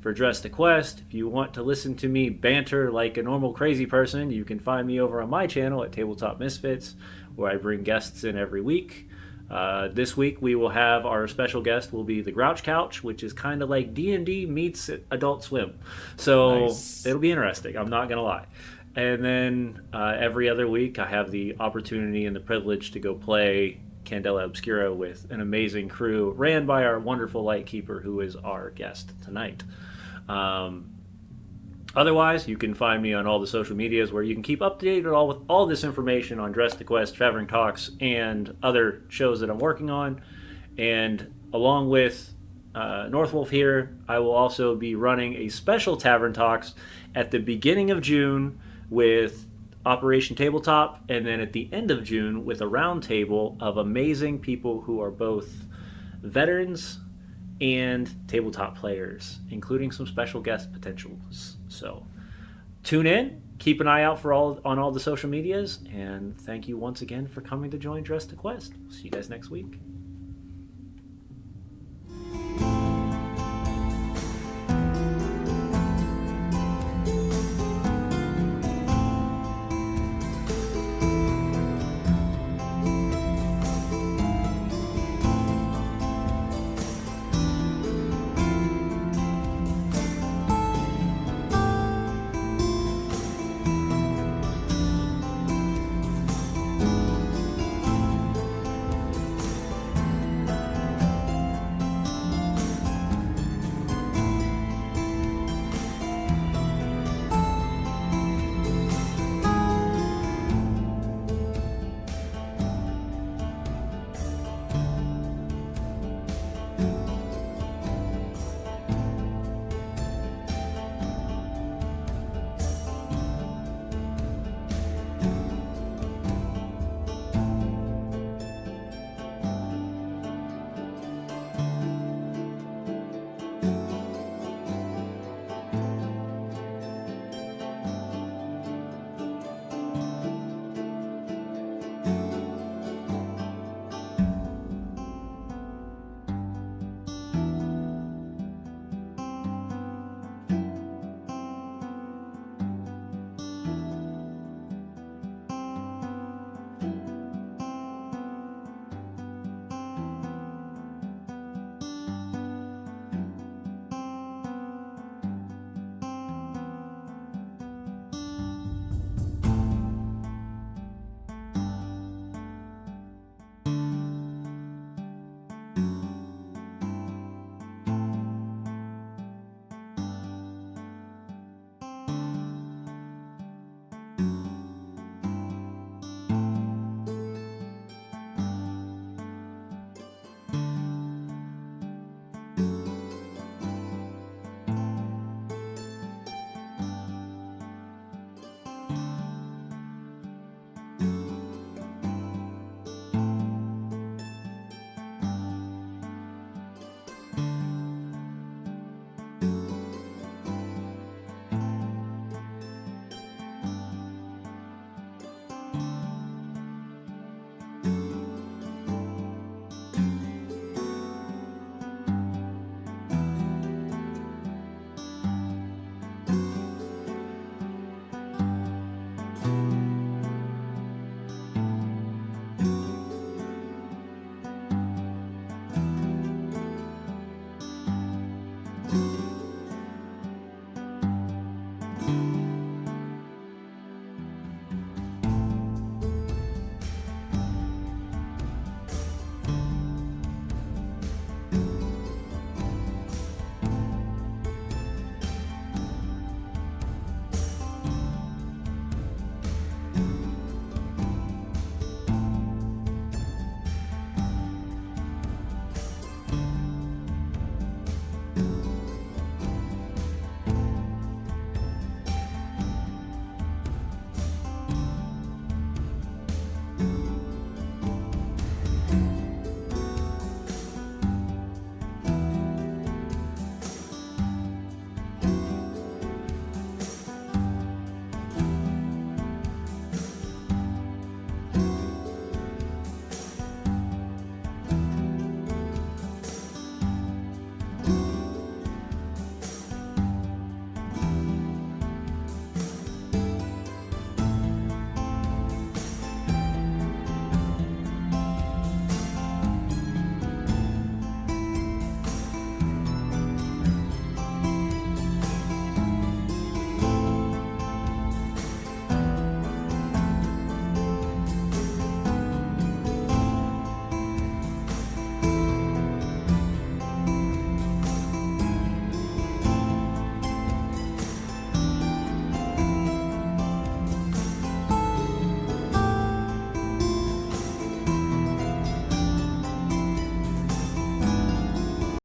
for for Dress to Quest. If you want to listen to me banter like a normal crazy person, you can find me over on my channel at Tabletop Misfits, where I bring guests in every week. This week we will have our special guest will be the Grouch Couch, which is kind of like D&D meets Adult Swim. So Nice. it'll be interesting. I'm not going to lie. And then every other week I have the opportunity and the privilege to go play Candela Obscura with an amazing crew ran by our wonderful Lightkeeper, who is our guest tonight. Otherwise, you can find me on all the social medias where you can keep updated all with all this information on Dress to Quest, Tavern Talks, and other shows that I'm working on. And along with Northwolf here, I will also be running a special Tavern Talks at the beginning of June with Operation Tabletop, and then at the end of June with a roundtable of amazing people who are both veterans and tabletop players, including some special guest potentials. So tune in, keep an eye out for on all the social medias, and thank you once again for coming to join Dress to Quest. See you guys next week.